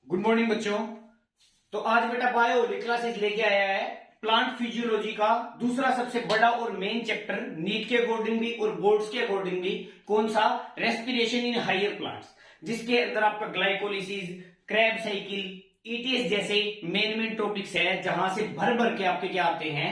Good morning बच्चों। तो आज बेटा बायो क्लासेस लेके आया है प्लांट फिजियोलॉजी का दूसरा सबसे बड़ा और मेन चैप्टर नीट के अकॉर्डिंग भी और बोर्ड्स के अकॉर्डिंग भी। कौन सा? रेस्पिरेशन इन हायर प्लांट्स, जिसके अंदर आपका ग्लाइकोलिसिस, क्रैब साइकिल, ईटीएस जैसे मेन टॉपिक्स है, जहां से भर भर के आपके क्या आते हैं,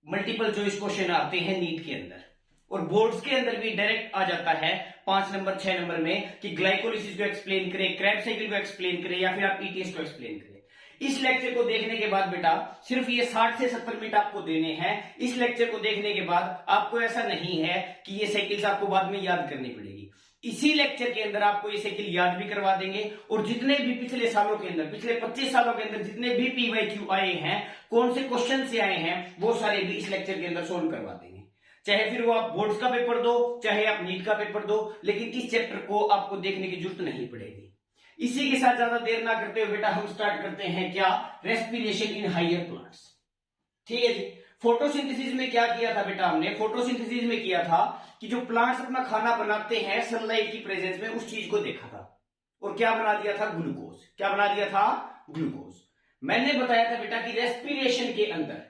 मल्टीपल चॉइस क्वेश्चन आते हैं नीट के अंदर। और बोर्ड्स के अंदर भी डायरेक्ट आ जाता है 5 नंबर 6 नंबर में कि ग्लाइकोलिसिस को एक्सप्लेन करें, क्रैब साइकिल को एक्सप्लेन करें या फिर आप ईटीएस को एक्सप्लेन करें। इस लेक्चर को देखने के बाद बेटा सिर्फ ये 60 से 70 मिनट आपको देने हैं। इस लेक्चर को देखने के बाद आपको ऐसा नहीं है कि ये साइकिल्स आपको बाद में याद करनी पड़ेगी। इसी लेक्चर के अंदर आपको ये साइकिल याद भी करवा देंगे और जितने भी पिछले सालों के अंदर, पिछले 25 सालों के अंदर जितने भी पीवाईक्यू आए हैं, कौन से क्वेश्चन से आए हैं, वो सारे भी इस लेक्चर के अंदर सोल्व करवा देंगे। चाहे फिर वो आप बोर्ड्स का पेपर दो, चाहे आप नीट का पेपर दो, लेकिन इस चैप्टर को आपको देखने की जरूरत नहीं पड़ेगी। इसी के साथ ज्यादा देर ना करते हुए बेटा हम स्टार्ट करते हैं क्या? Respiration in higher plants. ठीक है जी। फोटोसिंथेसिस में क्या किया था बेटा हमने? फोटोसिंथेसिस में किया था कि जो प्लांट्स अपना खाना बनाते हैं सनलाइट की प्रेजेंस में, उस चीज को देखा था और क्या बना दिया था? ग्लूकोज। क्या बना दिया था? ग्लूकोज। मैंने बताया था बेटा कि रेस्पिरेशन के अंदर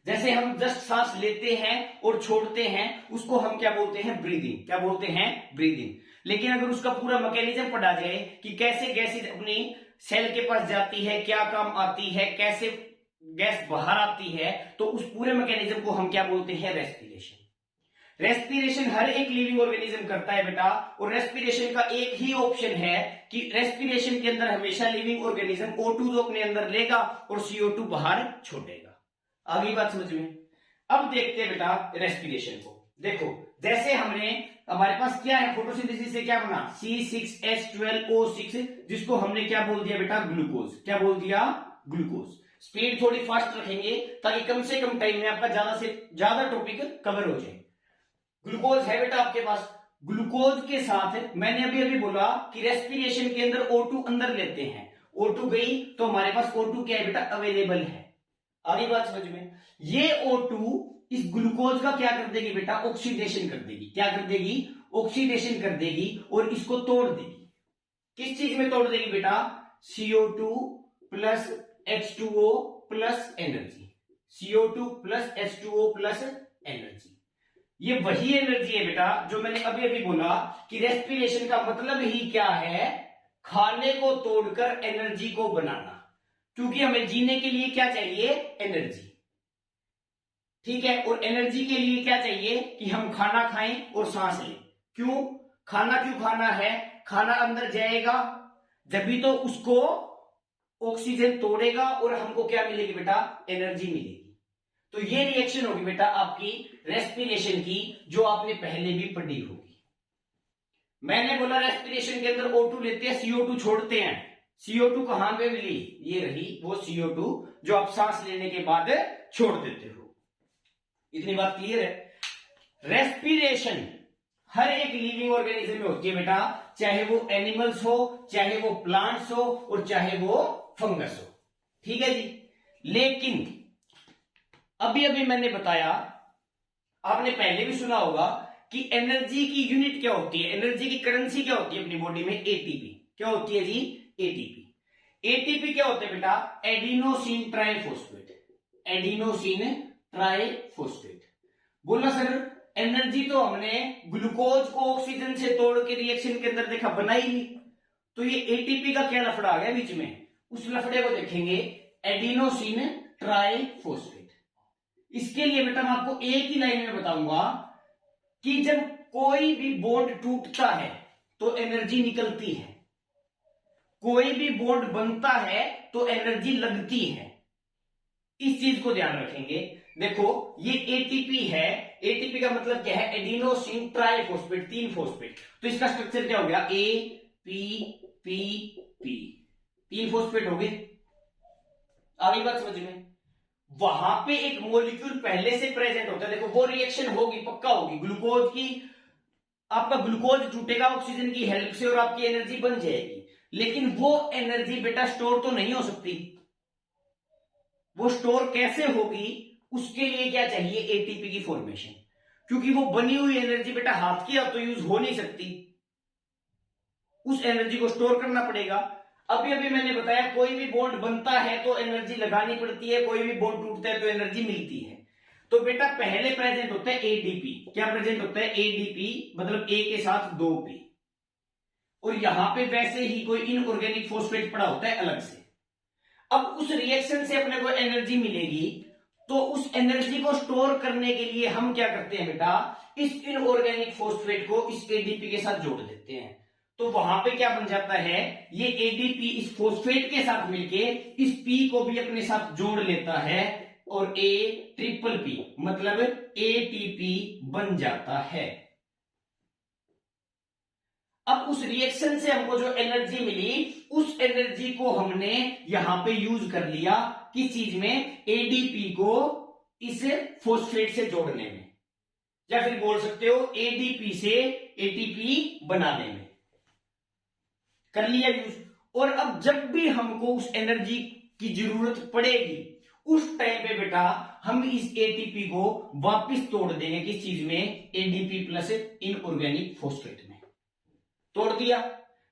जैसे हम जस्ट सांस लेते हैं और छोड़ते हैं, उसको हम क्या बोलते हैं? ब्रीदिंग। क्या बोलते हैं? ब्रीदिंग। लेकिन अगर उसका पूरा मैकेनिज्म पढ़ा जाए कि कैसे गैसेज अपनी सेल के पास जाती है, क्या काम आती है, कैसे गैस बाहर आती है, तो उस पूरे मैकेनिज्म को हम क्या बोलते हैं? रेस्पिरेशन। रेस्पिरेशन हर एक लिविंग ऑर्गेनिज्म करता है बेटा, और रेस्पिरेशन का एक ही ऑप्शन है कि रेस्पिरेशन के अंदर हमेशा लिविंग ऑर्गेनिज्म O2 तो अपने अंदर लेगा और CO2 बाहर छोड़ेगा। आगे बात समझ में। अब देखते हैं बेटा रेस्पिरेशन को। देखो जैसे हमारे पास क्या है? फोटोसिंथेसिस से क्या बना? C6H12O6, जिसको हमने क्या बोल दिया बेटा? ग्लूकोज। क्या बोल दिया? ग्लूकोज। स्पीड थोड़ी फास्ट रखेंगे ताकि कम से कम टाइम में आपका ज्यादा से ज्यादा टॉपिक कवर हो जाए। ग्लूकोज है बेटा आपके पास। ग्लूकोज के साथ मैंने अभी बोला कि रेस्पिरेशन के अंदर O2 अंदर लेते हैं। O2 गई तो हमारे पास O2 क्या है बेटा? अवेलेबल है। आगे बात समझ में। ये O2 इस ग्लूकोज का क्या कर देगी बेटा? ऑक्सीडेशन कर देगी। क्या कर देगी? ऑक्सीडेशन कर देगी और इसको तोड़ देगी। किस चीज में तोड़ देगी बेटा? CO2 plus H2O plus energy. CO2 plus H2O plus energy. ये वही एनर्जी है बेटा जो मैंने अभी बोला कि रेस्पिरेशन का मतलब ही क्या है? खाने को तोड़कर एनर्जी को बनाना। क्योंकि हमें जीने के लिए क्या चाहिए? एनर्जी। ठीक है। और एनर्जी के लिए क्या चाहिए? कि हम खाना खाएं और सांस लें। क्यों खाना है? खाना अंदर जाएगा जब भी तो उसको ऑक्सीजन तोड़ेगा और हमको क्या मिलेगी बेटा? एनर्जी मिलेगी। तो ये रिएक्शन होगी बेटा आपकी रेस्पिरेशन की, जो आपने पहले भी पढ़ी होगी। मैंने बोला रेस्पिरेशन के अंदर O2 लेते हैं, CO2 छोड़ते हैं। CO2 कहां पे मिली? ये रही वो CO2 जो आप सांस लेने के बाद छोड़ देते हो। इतनी बात क्लियर है? रेस्पिरेशन हर एक लिविंग ऑर्गेनिज्म में होती है बेटा, चाहे वो एनिमल्स हो, चाहे वो प्लांट्स हो और चाहे वो फंगस हो। ठीक है जी। लेकिन अभी मैंने बताया, आपने पहले भी सुना होगा कि एनर्जी की यूनिट क्या होती है, एनर्जी की करेंसी क्या होती है अपनी बॉडी में? एटीपी। क्या होती है जी? एटीपी। एटीपी क्या होता है बेटा? Adenosine triphosphate. Adenosine triphosphate. बोला सर एनर्जी तो हमने ग्लूकोज को ऑक्सीजन से तोड़ के रिएक्शन के अंदर देखा, बनाई नहीं, तो ये एटीपी का क्या लफड़ा आ गया बीच में? उस लफड़े को देखेंगे, एडिनोसिन ट्राइफॉस्फेट। इसके लिए बेटा मैं आपको एक ही लाइन में बताऊंगा कि जब कोई भी बॉन्ड टूटता है तो एनर्जी निकलती है, कोई भी बॉन्ड बनता है तो एनर्जी लगती है। इस चीज को ध्यान रखेंगे। देखो ये एटीपी है, एटीपी का मतलब क्या है? Adenosine triphosphate, 3 phosphate. तो इसका स्ट्रक्चर क्या हो गया? APPP, 3 फॉस्फेट हो गए। आगे बात समझ में। वहां पे एक मॉलिक्यूल पहले से प्रेजेंट होता है, देखो वो रिएक्शन होगी, पक्का होगी। ग्लूकोज की, आपका ग्लूकोज टूटेगा ऑक्सीजन की हेल्प से और आपकी एनर्जी बन जाएगी। लेकिन वो एनर्जी बेटा स्टोर तो नहीं हो सकती। वो स्टोर कैसे होगी? उसके लिए क्या चाहिए? एटीपी की फॉर्मेशन। क्योंकि वो बनी हुई एनर्जी बेटा हाथ की तो यूज हो नहीं सकती, उस एनर्जी को स्टोर करना पड़ेगा। अभी अभी मैंने बताया कोई भी बॉन्ड बनता है तो एनर्जी लगानी पड़ती है, कोई भी बॉन्ड टूटता है तो एनर्जी मिलती है। तो बेटा पहले प्रेजेंट होता है एडीपी। क्या प्रेजेंट होता है? एडीपी, मतलब ए के साथ 2p। और यहां पे वैसे ही कोई इनऑर्गेनिक फॉस्फेट पड़ा होता है अलग से। अब उस रिएक्शन से अपने को एनर्जी मिलेगी, तो उस एनर्जी को स्टोर करने के लिए हम क्या करते हैं बेटा, इस इनऑर्गेनिक फॉस्फेट को इस एडीपी के साथ जोड़ देते हैं। तो वहां पे क्या बन जाता है, ये एडीपी इस फॉस्फेट के साथ मिलके इस पी को भी अपने साथ जोड़ लेता है और ए ट्रिपल पी मतलब एटीपी बन जाता है। अब उस रिएक्शन से हमको जो एनर्जी मिली, उस एनर्जी को हमने यहां पे यूज कर लिया किस चीज में, एडीपी को इस फॉस्फेट से जोड़ने में, या फिर बोल सकते हो एडीपी से एटीपी बनाने में कर लिया यूज। और अब जब भी हमको उस एनर्जी की जरूरत पड़ेगी, उस टाइम पे बेटा हम इस एटीपी को वापस तोड़ देंगे किस चीज में, एडीपी प्लस इनऑर्गेनिक फॉस्फेट में तोड़ दिया।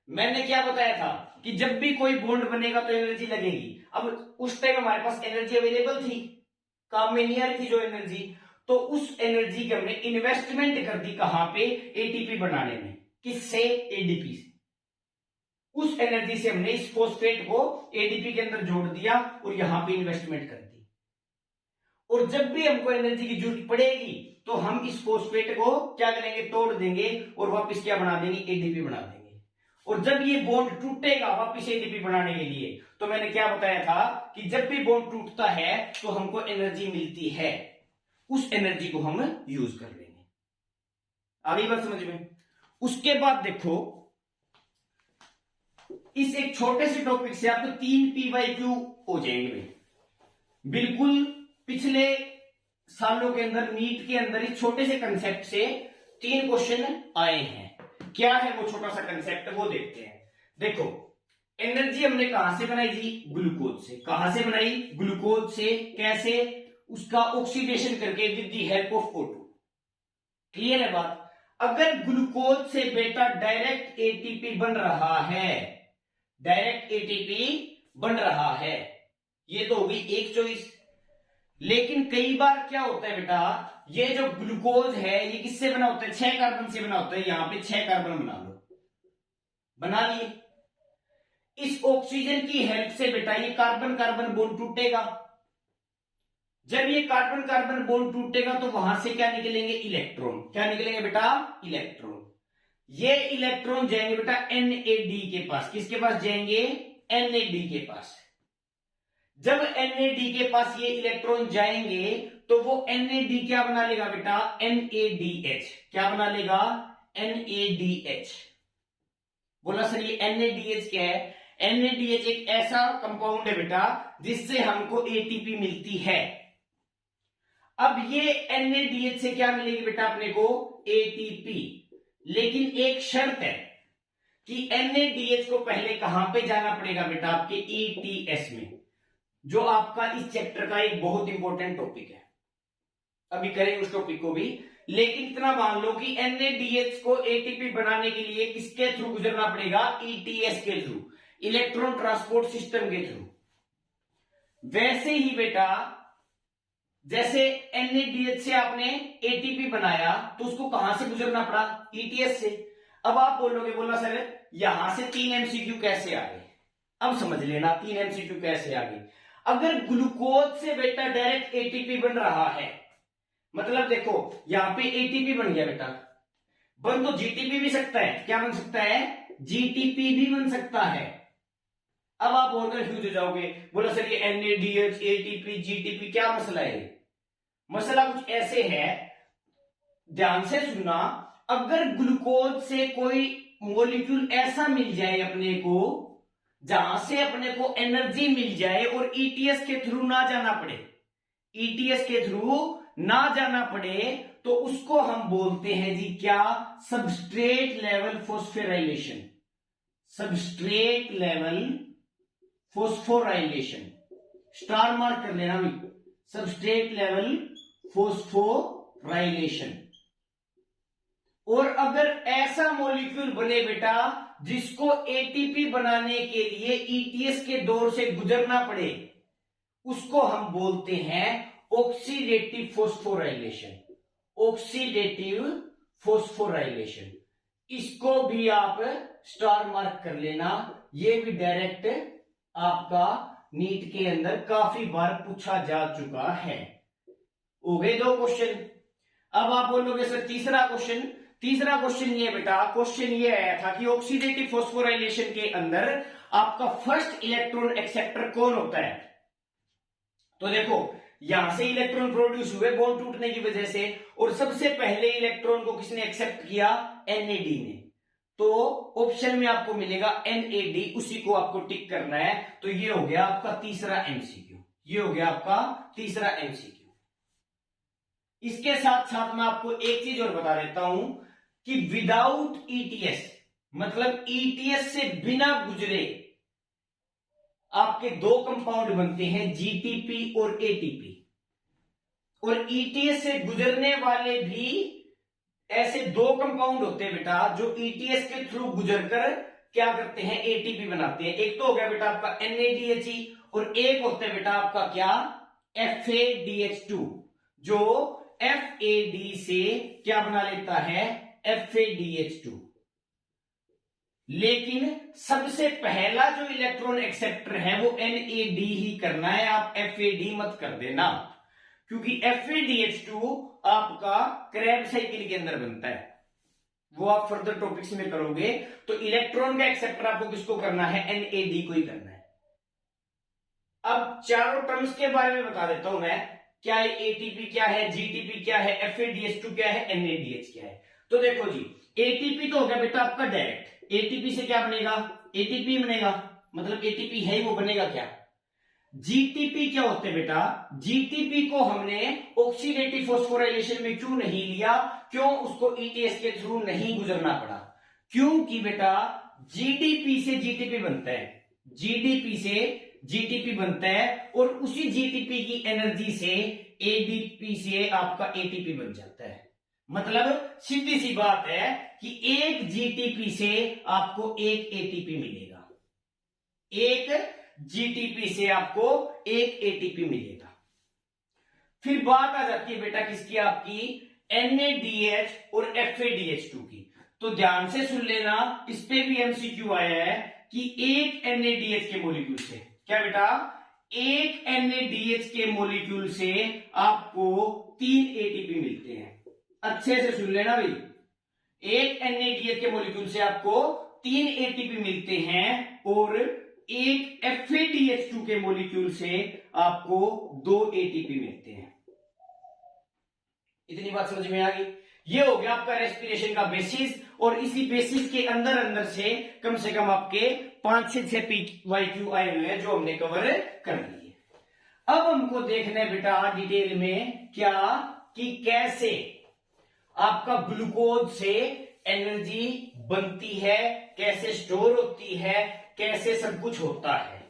मैंने क्या बताया था कि जब भी कोई बॉन्ड बनेगा तो एनर्जी लगेगी। अब उस टाइम हमारे पास एनर्जी अवेलेबल थी, काम में नहीं आ रही थी जो एनर्जी, तो उस एनर्जी की हमने इन्वेस्टमेंट कर दी कहां पे, एटीपी बनाने में। किससे? एडीपी से। उस एनर्जी से हमने इस फॉस्फेट को एडीपी के अंदर जोड़ दिया और यहां पे इन्वेस्टमेंट कर दी। और जब भी हमको एनर्जी की जरूरत पड़ेगी तो हम इस फॉस्फेट को क्या करेंगे, तोड़ देंगे और वापस क्या बना देंगे, एडीपी बना देंगे। और जब ये बॉन्ड टूटेगा वापस एडीपी बनाने के लिए, तो मैंने क्या बताया था कि जब भी बॉन्ड टूटता है तो हमको एनर्जी मिलती है, उस एनर्जी को हम यूज कर लेंगे। आ गई बात समझ में? उसके बाद देखो, इस एक छोटे से टॉपिक से आपको 3 PYQ हो जाएंगे। बिल्कुल पिछले सालों के अंदर नीट के अंदर इस छोटे से कंसेप्ट से 3 क्वेश्चन आए हैं। क्या है वो छोटा सा कंसेप्ट, वो देखते हैं। देखो, एनर्जी हमने कहां से बनाई थी, ग्लूकोज से। कहां से बनाई, ग्लूकोज से। कैसे? उसका ऑक्सीडेशन करके with the help of O2। Clear है बात? अगर ग्लूकोज से बेटा डायरेक्ट एटीपी बन रहा है, डायरेक्ट एटीपी बन रहा है, ये तो होगी एक चॉइस। लेकिन कई बार क्या होता है बेटा, ये जो ग्लूकोज है ये किससे बना होता है, 6 कार्बन से बना होता है। यहां पे 6 कार्बन बना लो, बना लिए। इस ऑक्सीजन की हेल्प से बेटा ये कार्बन कार्बन बॉन्ड टूटेगा। जब ये कार्बन कार्बन बॉन्ड टूटेगा तो वहां से क्या निकलेंगे, इलेक्ट्रॉन। क्या निकलेंगे बेटा, इलेक्ट्रॉन। ये इलेक्ट्रॉन जाएंगे बेटा NAD के पास। किसके पास जाएंगे, NAD के पास। जब NAD के पास ये इलेक्ट्रॉन जाएंगे तो वो NAD क्या बना लेगा बेटा, NADH। क्या बना लेगा, NADH। बोला सर ये NADH क्या है? NADH एक ऐसा कंपाउंड है बेटा जिससे हमको ATP मिलती है। अब ये NADH से क्या मिलेगी बेटा अपने को, ATP। लेकिन एक शर्त है कि NADH को पहले कहां पे जाना पड़ेगा बेटा, आपके ETS में, जो आपका इस चैप्टर का एक बहुत इंपॉर्टेंट टॉपिक है। अभी करेंगे उस टॉपिक को भी। लेकिन इतना मान लो कि NADH को ATP बनाने के लिए किसके थ्रू गुजरना पड़ेगा, ETS के थ्रू, इलेक्ट्रॉन ट्रांसपोर्ट सिस्टम के थ्रू। वैसे ही बेटा जैसे NADH से आपने ATP बनाया तो उसको कहां से गुजरना पड़ा, ETS से। अब आप बोलोगे, बोला सर यहां से 3 MCQ कैसे आ गए? अब समझ लेना 3 MCQ कैसे आ गए। अगर ग्लूकोज से बेटा डायरेक्ट ATP बन रहा है, मतलब देखो यहां पे ATP बन गया बेटा, बन तो GTP भी सकता है। क्या बन सकता है, GTP भी बन सकता है। अब आप और कंफ्यूज हो जाओगे, बोला सर ये NADH ATP GTP क्या मसला है? मसला कुछ ऐसे है, ध्यान से सुनना। अगर ग्लूकोज से कोई मॉलिक्यूल ऐसा मिल जाए अपने को जहां से अपने को एनर्जी मिल जाए और ETS के थ्रू ना जाना पड़े, ETS के थ्रू ना जाना पड़े, तो उसको हम बोलते हैं जी क्या, substrate level phosphorylation. Substrate level phosphorylation, star mark कर लेना भी, सबस्ट्रेट लेवल फॉस्फोराइलेशन। और अगर ऐसा मॉलिक्यूल बने बेटा जिसको एटीपी बनाने के लिए ईटीएस के दौर से गुजरना पड़े, उसको हम बोलते हैं ऑक्सीडेटिव फोस्फोराइलेशन। ऑक्सीडेटिव फोस्फोराइलेशन, इसको भी आप स्टार मार्क कर लेना। ये भी डायरेक्ट आपका नीट के अंदर काफी बार पूछा जा चुका है। हो गए 2 क्वेश्चन। अब आप बोलोगे सर तीसरा क्वेश्चन। तीसरा क्वेश्चन ये बेटा, क्वेश्चन ये आया था कि ऑक्सीडेटिव फोस्फोराइलेशन के अंदर आपका फर्स्ट इलेक्ट्रॉन एक्सेप्टर कौन होता है। तो देखो यहां से इलेक्ट्रॉन प्रोड्यूस हुए बॉन्ड टूटने की वजह से, और सबसे पहले इलेक्ट्रॉन को किसने एक्सेप्ट किया, एनएडी ने। तो ऑप्शन में आपको मिलेगा एनएडी, उसी को आपको टिक करना है। तो ये हो गया आपका तीसरा एमसीक्यू, ये हो गया आपका तीसरा एमसीक्यू। इसके साथ साथ मैं आपको एक चीज और बता देता हूं कि विदाउट ईटीएस, मतलब ईटीएस से बिना गुजरे आपके 2 कंपाउंड बनते हैं, जीटीपी और एटीपी। और ईटीएस से गुजरने वाले भी ऐसे 2 कंपाउंड होते हैं बेटा, जो ईटीएस के थ्रू गुजरकर क्या करते हैं, एटीपी बनाते हैं। एक तो हो गया बेटा आपका NADHE, और एक होता है बेटा आपका क्या, FADH2, जो FAD से क्या बना लेता है, FADH2। लेकिन सबसे पहला जो इलेक्ट्रॉन एक्सेप्टर है वो NAD ही करना है, आप FAD मत कर देना, क्योंकि FADH2 आपका क्रैब साइकिल के अंदर बनता है। वो आप फर्दर टॉपिक्स में करोगे। तो इलेक्ट्रॉन का एक्सेप्टर आपको किसको करना है, NAD को ही करना है। अब चारों टर्म्स के बारे में बता देता हूं मैं, क्या है एटीपी, क्या है जीटीपी, क्या है FADH2, क्या है NADH क्या है। तो देखो जी, एटीपी तो हो गया बेटा आपका डायरेक्ट, एटीपी से क्या बनेगा, एटीपी बनेगा, मतलब एटीपी है ही, वो बनेगा क्या। जीटीपी क्या होते हैं बेटा, जीटीपी को हमने ऑक्सीडेटिव फोस्फोराइलेशन में क्यों नहीं लिया, क्यों उसको ईटीएस के थ्रू नहीं गुजरना पड़ा, क्योंकि बेटा जीडीपी से जीटीपी बनता है, जीडीपी से जीटीपी बनता है, और उसी जीटीपी की एनर्जी से एडीपी से आपका एटीपी बन जाता है। मतलब सीधी सी बात है कि एक जीटीपी से आपको एक एटीपी मिलेगा, एक जीटीपी से आपको एक एटीपी मिलेगा। फिर बात आ जाती है बेटा किसकी, आपकी NADH और FADH2 की। तो ध्यान से सुन लेना, इस पे भी MCQ आया है कि एक NADH के मॉलिक्यूल से, क्या बेटा, एक NADH के मॉलिक्यूल से आपको 3 एटीपी मिलते हैं। अच्छे से सुन लेना भाई, एक NADH के मॉलिक्यूल से आपको 3 एटीपी मिलते हैं, और एक FADH2 के मॉलिक्यूल से आपको 2 एटीपी मिलते हैं। इतनी बात समझ में आ गई। ये हो गया आपका रेस्पिरेशन का बेसिस, और इसी बेसिस के अंदर अंदर से कम आपके 5 से 6 PYQ आए हुए हैं, जो हमने कवर कर लिए। अब हमको देखना है बेटा डिटेल में क्या, कि कैसे आपका ग्लूकोज से एनर्जी बनती है, कैसे स्टोर होती है, कैसे सब कुछ होता है।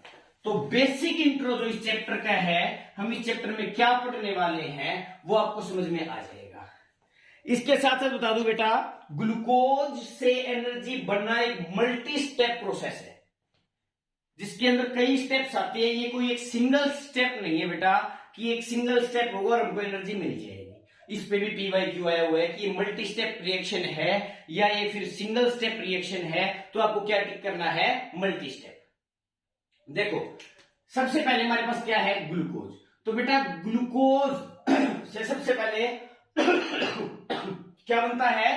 तो बेसिक इंट्रो जो इस चैप्टर का है, हम इस चैप्टर में क्या पढ़ने वाले हैं वो आपको समझ में आ जाएगा। इसके साथ साथ बता दूं बेटा, ग्लूकोज से एनर्जी बनना एक मल्टी स्टेप प्रोसेस है, जिसके अंदर कई स्टेप्स आते हैं। ये कोई एक सिंगल स्टेप नहीं है बेटा कि एक सिंगल स्टेप होगा और हमको एनर्जी मिल जाएगी। इस पे भी PYQ आया हुआ है कि ये मल्टी स्टेप रिएक्शन है या ये फिर सिंगल स्टेप रिएक्शन है। तो आपको क्या टिक करना है, मल्टी स्टेप। देखो सबसे पहले हमारे पास क्या है, ग्लूकोज। तो बेटा ग्लूकोज से सबसे पहले क्या बनता है,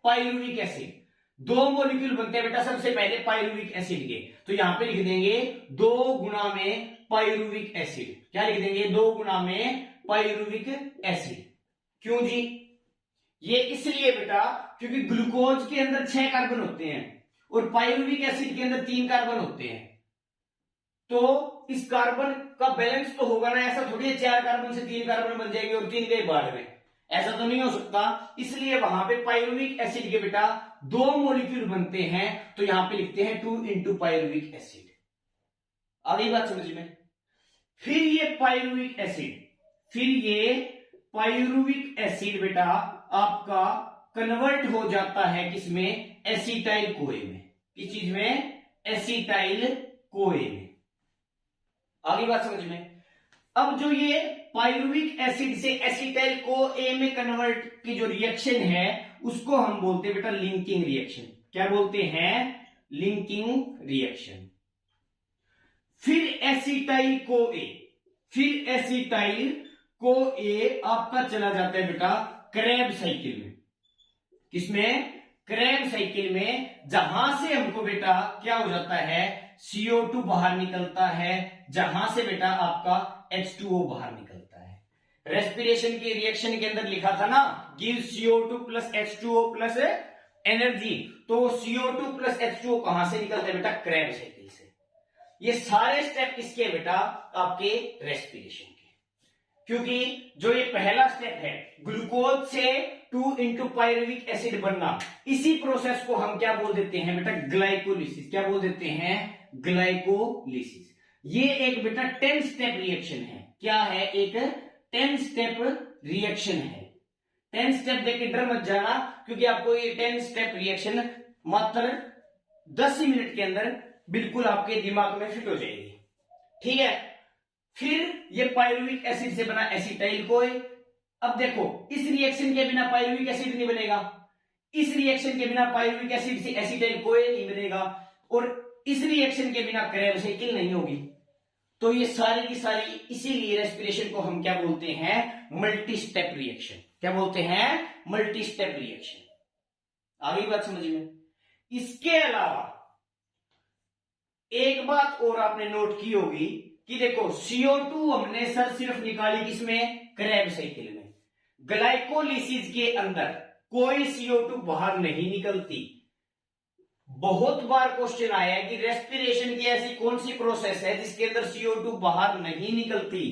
पाइरुविक एसिड। 2 मॉलिक्यूल बनते हैं बेटा सबसे पहले पाइरुविक एसिड के। तो यहां पे लिख देंगे 2 गुना में पाइरुविक एसिड। क्या लिख देंगे, 2 गुना में पाइरुविक एसिड। क्यों जी, ये इसलिए बेटा क्योंकि ग्लूकोज के अंदर 6 कार्बन होते हैं और पाइरुविक एसिड के अंदर 3 कार्बन होते हैं। तो इस कार्बन का बैलेंस तो होगा ना, ऐसा थोड़ी है 4 कार्बन से 3 कार्बन बन जाएंगे और 3 गए बाद में, ऐसा तो नहीं हो सकता। इसलिए वहां पे पाइरुविक एसिड के बेटा 2 मॉलिक्यूल बनते हैं। तो यहां पे लिखते हैं 2 इंटू पाइरुविक एसिड। आ गई बात समझ में। फिर ये पाइरुविक एसिड बेटा आपका कन्वर्ट हो जाता है किसमें, एसिटाइल कोए में। किस चीज में? एसिटाइल कोए में। आगे बात समझ में। अब जो ये पायरुविक एसिड से एसिटाइल कोए में कन्वर्ट की जो रिएक्शन है उसको हम बोलते हैं बेटा लिंकिंग रिएक्शन। क्या बोलते हैं? Linking reaction. फिर एसिटाइल कोए आपका चला जाता है बेटा क्रेब साइकिल में। किसमें? क्रेब साइकिल में, जहां से हमको बेटा क्या हो जाता है? CO2 बाहर निकलता है, जहां से बेटा आपका H2O बाहर निकलता है। रेस्पिरेशन के रिएक्शन के अंदर लिखा था ना, give CO2 plus H2O plus energy. तो CO2 प्लस H2O कहां से निकलता है बेटा? क्रेब साइकिल से। ये सारे स्टेप किसके है बेटा? आपके रेस्पिरेशन के। क्योंकि जो ये पहला स्टेप है ग्लूकोज से 2 पायरुविक एसिड बनना, इसी प्रोसेस को हम क्या बोल देते हैं बेटा? ग्लाइकोलिसिस। क्या बोल देते हैं? ग्लाइकोलिसिस। ये एक बेटा 10 स्टेप रिएक्शन है। क्या है? एक 10 स्टेप रिएक्शन है। 10 स्टेप देख के डर मत जाना, क्योंकि आपको ये 10 स्टेप रिएक्शन मात्र 10 ही मिनट के अंदर बिल्कुल आपके दिमाग में फिट हो जाएगी। ठीक है। फिर ये पायरुविक एसिड से बना एसिटाइल कोए। अब देखो, इस रिएक्शन के बिना पायरुविक एसिड नहीं बनेगा, इस रिएक्शन के बिना पायरुविक एसिड से एसिटाइल कोए नहीं बनेगा, और इस रिएक्शन के बिना क्रेब साइकिल नहीं होगी। तो ये सारी की सारी, इसीलिए रेस्पिरेशन को हम क्या बोलते हैं? Multi step reaction. क्या बोलते हैं? Multi step reaction. आगे बात समझ में। इसके अलावा एक बात और आपने नोट की होगी कि देखो CO2 हमने सर सिर्फ निकाली किसमें? क्रेब साइकिल में। ग्लाइकोलिसिस के अंदर कोई CO2 बाहर नहीं निकलती। बहुत बार क्वेश्चन आया है कि रेस्पिरेशन की ऐसी कौन सी प्रोसेस है जिसके अंदर CO2 बाहर नहीं निकलती?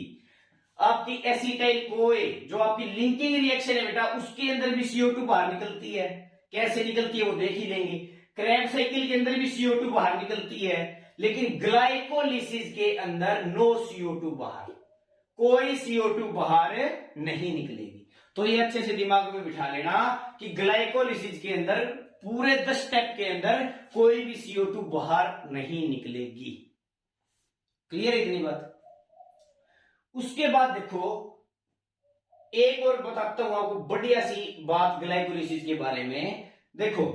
आपकी एसिटाइल कोए जो आपकी लिंकिंग रिएक्शन है बेटा, उसके अंदर भी CO2 बाहर निकलती है। कैसे निकलती है वो देख ही लेंगे। क्रेब साइकिल के अंदर भी CO2 बाहर निकलती है, लेकिन ग्लाइकोलिसिस के अंदर नो CO2 बाहर, कोई CO2 बाहर नहीं निकलेगी। तो ये अच्छे से दिमाग में बिठा लेना कि ग्लाइकोलिसिस के अंदर पूरे 10 स्टेप के अंदर कोई भी CO2 बाहर नहीं निकलेगी। क्लियर है इतनी बात? उसके बाद देखो, एक और बताता हूं आपको बढ़िया सी बात ग्लाइकोलिसिस के बारे में। देखो,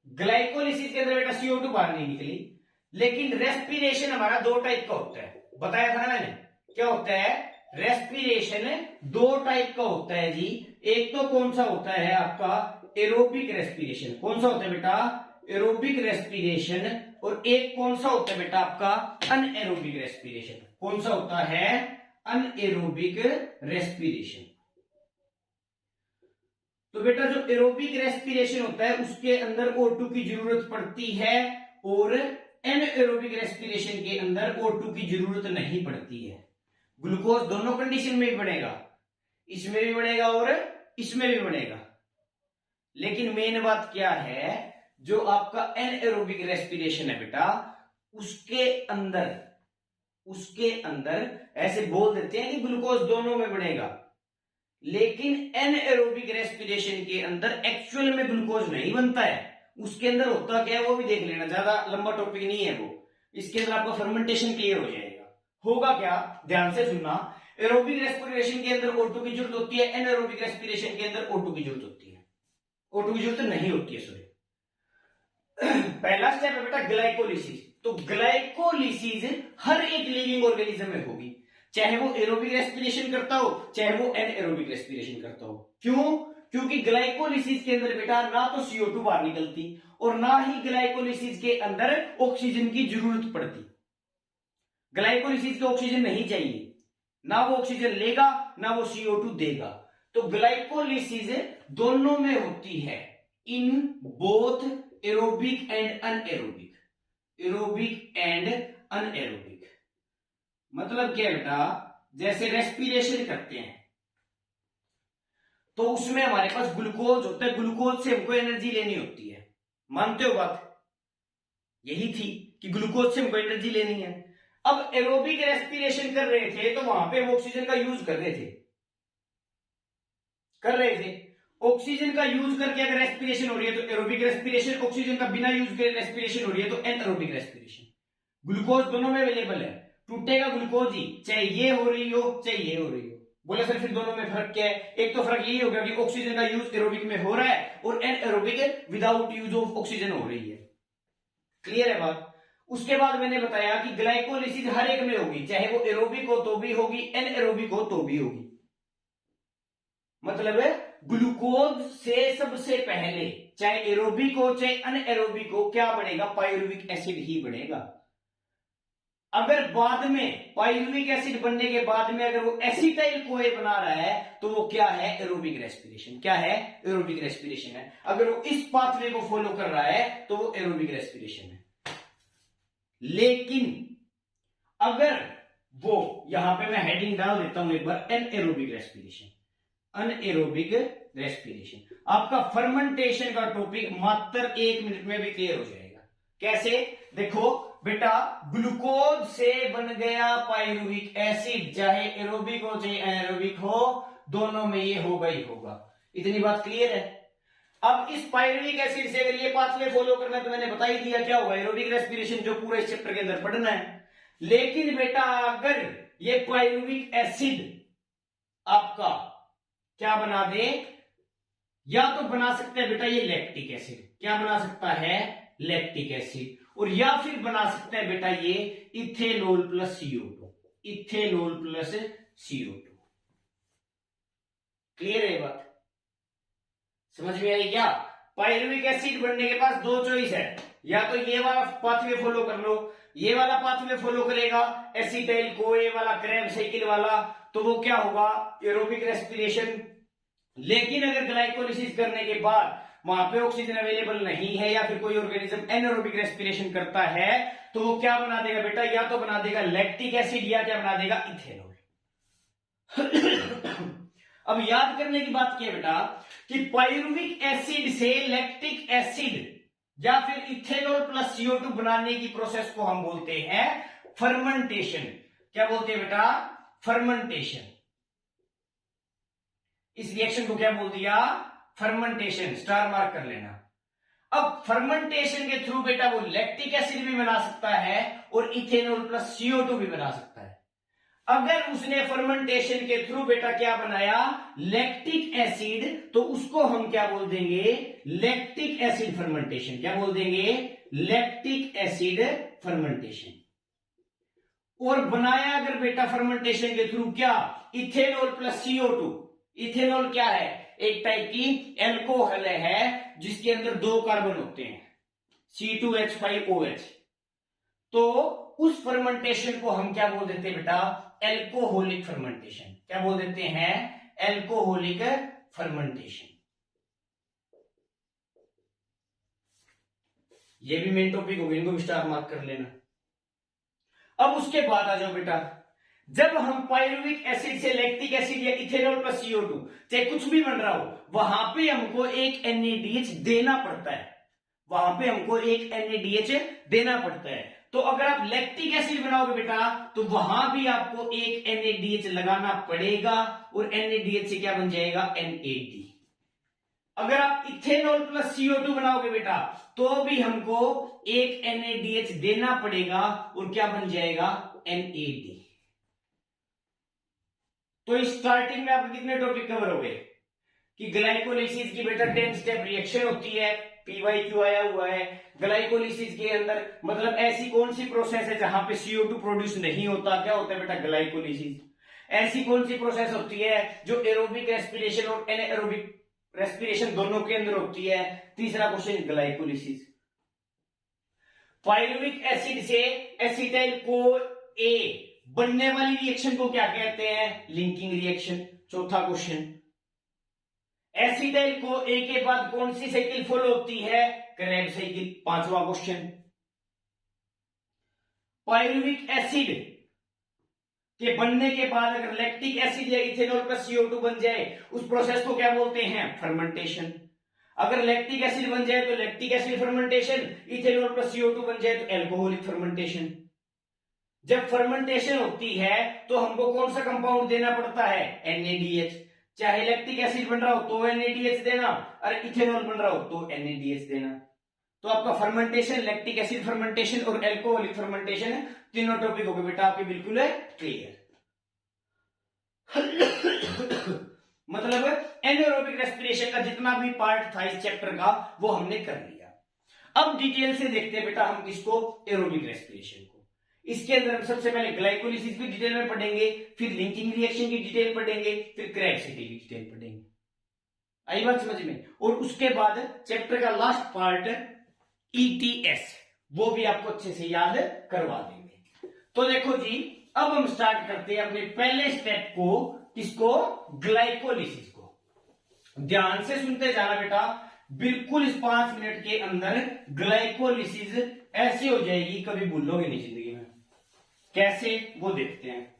ग्लाइकोलिसिस के अंदर बेटा CO2 बाहर नहीं निकली, लेकिन रेस्पिरेशन हमारा 2 टाइप का होता है। बताया था ना मैंने, क्या होता है? रेस्पिरेशन 2 टाइप का होता है जी। एक तो कौन सा होता है आपका? Aerobic respiration. कौन सा होता है बेटा? Aerobic respiration. और एक कौन सा होता है बेटा आपका? Anaerobic respiration. कौन सा होता है? Anaerobic respiration. तो बेटा जो एरोबिक रेस्पिरेशन होता है उसके अंदर O2 की जरूरत पड़ती है, और एनएरोबिक रेस्पिरेशन के अंदर O2 की जरूरत नहीं पड़ती है। ग्लूकोज दोनों कंडीशन में भी बनेगा, इसमें भी बनेगा और इसमें भी बनेगा। लेकिन मेन बात क्या है? जो आपका एनएरोबिक रेस्पिरेशन है बेटा, उसके अंदर ऐसे बोल देते हैं कि ग्लूकोज दोनों में बनेगा, लेकिन एनएरोबिक रेस्पिरेशन के अंदर एक्चुअल में ग्लूकोज नहीं बनता है। उसके अंदर होता क्या है वो भी देख लेना, ज्यादा लंबा टॉपिक नहीं है वो। इसके अंदर आपका फर्मेंटेशन क्लियर हो जाएगा। होगा क्या? ध्यान से सुनना। एरोबिक रेस्पिरेशन के अंदर O2 की जरूरत होती है, एनएरोबिक रेस्पिरेशन के अंदर O2 की जरूरत होती है। O2 की जरूरत नहीं होती है, सॉरी। पहला स्टेप है बेटा ग्लाइकोलिसिस। तो ग्लाइकोलिसिस हर एक लिविंग ऑर्गेनिज्म में होगी, चाहे वो एरोबिक रेस्पिरेशन करता हो, चाहे वो एनएरोबिक रेस्पिरेशन करता हो। क्यों? क्योंकि ग्लाइकोलिसिस के अंदर बेटा ना तो CO2 बाहर निकलती, और ना ही ग्लाइकोलिसिस के अंदर ऑक्सीजन की जरूरत पड़ती। ग्लाइकोलिसिस को ऑक्सीजन नहीं चाहिए, ना वो ऑक्सीजन लेगा ना वो CO2 देगा। तो ग्लाइकोलिसिस दोनों में होती है, in both aerobic and anaerobic. Aerobic and anaerobic मतलब क्या बेटा? जैसे रेस्पिरेशन करते हैं तो उसमें हमारे पास ग्लूकोज होता है, ग्लूकोज से हमको एनर्जी लेनी होती है। मानते हो बात? यही थी कि ग्लूकोज से हमको एनर्जी लेनी है। अब एरोबिक रेस्पिरेशन कर रहे थे तो वहां पे ऑक्सीजन का यूज कर रहे थे, ऑक्सीजन का यूज करके अगर रेस्पिरेशन हो रही है तो एरोबिक रेस्पिरेशन, ऑक्सीजन का बिना यूज करे रेस्पिरेशन हो रही है तो एनएरोबिक रेस्पिरेशन। ग्लूकोज दोनों में अवेलेबल है, टूटेगा ग्लूकोज ही, चाहे ये हो रही हो चाहे ये हो रही हो। बोले सर फिर दोनों में फर्क क्या है? एक तो फर्क ये हो गया कि ऑक्सीजन का यूज एरोबिक में हो रहा है और anaerobic without use of oxygen हो रही है। क्लियर है बात? उसके बाद मैंने बताया कि ग्लाइकोलिसिस हर एक में होगी, चाहे वो एरोबिक हो तो भी होगी, एनएरोबिक हो तो भी होगी। मतलब ग्लूकोज से सबसे पहले चाहे एरोबिक हो चाहे अनएरोबिक हो क्या बनेगा? पायरुविक एसिड ही बनेगा। अगर बाद में पायरुविक एसिड बनने के बाद में अगर वो एसिटाइल कोए बना रहा है तो वो क्या है? Aerobic respiration. क्या है? एरोबिक रेस्पिरेशन है। अगर वो इस पाथवे को फॉलो कर रहा है तो वो एरोबिक रेस्पिरेशन है। लेकिन अगर वो, यहां पे मैं हेडिंग डाल देता हूं एक बार, एनएरोबिक रेस्पिरेशन, अनएरोबिक रेस्पिरेशन, आपका फर्मेंटेशन का टॉपिक मात्र 1 मिनट में भी क्लियर हो जाएगा। कैसे? देखो बेटा, ग्लूकोज से बन गया पायरुविक एसिड, चाहे एरोबिक हो चाहे एनारोबिक हो, दोनों में ये होगा ही होगा। इतनी बात क्लियर है? अब इस पायरुविक एसिड से अगर ये पाथवे फॉलो करना है तो मैंने बता ही दिया क्या होगा, एरोबिक रेस्पिरेशन, जो पूरे इस चैप्टर के अंदर पढ़ना है। लेकिन बेटा अगर ये पायरुविक एसिड आपका क्या बना दे, या तो बना सकते हैं बेटा ये लैक्टिक एसिड, क्या बना सकता है? लैक्टिक एसिड, और या फिर बना सकते हैं बेटा ये ethanol plus CO2, ethanol plus CO2। Clear है बात? समझ में आई क्या? पायरुविक एसिड बनने के पास 2 चॉइस है, या तो ये वाला पाथवे फॉलो कर लो, ये वाला पाथवे फॉलो करेगा एसिटाइल कोए वाला, क्रैब साइकिल वाला, तो वो क्या होगा? Aerobic respiration. लेकिन अगर ग्लाइकोलिसिस करने के बाद वहां पे ऑक्सीजन अवेलेबल नहीं है या फिर कोई ऑर्गेनिज्म एनारोबिक रेस्पिरेशन करता है तो वो क्या बना देगा बेटा? या तो बना देगा लैक्टिक एसिड या क्या बना देगा? इथेनॉल। अब याद करने की बात क्या है बेटा कि पायरुविक एसिड से लैक्टिक एसिड या फिर इथेनॉल प्लस CO2 बनाने की प्रोसेस को हम बोलते हैं फर्मेंटेशन। क्या बोलते हैं बेटा? फर्मेंटेशन। इस रिएक्शन को क्या बोल दिया? फर्मेंटेशन। स्टार मार्क कर लेना। अब फर्मेंटेशन के थ्रू बेटा वो लैक्टिक एसिड भी बना सकता है और इथेनॉल प्लस CO2 भी बना सकता है। अगर उसने फर्मेंटेशन के थ्रू बेटा क्या बनाया? लैक्टिक एसिड, तो उसको हम क्या बोल देंगे? Lactic acid fermentation. क्या बोल देंगे? Lactic acid fermentation. और बनाया अगर बेटा फर्मेंटेशन के थ्रू क्या? Ethanol plus CO2। इथेनॉल क्या है? एक टाइप की एल्कोहल है जिसके अंदर 2 कार्बन होते हैं, C2H5OH। तो उस फर्मेंटेशन को हम क्या बोल देते हैं बेटा? Alcoholic fermentation. क्या बोल देते हैं? Alcoholic fermentation. ये भी मेन टॉपिक हो गया, इनको भी स्टार मार्क कर लेना। अब उसके बाद आ जाओ बेटा, जब हम पायरुविक एसिड से लैक्टिक एसिड या इथेनॉल प्लस CO2 चाहे कुछ भी बन रहा हो, वहां पे हमको एक NADH देना पड़ता है, वहां पे हमको एक NADH देना पड़ता है। तो अगर आप लैक्टिक एसिड बनाओगे बेटा तो वहां भी आपको एक NADH लगाना पड़ेगा और NADH से क्या बन जाएगा? NAD। अगर आप इथेनॉल प्लस CO2 बनाओगे बेटा तो भी हमको एक NADH देना पड़ेगा और क्या बन जाएगा? NAD। तो स्टार्टिंग में आपके कितने टॉपिक कवर हो गए कि ग्लाइकोलिसिस की बेटा 10 स्टेप रिएक्शन होती है, PYQ आया हुआ है। ग्लाइकोलिसिस के अंदर मतलब ऐसी कौन सी प्रोसेस है जहां पे CO2 प्रोड्यूस नहीं होता? क्या होता है बेटा? ग्लाइकोलिसिस। ऐसी कौन सी प्रोसेस होती है जो एरोबिक रेस्पिरेशन और एनाएरोबिक रेस्पिरेशन दोनों के अंदर होती है? तीसरा क्वेश्चन ग्लाइकोलिसिस। पायरुविक एसिड से एसिटाइल CoA बनने वाली रिएक्शन को क्या कहते हैं? Linking reaction. चौथा क्वेश्चन, एसिटाइल CoA के बाद कौन सी साइकिल फॉलो होती है? Krebs cycle. पांचवा क्वेश्चन, पायरुविक एसिड के बनने के बाद अगर लैक्टिक एसिड या इथेनॉल प्लस CO2 बन जाए उस प्रोसेस को क्या बोलते हैं? फर्मेंटेशन। अगर लैक्टिक एसिड बन जाए तो lactic acid fermentation, ethanol plus CO2 बन जाए तो एल्कोहलिक फर्मेंटेशन। जब फर्मेंटेशन होती है तो हमको कौन सा कंपाउंड देना पड़ता है? NADH। चाहे लैक्टिक एसिड बन रहा हो तो NaDH देना, और इथेनॉल बन रहा हो तो NaDH देना। तो आपका फर्मेंटेशन, लैक्टिक एसिड फर्मेंटेशन और एल्कोहलिक फर्मेंटेशन, तीनों टॉपिक हो गए बेटा आपके बिल्कुल है क्लियर। मतलब एनारोबिक रेस्पिरेशन का जितना भी पार्ट था इस चैप्टर का वो हमने कर लिया। अब डिटेल से देखते हैं बेटा हम किसको, एरोबिक रेस्पिरेशन को। इसके अंदर हम सबसे पहले ग्लाइकोलिसिस की डिटेल में पढ़ेंगे, फिर लिंकिंग रिएक्शन की डिटेल पढ़ेंगे, फिर क्रैक सिटी की डिटेल पढ़ेंगे। आई बात समझ में? और उसके बाद चैप्टर का लास्ट पार्ट ETS, वो भी आपको अच्छे से याद करवा देंगे। तो देखो जी, अब हम स्टार्ट करते हैं अपने पहले स्टेप को, किसको, ग्लाइकोलिसिस को। ध्यान से सुनते जाना बेटा, बिल्कुल इस 5 मिनट के अंदर ग्लाइकोलिसिस ऐसे हो जाएगी कभी भूलोगे नहीं जिंदगी में। कैसे, वो देखते हैं।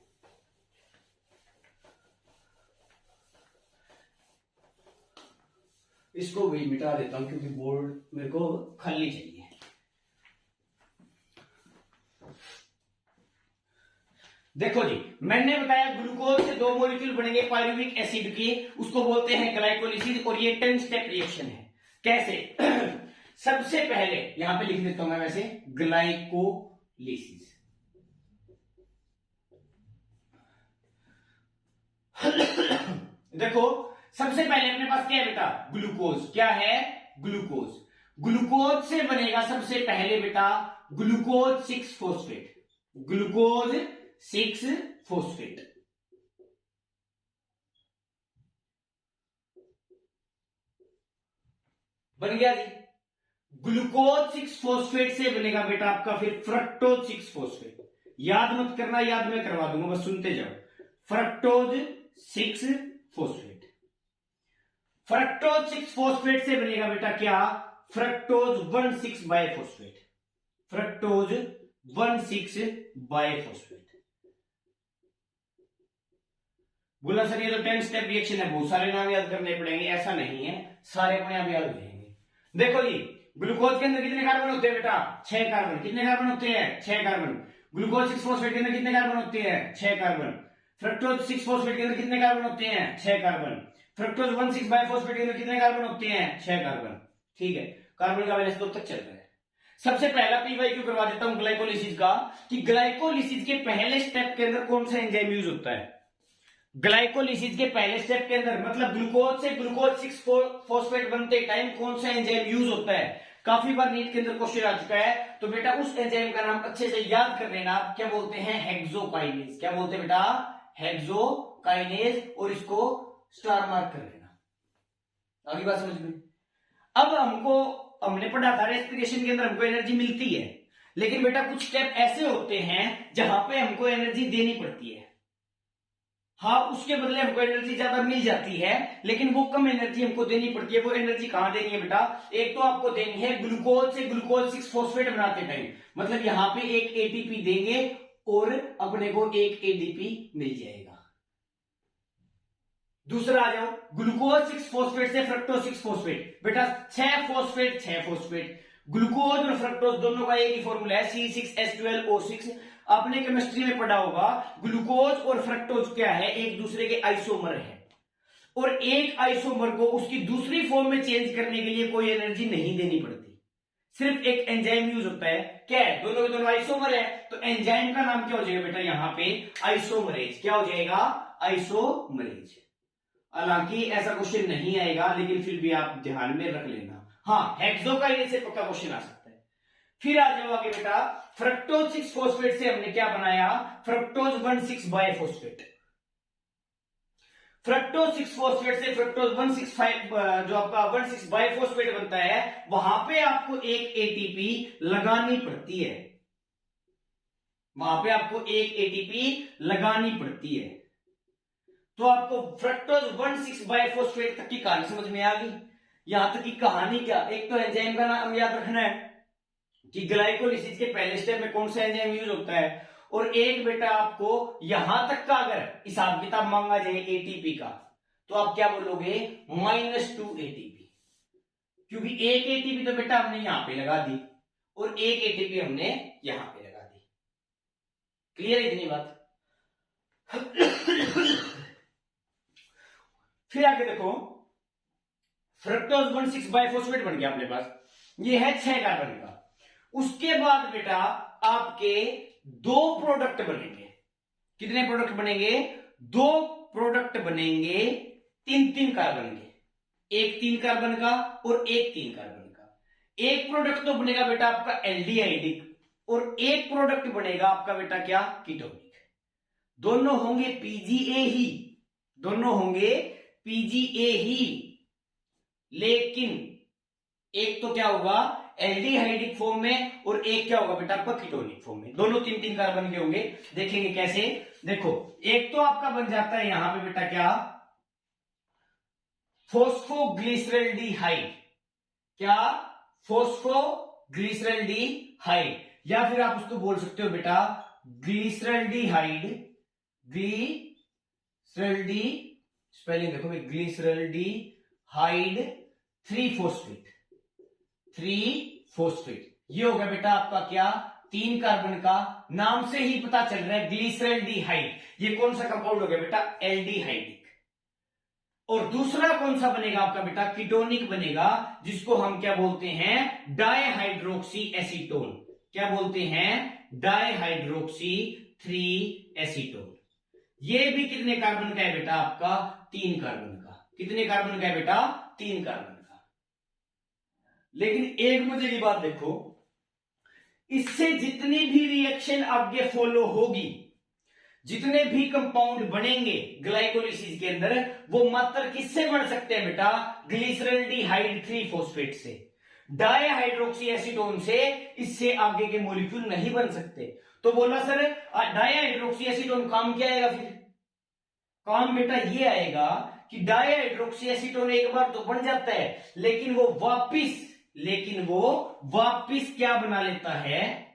इसको भी मिटा देता हूं क्योंकि बोर्ड मेरे को खाली चाहिए। देखो जी, मैंने बताया ग्लूकोज से 2 मॉलिक्यूल बनेंगे पायरुविक एसिड के, उसको बोलते हैं ग्लाइकोलिसिस, और ये 10 स्टेप रिएक्शन है। कैसे? सबसे पहले यहां पे लिख देता हूं मैं वैसे, ग्लाइकोलिसिस। देखो सबसे पहले अपने पास क्या है बेटा, ग्लूकोज। क्या है? ग्लूकोज। ग्लूकोज से बनेगा सबसे पहले बेटा ग्लूकोज 6 फॉस्फेट, ग्लूकोज 6 फॉस्फेट। बन गया जी। ग्लूकोज 6 फॉस्फेट से बनेगा बेटा आपका फिर फ्रक्टोज 6 फॉस्फेट। याद मत करना, याद मैं करवा दूंगा, बस सुनते जाओ। Fructose 6 phosphate. फ्रक्टोज 6 फॉस्फेट से बनेगा बेटा क्या, फ्रक्टोज 1,6 बाइफॉस्फेट। Fructose 1,6 biphosphate. बोला सर ये तो 10 स्टेप रिएक्शन है, बहुत सारे नाम याद करने पड़ेंगे। ऐसा नहीं है, सारे अपने आप याद हो जाएंगे। देखो जी, ग्लूकोज के अंदर कितने कार्बन होते हैं बेटा, 6 कार्बन। कितने कार्बन होते हैं? 6 कार्बन। ग्लूकोज 6 फॉस्फेट के अंदर कितने कार्बन होते हैं? 6 कार्बन। फ्रक्टोज 6 फॉस्फेट के अंदर कितने कार्बन होते हैं? 6 कार्बन। फ्रक्टोज 1,6 बाइफॉस्फेट के अंदर कितने कार्बन होते हैं? 6 कार्बन। ठीक है, कार्बन का बैलेंस 2 तक चल रहा है। सबसे पहला पीवाईक्यू करवा देता हूं ग्लाइकोलिसिस का, कि ग्लाइकोलिसिस के पहले स्टेप के अंदर कौन सा एंजाइम यूज होता है। ग्लाइकोलिसिस के पहले स्टेप के अंदर, मतलब ग्लूकोज से ग्लूकोज 6 फॉस्फेट बनते टाइम कौन सा एंजाइम यूज होता है। काफी बार नीट के अंदर क्वेश्चन आ चुका है, तो बेटा उस एंजाइम का नाम अच्छे से याद कर लेना। क्या बोलते हैं? हेक्सोकाइनेज। क्या बोलते हैं बेटा? हेक्सोकाइनेज। और इसको स्टार मार्क कर लेना। आगे बात समझ में? अब हमने पढ़ा था रेस्पिरेशन के अंदर हमको एनर्जी मिलती है, लेकिन बेटा कुछ स्टेप ऐसे होते हैं जहां पे हमको एनर्जी देनी पड़ती है। हाँ, उसके बदले हमको एनर्जी ज्यादा मिल जाती है, लेकिन वो कम एनर्जी हमको देनी पड़ती है। वो एनर्जी कहां देनी है बेटा? एक तो आपको देनी है ग्लूकोज से ग्लूकोज 6 फॉस्फेट बनाते टाइम, मतलब यहां पे एक एटीपी देंगे और अपने को एक एडीपी मिल जाएगा। दूसरा आ जाओ, ग्लूकोज 6 फॉस्फेट से फ्रक्टोज 6 फॉस्फेट। बेटा 6 फॉस्फेट 6 फॉस्फेट। ग्लूकोज और फ्रक्टोज दोनों का एक ही फॉर्मूला है, C6H12O6। आपने केमिस्ट्री में पढ़ा होगा, ग्लूकोज और फ्रक्टोज क्या है, एक दूसरे के आइसोमर है, और एक आइसोमर को उसकी दूसरी फॉर्म में चेंज करने के लिए कोई एनर्जी नहीं देनी पड़ती, सिर्फ एक एंजाइम यूज होता है। क्या है? दोनों के दोनों आइसोमर है, तो एंजाइम का नाम क्या हो जाएगा बेटा यहां पे? आइसोमरेज। क्या हो जाएगा? आइसोमरेज। हालांकि ऐसा क्वेश्चन नहीं आएगा, लेकिन फिर भी आप ध्यान में रख लेना। हाँ, हेक्सोकाइनेज से पक्का क्वेश्चन आ सकता है। फिर आ जाओ आगे बेटा, फ्रक्टोज 6 फॉस्फेट से हमने क्या बनाया? Fructose 1,6 biphosphate. फ्रक्टोज 6 फॉस्फेट से फ्रक्टोज 1,6 जो आपका 1,6 बाइफॉस्फेट बनता है, वहां पे आपको एक एटीपी लगानी पड़ती है। वहां पे आपको एक एटीपी लगानी पड़ती है। तो आपको फ्रक्टोज 1,6 बाइफॉस्फेट तक की कहानी समझ में आ गई। यहां तक की कहानी क्या, एक तो एंजाइम का नाम याद रखना है कि ग्लाइकोलिसिस के पहले स्टेप में कौन सा एंजाइम यूज होता है, और एक बेटा आपको यहां तक का अगर हिसाब किताब मांगा जाए एटीपी का, तो आप क्या बोलोगे? -2 एटीपी, क्योंकि एक एटीपी तो बेटा हमने यहां पे लगा दी और एक एटीपी हमने यहां पे लगा दी। क्लियर है इतनी बात? फिर आगे देखो, फ्रक्टोज 1,6 बाइफॉस्फेट बन गया अपने पास, ये है 6 कार्बन का। उसके बाद बेटा आपके 2 प्रोडक्ट बनेंगे। कितने प्रोडक्ट बनेंगे? 2 प्रोडक्ट बनेंगे 3-3 कार्बन के, एक 3 कार्बन का और एक 3 कार्बन का। एक प्रोडक्ट तो बनेगा बेटा आपका एल्डिहाइडिक और एक प्रोडक्ट बनेगा आपका बेटा क्या? कीटोनिक। दोनों होंगे पीजीए ही, दोनों होंगे पीजीए ही, लेकिन एक तो क्या होगा एल्डिहाइडिक फॉर्म में और एक क्या होगा बेटा आपका कीटोनिक फॉर्म में। दोनों 3-3 कार्बन के होंगे। देखेंगे कैसे। देखो, एक तो आपका बन जाता है यहां पे बेटा क्या? फॉस्फोग्लिसरल्डिहाइड। क्या? फॉस्फोग्लिसरल्डिहाइड, या फिर आप उसको बोल सकते हो बेटा ग्लिसरल्डिहाइड। ग्लिसरल्डी स्पेलिंग देखो भाई, ग्लिसरल्डिहाइड 3-फॉस्फेट। 3-फॉस्फेट ये होगा बेटा आपका क्या? 3 कार्बन का। नाम से ही पता चल रहा है ग्लिसरल्डिहाइड। ये कौन सा कंपाउंड हो गया बेटा? एल्डिहाइडिक। और दूसरा कौन सा बनेगा आपका बेटा? कीटोनिक बनेगा, जिसको हम क्या बोलते हैं? Dihydroxy acetone. क्या बोलते हैं? Dihydroxy 3 acetone. ये भी कितने कार्बन का है बेटा आपका? 3 कार्बन का। कितने कार्बन का है बेटा? 3 कार्बन का। लेकिन एक मजे की बात देखो, इससे जितनी भी रिएक्शन आगे फॉलो होगी, जितने भी कंपाउंड बनेंगे ग्लाइकोलिसिस के अंदर, वो मात्र किससे बन सकते हैं बेटा? ग्लिसरल्डिहाइड 3-फॉस्फेट से। डायहाइड्रोक्सी एसीटोन से इससे आगे के मॉलिक्यूल नहीं बन सकते। तो बोला सर डायहाइड्रोक्सी एसीटोन काम क्या आएगा फिर? काम बेटा ये आएगा कि डायहाइड्रोक्सी एसीटोन एक बार तो बन जाता है, लेकिन वो वापिस क्या बना लेता है?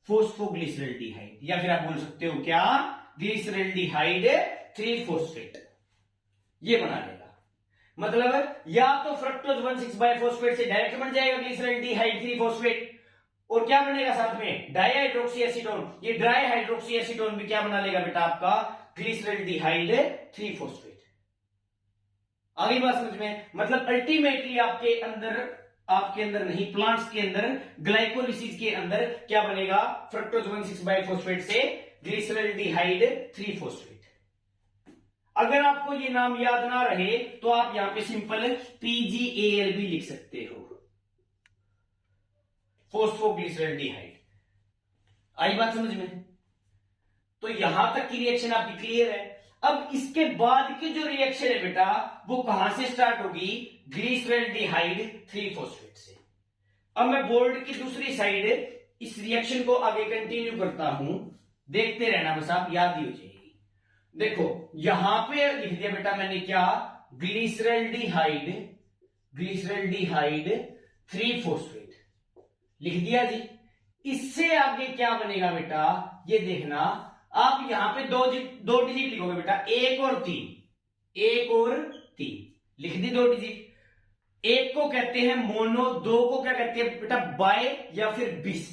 फॉस्फोग्लिसरल्डिहाइड, या फिर आप बोल सकते हो क्या? ग्लिसरल्डिहाइड 3-फॉस्फेट ये बना लेगा। मतलब या तो फ्रक्टोज 1,6 बाइफॉस्फेट से डायरेक्ट बन जाएगा ग्लिसरल्डिहाइड 3-फॉस्फेट, और क्या बनेगा साथ में? Dihydroxy acetone. ये डायहाइड्रोक्सी एसीटोन भी क्या बना लेगा बेटा आपका? ग्लिसरल्डिहाइड 3-फॉस्फेट। आगे बात समझ में? मतलब अल्टीमेटली आपके अंदर नहीं, प्लांट्स के अंदर ग्लाइकोलिसिस के अंदर क्या बनेगा? फ्रक्टोज 1,6 बाइफॉस्फेट से ग्लिसरल्डिहाइड 3-फॉस्फेट। अगर आपको ये नाम याद ना रहे तो आप यहां पे सिंपल PgAl भी लिख सकते हो, फॉस्फोग्लिसरल्डिहाइड। आई बात समझ में? तो यहां तक की रिएक्शन आपकी क्लियर है। अब इसके बाद की जो रिएक्शन है बेटा, वो कहां से स्टार्ट होगी? ग्लिसरल्डिहाइड 3-फॉस्फेट से। अब मैं बोर्ड की दूसरी साइड इस रिएक्शन को आगे कंटिन्यू करता हूं, देखते रहना बस, आप याद ही हो जाएगी। देखो यहां पे लिख दिया बेटा मैंने क्या? ग्लिसरल्डिहाइड 3-फॉस्फेट लिख दिया जी। इससे आगे क्या बनेगा बेटा? ये देखना, आप यहां पे दो डिजिट लिखोगे बेटा, 1 और 3। 1 और 3 लिख दी, 2 डिजिट। एक को कहते हैं मोनो, 2 को क्या कहते हैं बेटा? बाय या फिर बिस।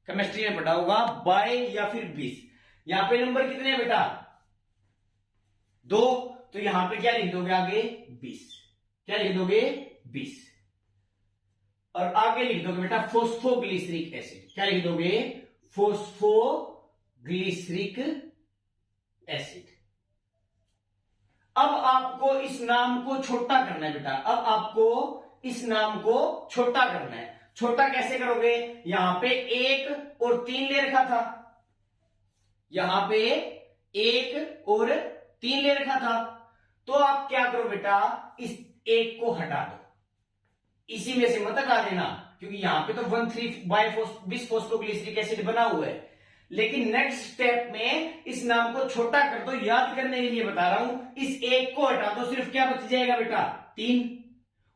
केमिस्ट्री में पढ़ा होगा, बाय या फिर बिस। यहां पे नंबर कितने हैं बेटा? 2। तो यहां पे क्या लिख दोगे आगे? 20। क्या लिख दोगे? 20। और आगे लिख दोगे बेटा फॉस्फोग्लिसरिक एसिड। क्या लिख दोगे? Phosphoglyceric acid. अब आपको इस नाम को छोटा करना है बेटा। अब आपको इस नाम को छोटा करना है। छोटा कैसे करोगे? यहां पे 1 और 3 ले रखा था, यहां पे 1 और 3 ले रखा था, तो आप क्या करो बेटा? इस 1 को हटा दो, इसी में से मत हटा देना, क्योंकि यहां पे तो 1,3-बिसफॉस्फोग्लिसरिक एसिड बना हुआ है। लेकिन नेक्स्ट स्टेप में इस नाम को छोटा कर दो, याद करने के लिए बता रहा हूं। इस 1 को हटा दो, सिर्फ क्या बच जाएगा बेटा? 3।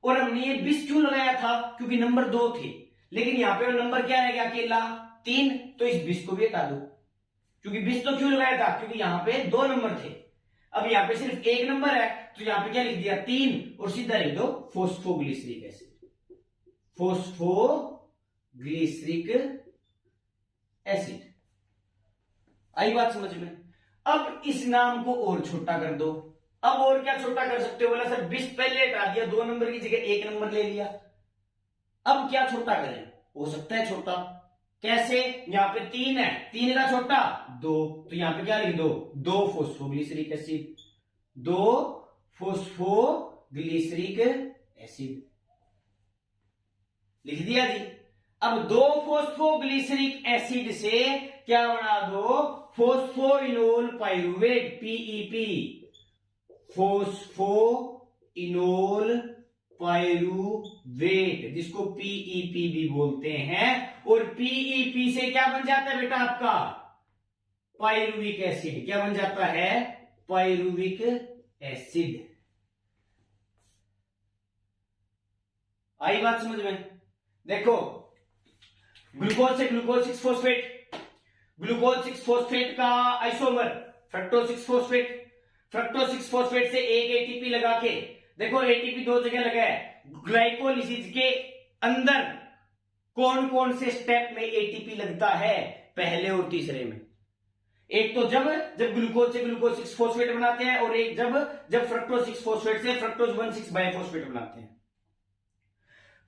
और हमने ये 20 क्यों लगाया था? क्योंकि नंबर 2 थे, लेकिन यहां पे नंबर क्या रहेगा? अकेला 3। तो इस 20 को भी हटा दो, क्योंकि 20 तो क्यों लगाया था? क्योंकि यहां पे 2 नंबर थे, अब यहां पे सिर्फ 1 नंबर है, तो यहां पे क्या लिख दिया? 3, और सीधा लिख दो फॉस्फोग्लिसरिक एसिड। Phosphoglyceric acid. आई बात समझ में? अब इस नाम को और छोटा कर दो, अब और क्या छोटा कर सकते हो? बोला सर 20 पहले हटा दिया, 2 नंबर की जगह 1 नंबर ले लिया। अब क्या छोटा करें? हो सकता है छोटा, कैसे? यहां पे 3 है, 3 का छोटा 2, तो यहां पे क्या लिख दो? 2 फॉस्फोग्लिसरिक एसिड, 2 फॉस्फोग्लिसरिक एसिड लिख दिया जी। अब 2 फॉस्फोग्लिसरिक एसिड से क्या बना दो? Phosphoenol pyruvate, PEP, phosphoenol pyruvate, जिसको पीईपी भी बोलते हैं। और पीईपी से क्या बन जाता है बेटा आपका? Pyruvic acid. क्या बन जाता है? Pyruvic acid. आई बात समझ में? देखो, ग्लूकोज से ग्लूकोज 6 फॉस्फेट, ग्लूकोज 6 फॉस्फेट का isomer fructose 6 phosphate, fructose 6 phosphate से एक एटीपी लगा के, देखो एटीपी 2 जगह लगा है। ग्लाइकोलिसिस के अंदर कौन कौन से स्टेप में एटीपी लगता है? पहले और तीसरे में। एक तो जब ग्लूकोज से ग्लूकोज 6 फॉस्फेट बनाते हैं, और एक जब फ्रक्टोज 6 फॉस्फेट से फ्रक्टोज 1,6 बाइफॉस्फेट बनाते हैं।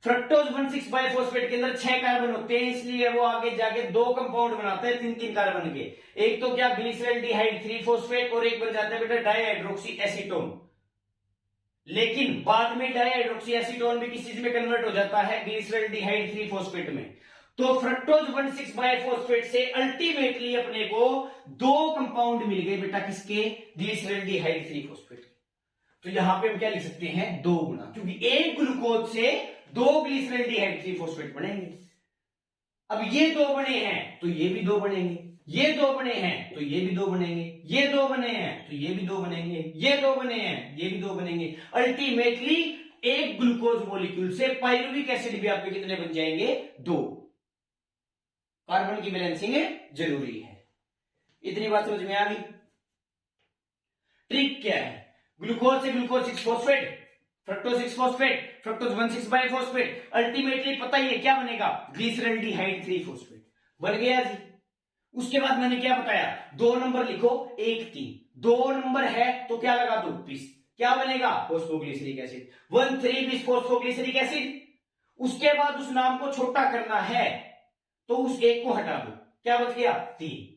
फ्रक्टोज 1,6 बाइफॉस्फेट के अंदर 6 कार्बन होते हैं, इसलिए वो आगे जाके 2 कंपाउंड बनाते हैं 3-3 कार्बन के। एक तो क्या? ग्लिसरॉल्डिहाइड 3 फॉस्फेट, और एक बन जाता है बेटा डाइहाइड्रोक्सी एसीटोन। लेकिन बाद में डाइहाइड्रोक्सी एसीटोन भी किस चीज में कन्वर्ट हो जाता है? ग्लिसरॉल्डिहाइड 3 फॉस्फेट में। तो फ्रक्टोज 1,6 बाइफॉस्फेट से अल्टीमेटली अपने को 2 कंपाउंड मिल गए बेटा, किसके? Glyceraldehyde 3 phosphate. तो यहां पे हम क्या लिख सकते हैं? 2 गुना, क्योंकि एक ग्लूकोज से 2 ग्लिसरॉल्डिहाइड 3 फॉस्फेट बनेंगे। अब ये 2 बने हैं तो ये भी 2 बनेंगे, ये 2 बने हैं तो ये भी 2 बनेंगे, ये 2 बने हैं तो ये भी 2 बनेंगे, ये 2 बने हैं ये भी 2 बनेंगे। अल्टीमेटली एक ग्लूकोज मॉलिक्यूल से पाइरुविक एसिड भी आपके कितने बन जाएंगे? 2। कार्बन की बैलेंसिंग जरूरी है। इतनी बात समझ में आ गई? ट्रिक क्या है? ग्लूकोज से glucose 6 phosphate, fructose 6 phosphate, fructose 1,6 biphosphate, ultimately पता ही है क्या बनेगा? ग्लिसरॉल्डिहाइड 3 फॉस्फेट बन गया जी। उसके बाद मैंने क्या बताया? 2 नंबर लिखो, 1 3, 2 नंबर है तो क्या लगा दो? 20। क्या बनेगा? Phosphoglyceric acid, 1,3 20 phosphoglyceric acid. उसके बाद उस नाम को छोटा करना है तो उस एक को हटा दो, क्या बच गया? 3।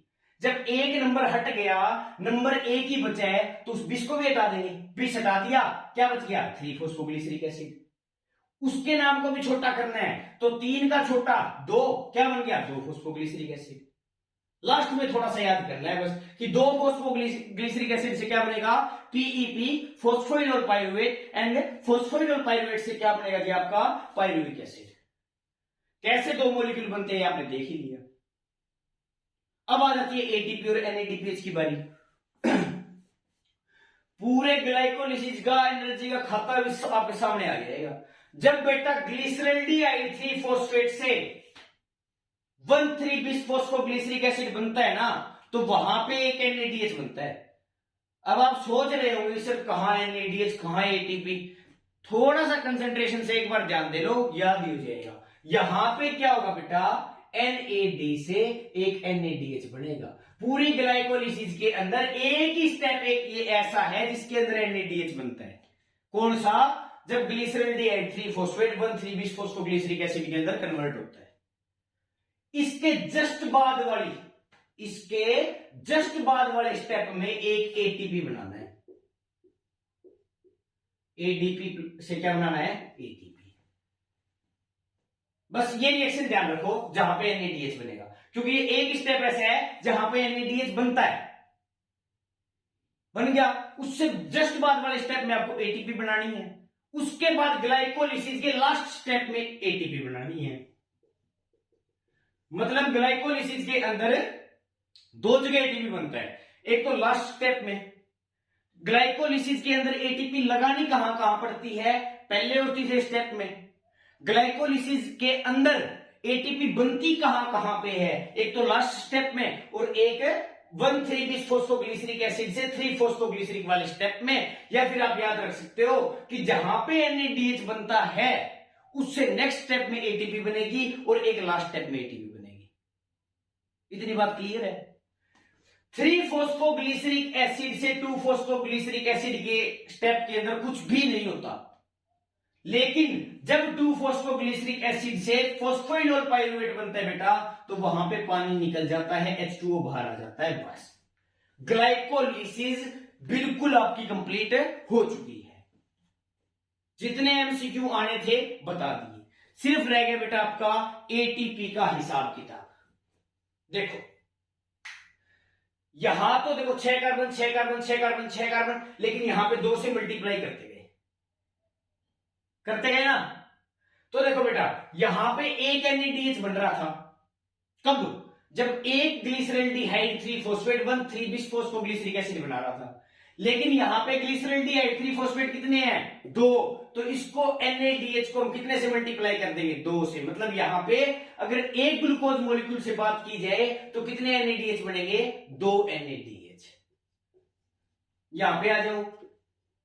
जब एक नंबर हट गया, नंबर एक ही बचा है, तो उस 20 को भी हटा देंगे। 20 हटा दिया, क्या बच गया? 3 फॉस्फोग्लिसरिक एसिड। उसके नाम को भी छोटा करना है, तो 3 का छोटा 2, क्या बन गया? 2 फॉस्फोग्लिसरिक एसिड। लास्ट में थोड़ा सा याद करना है बस कि 2 फॉस्फोग्लिसरिक एसिड से क्या बनेगा? PEP, phosphoenol pyruvate, and phosphoenol pyruvate से क्या बनेगा जी आपका? Pyruvic acid. कैसे 2 मॉलिक्यूल बनते हैं आपने देख ही लिया। अब आ जाती है एटीपी और एनएडीपीएच की बारी। पूरे ग्लाइकोलिसिस का एनर्जी का खाता भी आपके सामने आ जाएगा। जब बेटा ग्लिसरॉल्डिहाइड 3 फॉस्फेट से 1,3 बिस फॉस्फोग्लिसरिक एसिड बनता है ना, तो वहां पे एक एनएडीएच बनता है। अब आप सोच रहे होंगे सर कहां एनएडीएच, कहां एटीपी? थोड़ा सा कंसंट्रेशन से एक बार ध्यान दे लो, याद ही हो जाएगा। यहां पे क्या होगा बेटा? एनएडी से एक एनएडीएच बनेगा। पूरी ग्लाइकोलिसिस के अंदर एक ही स्टेप एक ये ऐसा है जिसके अंदर एनएडीएच बनता है। कौन सा? जब ग्लिसरॉल्डिहाइड 3 फॉस्फेट 1,3 बिस फॉस्फोग्लिसरिक एसिड के अंदर कन्वर्ट होता है। इसके जस्ट बाद वाले स्टेप में एक एटीपी बनाना है। एडीपी से क्या बनाना है? एटीपी। बस ये रिएक्शन ध्यान रखो जहां पे एनएडीएच बनेगा, क्योंकि ये एक स्टेप ऐसा है जहां पे एनएडीएच बनता है। बन गया। उससे जस्ट बाद वाले स्टेप में आपको एटीपी बनानी है। उसके बाद ग्लाइकोलिसिस के लास्ट स्टेप में एटीपी बनानी है। मतलब ग्लाइकोलिसिस के अंदर 2 जगह एटीपी बनता है। एक तो लास्ट स्टेप में। ग्लाइकोलिसिस के अंदर एटीपी लगानी कहां कहां पड़ती है? पहले और तीसरे स्टेप में। ग्लाइकोलिसिस के अंदर एटीपी बनती कहां कहां पे है? एक तो लास्ट स्टेप में, और एक 1,3 बिस फॉस्फोग्लिसरिक एसिड से 3 फॉस्फोग्लिसरिक वाले स्टेप में। या फिर आप याद रख सकते हो कि जहां पे एनएडीएच बनता है उससे नेक्स्ट स्टेप में एटीपी बनेगी और एक लास्ट स्टेप में एटीपी बनेगी। इतनी बात क्लियर है? 3 फॉस्फोग्लिसरिक एसिड से 2 फॉस्फोग्लिसरिक एसिड के स्टेप के अंदर कुछ भी नहीं होता, लेकिन जब 2 फॉस्फोग्लिसरिक एसिड से फॉस्फोइनोल पाइरुवेट बनता है बेटा, तो वहां पे पानी निकल जाता है, H2O बाहर आ जाता है। बस ग्लाइकोलिसिस बिल्कुल आपकी कंप्लीट हो चुकी है। जितने एमसीक्यू आने थे बता दिए, सिर्फ रह गया बेटा आपका एटीपी का हिसाब किताब। देखो यहां तो देखो 6 कार्बन 6 कार्बन 6 कार्बन 6 कार्बन, लेकिन यहां पे 2 से मल्टीप्लाई करते गए ना। तो देखो बेटा यहां पे एक NADH बन रहा था, कब? जब एक ग्लिसरल्डिहाइड 3 फॉस्फेट 1 3 बिस फॉस्फोग्लिसरिक एसिड बना रहा था, लेकिन यहां पे ग्लिसरल्डिहाइड 3 फॉस्फेट कितने हैं? 2। तो इसको NADH को हम कितने से मल्टीप्लाई कर देंगे? 2 से। मतलब यहां पे अगर एक ग्लूकोज मॉलिक्यूल से बात की जाए तो कितने NADH बनेंगे? 2 NADH। यहां पे आ जाओ,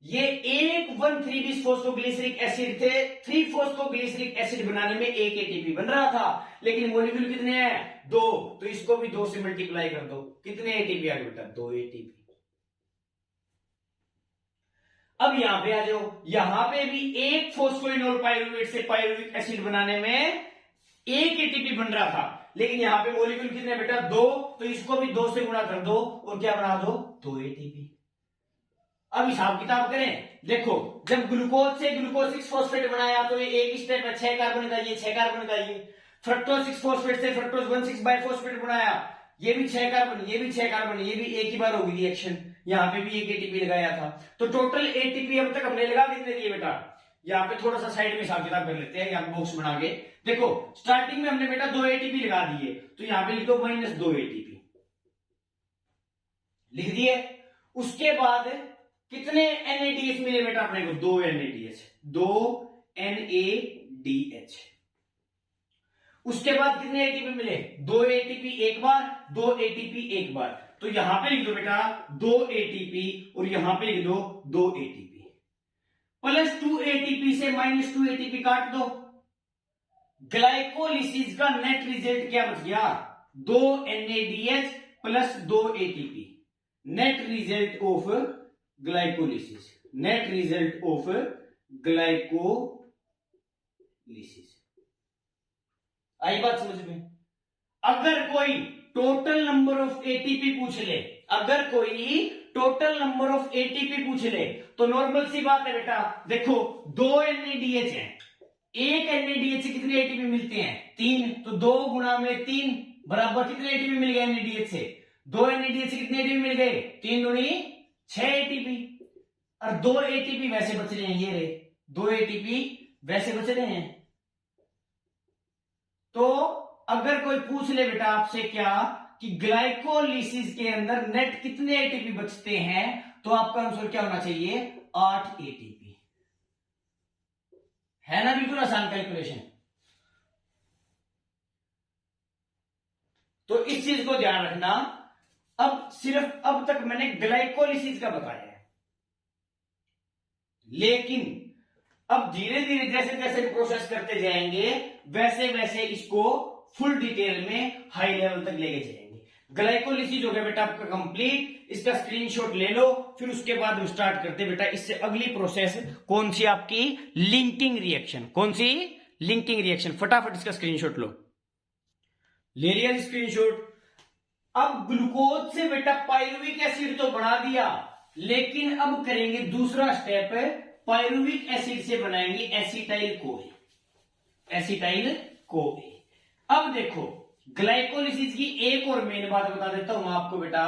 ये एक 1,3 बिस फॉस्फोग्लिसरिक एसिड थे, 3 फॉस्फोग्लिसरिक एसिड बनाने में एक एटीपी बन रहा था, लेकिन मॉलिक्यूल कितने हैं? 2। तो इसको भी 2 से मल्टीप्लाई कर दो, कितने एटीपी आ गए बेटा? 2 एटीपी। अब यहां पे आ जाओ, यहां पे भी एक फॉस्फोइनोल पाइरुवेट से पाइरुविक एसिड बनाने में एक एटीपी बन रहा था, लेकिन यहां पे मॉलिक्यूल कितने बेटा? 2। तो इसको भी 2 से गुणा कर दो और क्या बना दो? 2 एटीपी। अब हिसाब किताब करें, देखो जब ग्लूकोज से ग्लूकोज 6 फॉस्फेट बनाया तो ये एक स्टेप में 6 कार्बन का, ये 6 कार्बन का, ये फ्रक्टोज 6 फॉस्फेट से फ्रक्टोज 1,6 बाइफॉस्फेट बनाया, ये भी 6 कार्बन, ये भी 6 कार्बन, ये भी एक ही बार होगी रिएक्शन, यहां पे भी एक एटीपी लगाया था। तो टोटल एटीपी अब तक हमने लगा कितने दिए बेटा? यहाँ पे थोड़ा सा साइड में हिसाब किताब कर लेते हैं, यहाँ बॉक्स बना के। देखो स्टार्टिंग में हमने बेटा 2 एटीपी लगा दिए, तो यहाँ पे लिख दो -2 एटीपी, लिख दिए। उसके बाद कितने NADH मिले बेटा अपने को? 2 NADH, 2 NADH। उसके बाद कितने एटीपी मिले? 2 एटीपी एक बार, 2 एटीपी एक बार। तो यहां पे लिख दो बेटा 2 एटीपी और यहां पे लिख दो 2 एटीपी, प्लस 2 एटीपी से -2 एटीपी काट दो। ग्लाइकोलिसिस का नेट रिजल्ट क्या बच गया? 2 NADH plus 2 ATP. Net result of glycolysis, net result of glycolysis. आई बात समझ में? अगर कोई टोटल नंबर ऑफ एटीपी पूछ ले, अगर कोई टोटल नंबर ऑफ एटीपी पूछ ले, तो नॉर्मल सी बात है बेटा, देखो 2 NADH है, एक NADH से कितने एटीपी मिलते हैं? 3। तो 2 गुणा में 3 बराबर कितने एटीपी मिल गए NADH से? 2 NADH से कितने एटीपी मिल गए? 3 दूनी 6 एटीपी। और 2 एटीपी वैसे बच रहे हैं, ये रहे 2 एटीपी वैसे बच रहे हैं। तो अगर कोई पूछ ले बेटा आपसे क्या कि ग्लाइकोलिसिस के अंदर नेट कितने एटीपी बचते हैं, तो आपका आंसर क्या होना चाहिए? 8 एटीपी। है ना बिल्कुल आसान कैलकुलेशन। तो इस चीज को ध्यान रखना। अब सिर्फ अब तक मैंने ग्लाइकोलिसिस का बताया है, लेकिन अब धीरे धीरे जैसे जैसे प्रोसेस करते जाएंगे वैसे वैसे इसको फुल डिटेल में हाई लेवल तक लेके जाएंगे। ग्लाइकोलिसिस हो गया बेटा आपका कंप्लीट, इसका स्क्रीनशॉट ले लो, फिर उसके बाद हम स्टार्ट करते बेटा इससे अगली प्रोसेस कौन सी? आपकी लिंकिंग रिएक्शन। कौन सी? Linking reaction. फटाफट इसका स्क्रीनशॉट लो। ले लिया स्क्रीनशॉट। अब ग्लूकोज से बेटा पाइरुविक एसिड तो बना दिया, लेकिन अब करेंगे दूसरा स्टेप, पाइरुविक एसिड से बनाएंगे एसिटाइल कोए, एसिटाइल कोए। अब देखो ग्लाइकोलिसिस की एक और मेन बात बता देता हूं आपको बेटा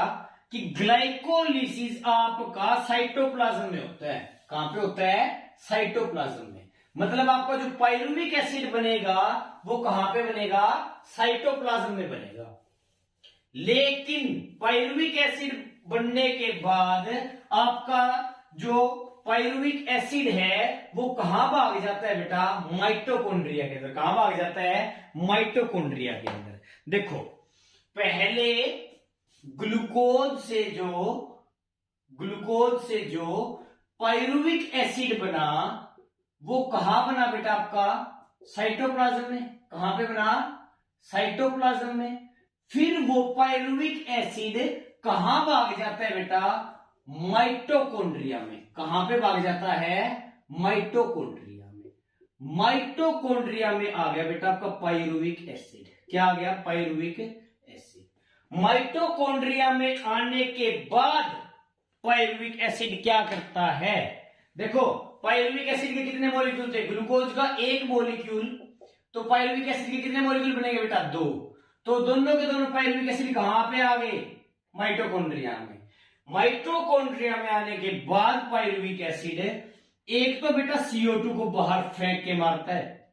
कि ग्लाइकोलिसिस आपका साइटोप्लाज्म में होता है। कहां पे होता है? साइटोप्लाज्म में। मतलब आपका जो पाइरुविक एसिड बनेगा वो कहां पे बनेगा? साइटोप्लाज्म में बनेगा। लेकिन पाइरुविक एसिड बनने के बाद आपका जो पाइरुविक एसिड है वो कहां भाग जाता है बेटा? माइटोकॉन्ड्रिया के अंदर। कहां भाग जाता है? माइटोकॉन्ड्रिया के अंदर। देखो पहले ग्लूकोज से जो पाइरुविक एसिड बना वो कहां बना बेटा आपका? साइटोप्लाज्म में। कहां पे बना? साइटोप्लाज्म में। फिर वो पायरुविक एसिड कहां भाग जाता है बेटा, माइटोकॉन्ड्रिया में। कहां पे भाग जाता है, माइटोकॉन्ड्रिया में। माइटोकॉन्ड्रिया में आ गया बेटा आपका पायरुविक एसिड। क्या आ गया, पायरुविक एसिड। माइटोकॉन्ड्रिया में आने के बाद पायरुविक एसिड क्या करता है, देखो पायरुविक एसिड के कितने मॉलिक्यूल थे, ग्लूकोज का एक मॉलिक्यूल, तो पायरुविक एसिड के कितने मॉलिक्यूल बनेंगे बेटा, दो। तो दोनों के दोनों पायरुविक एसिड कहां पे आ गए, माइटोकॉन्ड्रिया में। माइटोकॉन्ड्रिया में आने के बाद पायरुविक एसिड एक तो बेटा CO2 को बाहर फेंक के मारता है,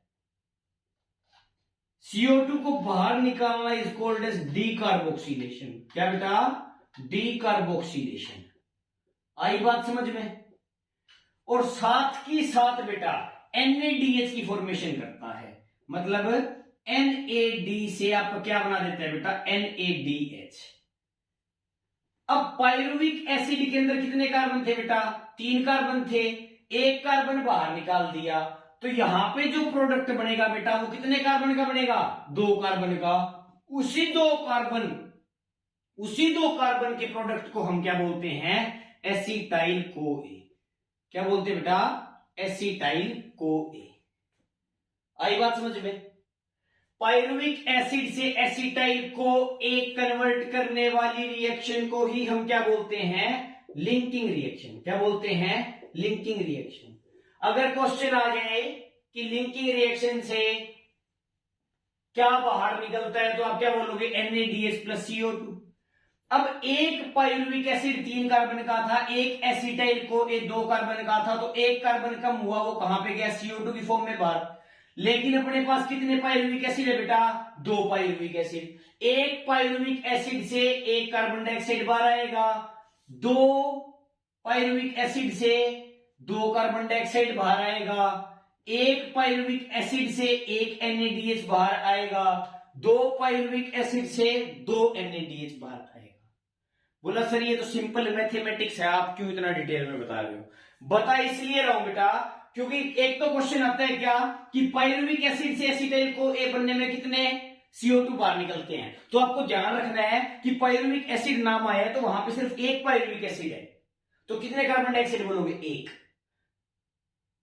CO2 को बाहर निकालना इज कॉल्ड एज डीकार्बोक्सिलेशन। क्या बेटा, डीकार्बोक्सिलेशन। आई बात समझ में। और साथ की साथ बेटा NADH की फॉर्मेशन करता है, मतलब NAD से आपका क्या बना देता है बेटा, NADH। अब पायरुविक एसिड के अंदर कितने कार्बन थे बेटा, 3 कार्बन थे, एक कार्बन बाहर निकाल दिया, तो यहां पे जो प्रोडक्ट बनेगा बेटा वो कितने कार्बन का बनेगा, 2 कार्बन का। उसी दो कार्बन के प्रोडक्ट को हम क्या बोलते हैं, एसिटाइल CoA। क्या बोलते हैं बेटा, एसिटाइल CoA। आई बात समझ में। पायरुविक एसिड से एसिटाइल CoA कन्वर्ट करने वाली रिएक्शन को ही हम क्या बोलते हैं, लिंकिंग रिएक्शन। क्या बोलते हैं, लिंकिंग रिएक्शन। अगर क्वेश्चन आ जाए कि लिंकिंग रिएक्शन से क्या बाहर निकलता है, तो आप क्या बोलोगे, NADH प्लस CO2। अब एक पायरुविक एसिड 3 कार्बन का था, एक एसिटाइल CoA 2 कार्बन का था, तो एक कार्बन कम हुआ, वो कहां पे गया, CO2 की फॉर्म में बाहर। लेकिन अपने पास कितने पायरुविक एसिड है बेटा, 2 पायरुविक एसिड। एक पायरुविक एसिड से एक कार्बन डाइऑक्साइड बाहर आएगा, 2 पायरुविक एसिड से 2 कार्बन डाइऑक्साइड बाहर आएगा, एक पायरुविक एसिड से एक NADH बाहर आएगा, 2 पायरुविक एसिड से 2 NADH बाहर आएगा। बोला सर ये तो सिंपल मैथमेटिक्स है, आप क्यों इतना डिटेल में बता रहे हो। बता इसलिए रहा हूं बेटा क्योंकि एक तो क्वेश्चन आता है क्या कि पायरुविक एसिड से एसिटाइल CoA बनने में कितने CO2 बाहर निकलते हैं। तो आपको ध्यान रखना है कि पायरुविक एसिड नाम आया है तो वहां पे सिर्फ एक पायरुविक एसिड है, तो कितने कार्बन डाइऑक्साइड बोलोगे, 1।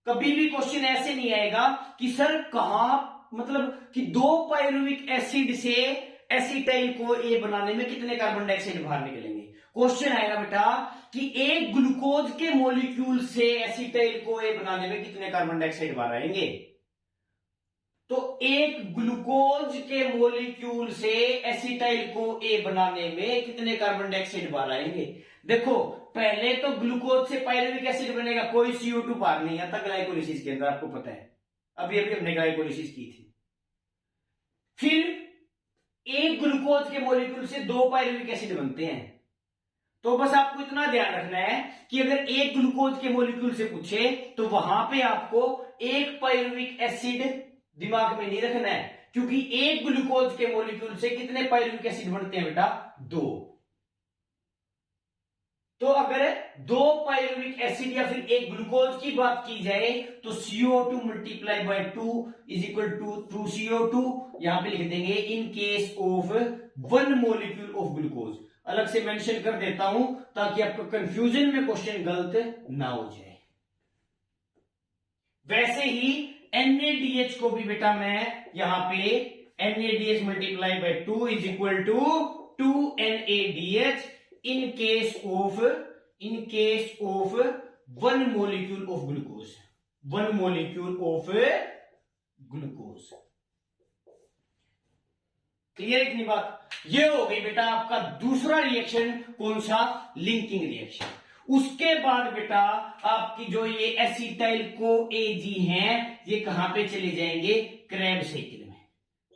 कभी भी क्वेश्चन ऐसे नहीं आएगा कि सर कहां, मतलब कि 2 पायरुविक एसिड से एसिटाइल CoA बनाने में कितने कार्बन डाइऑक्साइड बाहर निकलेंगे। क्वेश्चन आएगा बेटा कि एक ग्लूकोज के मॉलिक्यूल से एसिटाइल CoA बनाने में कितने कार्बन डाइऑक्साइड बाहर आएंगे। तो एक ग्लूकोज के मॉलिक्यूल से एसिटाइल CoA बनाने में कितने कार्बन डाइऑक्साइड बाहर आएंगे। देखो पहले तो ग्लूकोज से पायरुविक एसिड बनेगा, कोई CO2 बाहर नहीं आता ग्लाइकोलिसिस के अंदर, आपको पता है, अभी अभी हमने ग्लाइकोलिसिस की थी। फिर एक ग्लूकोज के मॉलिक्यूल से 2 पायरुविक एसिड बनते हैं। तो बस आपको इतना ध्यान रखना है कि अगर एक ग्लूकोज के मॉलिक्यूल से पूछे तो वहां पे आपको एक पायरुविक एसिड दिमाग में नहीं रखना है, क्योंकि एक ग्लूकोज के मॉलिक्यूल से कितने पायरुविक एसिड बनते हैं बेटा, 2। तो अगर 2 पायरुविक एसिड या फिर एक ग्लूकोज की बात की जाए तो CO2 multiply by 2 is equal to CO2 यहां पे लिख देंगे in case of 1 molecule of glucose. अलग से मेंशन कर देता हूं ताकि आपको कंफ्यूजन में क्वेश्चन गलत ना हो जाए। वैसे ही NADH को भी बेटा मैं यहां पे NADH multiply by 2 is equal to 2 NADH in case of 1 molecule of glucose, 1 molecule of glucose। Clear इतनी बात। ये हो गई बेटा आपका दूसरा रिएक्शन, कौन सा, लिंकिंग रिएक्शन। उसके बाद बेटा आपकी जो ये एसिटाइल CoA हैं ये कहां पे चले जाएंगे, क्रेब साइकिल में।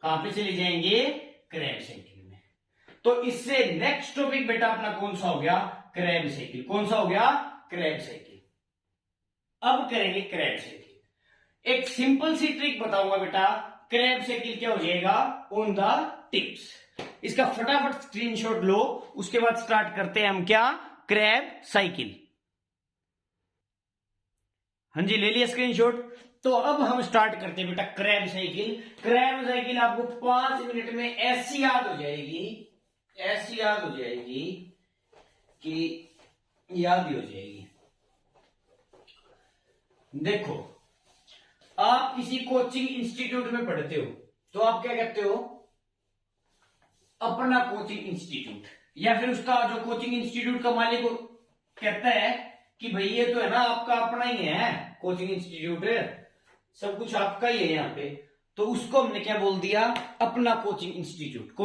कहां पे चले जाएंगे, क्रेब साइकिल में। तो इससे नेक्स्ट टॉपिक बेटा अपना कौन सा हो गया, क्रेब साइकिल। कौन सा हो गया, क्रेब साइकिल। अब करेंगे क्रेब साइकिल। एक सिंपल सी ट्रिक बताऊंगा बेटा, क्रेब साइकिल क्या हो जाएगा, ऑन द टिप्स। इसका फटाफट स्क्रीनशॉट लो, उसके बाद स्टार्ट करते हैं हम क्या, क्रेब साइकिल। हाँ जी, ले लिया स्क्रीनशॉट। तो अब हम स्टार्ट करते हैं बेटा क्रेब साइकिल। क्रेब साइकिल आपको 5 मिनट में ऐसी याद हो जाएगी, ऐसी याद हो जाएगी कि याद ही हो जाएगी। देखो, आप किसी कोचिंग इंस्टीट्यूट में पढ़ते हो तो आप क्या कहते हो? अपना कोचिंग इंस्टीट्यूट। या फिर उसका जो कोचिंग इंस्टीट्यूट का मालिक कहता है कि भाई ये तो है ना आपका अपना ही है कोचिंग इंस्टीट्यूट, सब कुछ आपका ही है यहाँ पे, तो उसको हमने क्या बोल दिया? अपना कोचिंग इंस्टीट्यूट।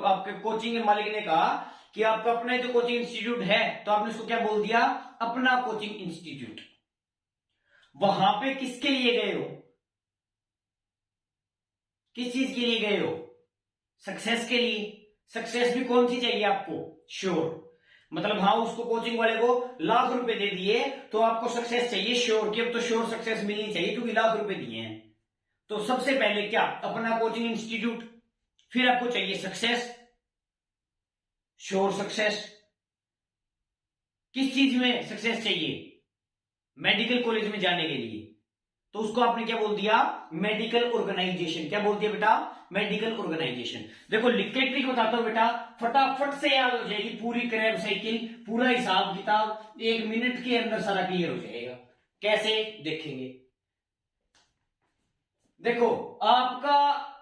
आपके कोचिंग के मालिक ने कहा कि आपका अपना ही तो कोचिंग इंस्टीट्यूट है, तो आपने उसको क्या बोल दिया? अपना कोचिंग इंस्टीट्यूट। वहां पे किसके लिए गए हो? किस चीज के लिए गए हो? सक्सेस के लिए। सक्सेस भी कौन सी चाहिए आपको? श्योर। मतलब हाँ, उसको कोचिंग वाले को लाख रुपए दे दिए तो आपको सक्सेस चाहिए श्योर, कि अब तो श्योर सक्सेस मिलनी चाहिए क्योंकि लाख रुपए दिए हैं। तो सबसे पहले क्या? अपना कोचिंग इंस्टीट्यूट। फिर आपको चाहिए सक्सेस, श्योर सक्सेस। किस चीज में सक्सेस चाहिए? मेडिकल कॉलेज में जाने के लिए, तो उसको आपने क्या बोल दिया? Medical organisation. क्या बोल दिया बेटा? Medical organisation. देखो लिख के ट्रिक बताता हूं बेटा, फटाफट से याद हो जाएगी पूरी क्रैब साइकिल, पूरा हिसाब किताब 1 मिनट के अंदर सारा क्लियर हो जाएगा। कैसे? देखेंगे। देखो, आपका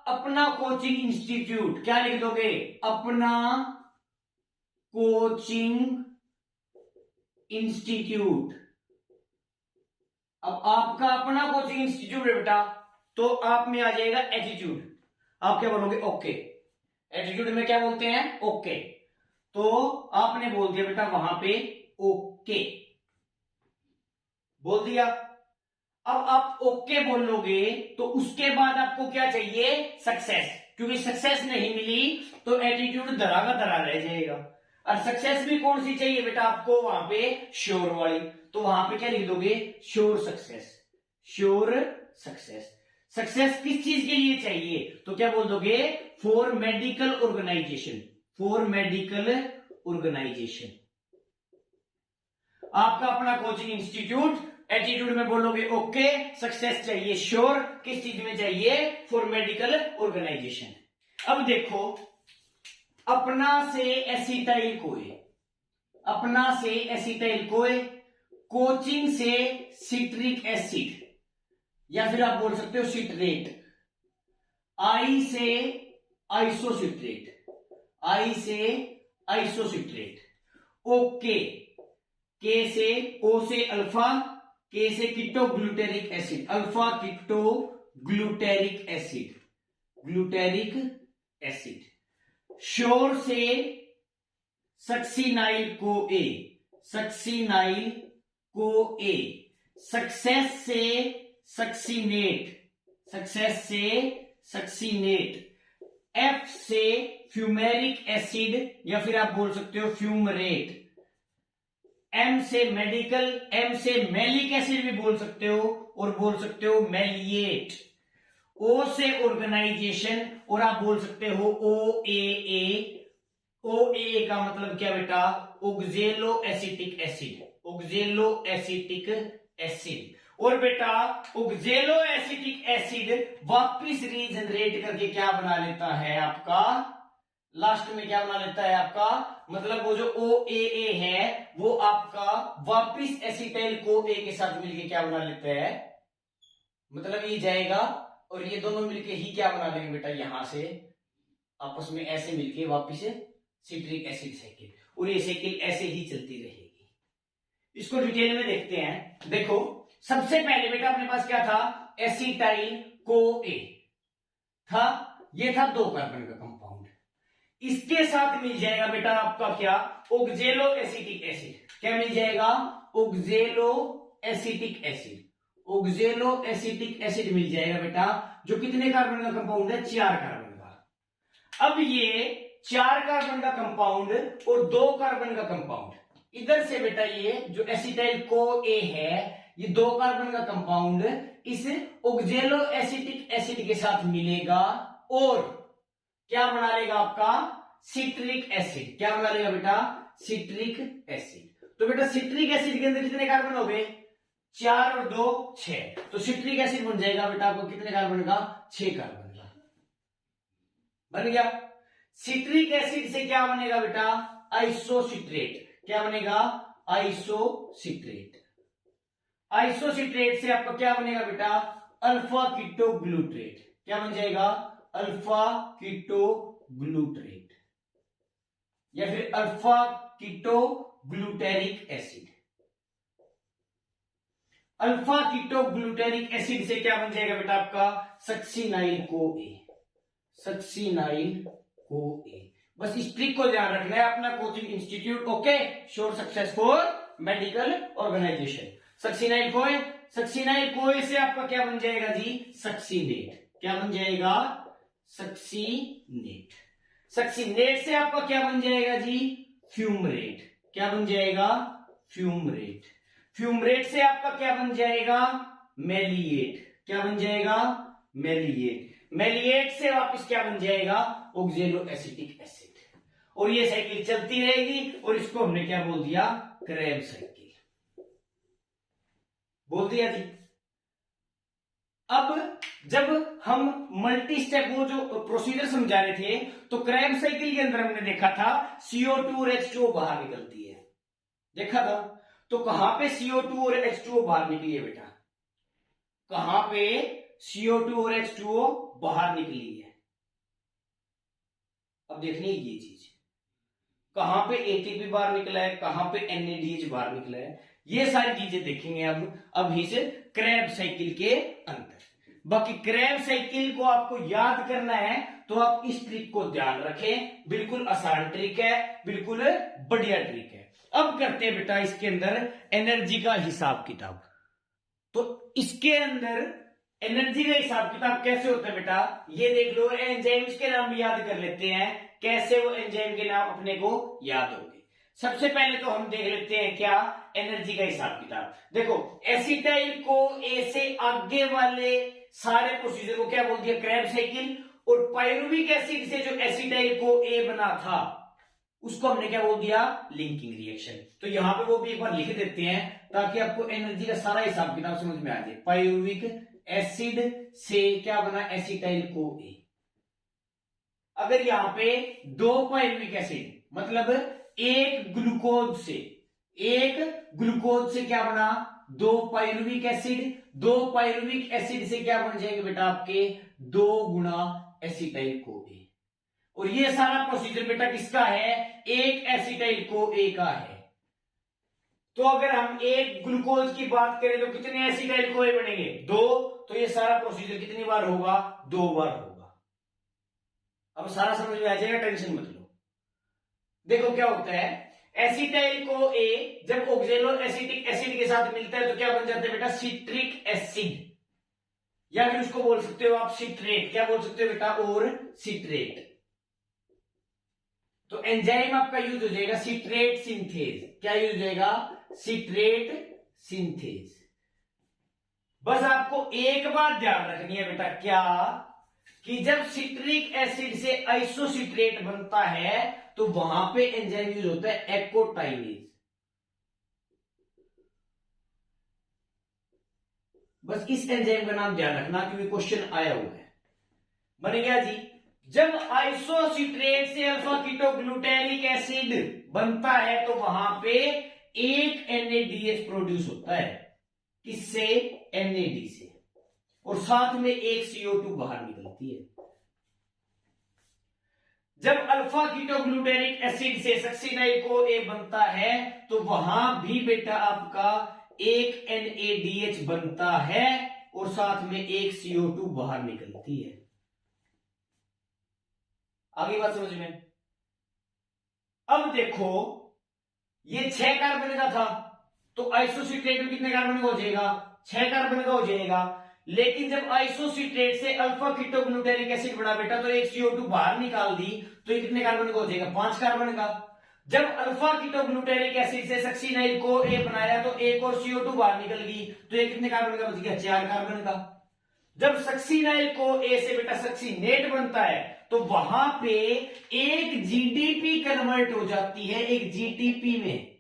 अपना कोचिंग इंस्टीट्यूट, क्या लिख दोगे? अपना कोचिंग इंस्टीट्यूट। अब आपका अपना कोचिंग इंस्टीट्यूट है बेटा, तो आप में आ जाएगा एटीट्यूड। आप क्या बोलोगे? ओके। एटीट्यूड में क्या बोलते हैं? ओके। तो आपने बोल दिया बेटा वहां पे ओके, बोल दिया। अब आप ओके बोलोगे तो उसके बाद आपको क्या चाहिए? सक्सेस। क्योंकि सक्सेस नहीं मिली तो एटीट्यूड धरा का धरा रह जाएगा। और सक्सेस भी कौन सी चाहिए बेटा आपको? वहां पे श्योर वाली। तो वहां पे क्या लिख दोगे? Sure success. Sure success. Success किस चीज के लिए चाहिए? तो क्या बोल दोगे? For medical organisation. For medical organisation. आपका अपना कोचिंग इंस्टीट्यूट, एटीट्यूड में बोलोगे ओके, सक्सेस चाहिए श्योर, किस चीज में चाहिए? For medical organisation. अब देखो, अपना से एसिटाइल कोए, अपना से एसिटाइल कोए, कोचिंग से सिट्रिक एसिड, या फिर आप बोल सकते हो सिट्रेट, आई से आइसोसिट्रेट, आई से आइसोसिट्रेट, ओके, के से, ओ से अल्फा, के से keto glutaric acid, alpha keto glutaric acid, glutaric acid, sure से succinyl co A, succinyl co A, success से सक्सीनेट, सक्सेस से सक्सीनेट, एफ से फ्यूमेरिक एसिड, या फिर आप बोल सकते हो फ्यूमरेट, एम से मेडिकल, एम से मेलिक एसिड भी बोल सकते हो और बोल सकते हो मेलिएट, ओ से ऑर्गेनाइजेशन, और आप बोल सकते हो ओ ए। ओ ए का मतलब क्या बेटा? ऑक्जेलो acetic acid, oxaloacetic acid. और बेटा ऑक्जेलो एसिटिक एसिड वापिस रीजनरेट करके क्या बना लेता है आपका? लास्ट में क्या बना लेता है आपका? मतलब वो जो ओ ए है वो आपका वापिस एसिटाइल को ए के साथ मिलके क्या बना लेता है? मतलब ये जाएगा और ये दोनों मिलके ही क्या बना लेंगे बेटा? यहां से आपस में ऐसे मिलके वापिस सिट्रिक एसिड साइकिल, और ये साइकिल ऐसे ही चलती रहेगी। इसको डिटेल में देखते हैं। देखो, सबसे पहले बेटा अपने पास क्या था? एसिटाइल को ए था, ये था 2 कार्बन का कंपाउंड। इसके साथ मिल जाएगा बेटा आपका क्या? Oxaloacetic acid. क्या मिल जाएगा? Oxaloacetic acid, oxaloacetic acid मिल जाएगा बेटा, जो कितने कार्बन का कंपाउंड है? 4 कार्बन का। अब ये 4 कार्बन का कंपाउंड और 2 कार्बन का कंपाउंड, इधर से बेटा ये जो एसिटाइल को ए है, ये 2 कार्बन का कंपाउंड इस ऑक्जेलो एसिटिक एसिड के साथ मिलेगा और क्या बना लेगा आपका? Citric acid. क्या बना लेगा बेटा? Citric acid. तो बेटा सिट्रिक एसिड के अंदर कितने कार्बन हो गए? 4 और 2 6। तो सिट्रिक एसिड बन जाएगा बेटा आपको कितने कार्बन का? 6 कार्बन का बन गया। सिट्रिक एसिड से क्या बनेगा बेटा, आइसोसिट्रेट। क्या बनेगा, आइसोसिट्रेट। आइसोसिट्रेट से आपका क्या बनेगा बेटा, अल्फा कीटोग्लूट्रेट। क्या बन जाएगा, अल्फा कीटोग्लूट्रेट या फिर alpha ketoglutaric acid. Alpha ketoglutaric acid से क्या बन जाएगा बेटा आपका, सक्सीनाइल CoA। Succinyl CoA। बस इस ट्रिक को ध्यान रखना है अपना coaching institute. Okay, sure success for medical organisation. Succinyl CoA, succinyl CoA से आपका क्या बन जाएगा जी, सक्सीनेट। क्या बन जाएगा, सक्सीनेट। सक्सीनेट से आपका क्या बन जाएगा जी, फ्यूमरेट। क्या बन जाएगा, फ्यूमरेट। फ्यूमरेट से आपका क्या बन जाएगा, मेलिएट। क्या बन जाएगा, मेलिएट। मेलिएट से वापस क्या बन जाएगा, ऑक्जेलो एसिटिक एसिड। और ये साइकिल चलती रहेगी और इसको हमने क्या बोल दिया, क्रेब्स साइकिल बोल दिया जी। अब जब हम मल्टी स्टेप वो जो प्रोसीजर समझा रहे थे, तो क्रेब्स साइकिल के अंदर हमने देखा था CO2 और H2O बाहर निकलती है, देखा था। तो कहां पे CO2 और H2O बाहर निकली है बेटा, कहां पे CO2 और H2O बाहर निकली है, अब देखनी है ये चीज। कहां पे ATP बाहर निकला है, कहां पे NADH बाहर निकला है, ये सारी चीजें देखेंगे अब इस क्रेब्स साइकिल के अंदर। बाकी क्रेब्स साइकिल को आपको याद करना है तो आप इस ट्रिक को ध्यान रखें, बिल्कुल आसान ट्रिक है, बिल्कुल बढ़िया ट्रिक है। अब करते हैं बेटा इसके अंदर एनर्जी का हिसाब किताब। तो इसके अंदर एनर्जी का हिसाब किताब कैसे होता है बेटा, ये देख लो, एंजाइम्स के नाम याद कर लेते हैं। कैसे वो एंजाइम के नाम अपने को याद होंगे। सबसे पहले तो हम देख लेते हैं क्या, एनर्जी का हिसाब किताब। देखो, एसिटाइल CoA से आगे वाले सारे प्रोसीजर को क्या बोल दिया, क्रेब्स साइकिल। और पायरुविक एसिड से जो एसिटाइल CoA बना था उसको हमने क्या बोल दिया, लिंकिंग रिएक्शन। तो यहां पे वो भी एक बार लिख देते हैं ताकि आपको एनर्जी का सारा हिसाब किताब समझ में आ जाए। पायरुविक एसिड से क्या बना, एसिटाइल CoA। अगर यहां पे 2 पायरुविक एसिड, मतलब एक ग्लूकोज से क्या बना, 2 पायरुविक एसिड। 2 पायरुविक एसिड से क्या बन जाएंगे बेटा आपके, 2 गुना एसिटाइल CoA। और ये सारा प्रोसीजर बेटा किसका है, एक एसिटाइल CoA का है। तो अगर हम एक ग्लूकोज की बात करें तो कितने एसिटाइल CoA बनेंगे, 2। तो ये सारा प्रोसीजर कितनी बार होगा, 2 बार होगा। अब सारा समझ में आ जाएगा, टेंशन मत लो। देखो क्या होता है, एसिटाइल CoA जब ऑक्जेलो एसिटिक एसिड के साथ मिलता है तो क्या बन जाता है बेटा, सिट्रिक एसिड, या फिर उसको बोल सकते हो आप सिट्रेट। क्या बोल सकते हो बेटा, और सिट्रेट। तो एंजाइम आपका यूज हो जाएगा सिट्रेट सिंथेज। क्या यूज हो जाएगा, सिट्रेट सिंथेज। बस आपको एक बात ध्यान रखनी है बेटा, क्या कि जब सिट्रिक एसिड से आइसोसिट्रेट बनता है तो वहां पे एंजाइम यूज होता है एकोटाइनेज। बस इस एंजाइम का नाम ध्यान रखना क्योंकि क्वेश्चन आया हुआ है। बन गया जी। जब आइसोसिट्रेट से अल्फा कीटोग्लूटेरिक एसिड बनता है तो वहां पे एक NADH प्रोड्यूस होता है। किससे, NAD से। और साथ में एक CO2 बाहर निकलती है। जब अल्फा कीटोग्लूटेरिक एसिड से सक्सीनाइल CoA बनता है तो वहां भी बेटा आपका एक NADH बनता है और साथ में एक CO2 बाहर निकलती है। आगे बात समझ में। अब देखो, ये 6 कार्बन का था तो आइसोसिट्रेट में कितने कार्बन का हो जाएगा, 6 कार्बन का हो जाएगा। लेकिन जब आइसोसिट्रेट से अल्फा कीटोग्लूटेरिक एसिड बना बेटा तो एक CO2 बाहर निकाल दी तो ये कितने कार्बन का हो जाएगा, 5 कार्बन का। जब अल्फा कीटोग्लूटेरिक एसिड से सक्सीनाइल CoA बनाया तो एक और CO2 बाहर निकल गई तो ये कितने कार्बन का बच गया, 4 कार्बन का। जब सक्सीनाइल CoA से बेटा सक्सीनेट बनता है तो वहां पे एक GDP कन्वर्ट हो जाती है एक GTP में,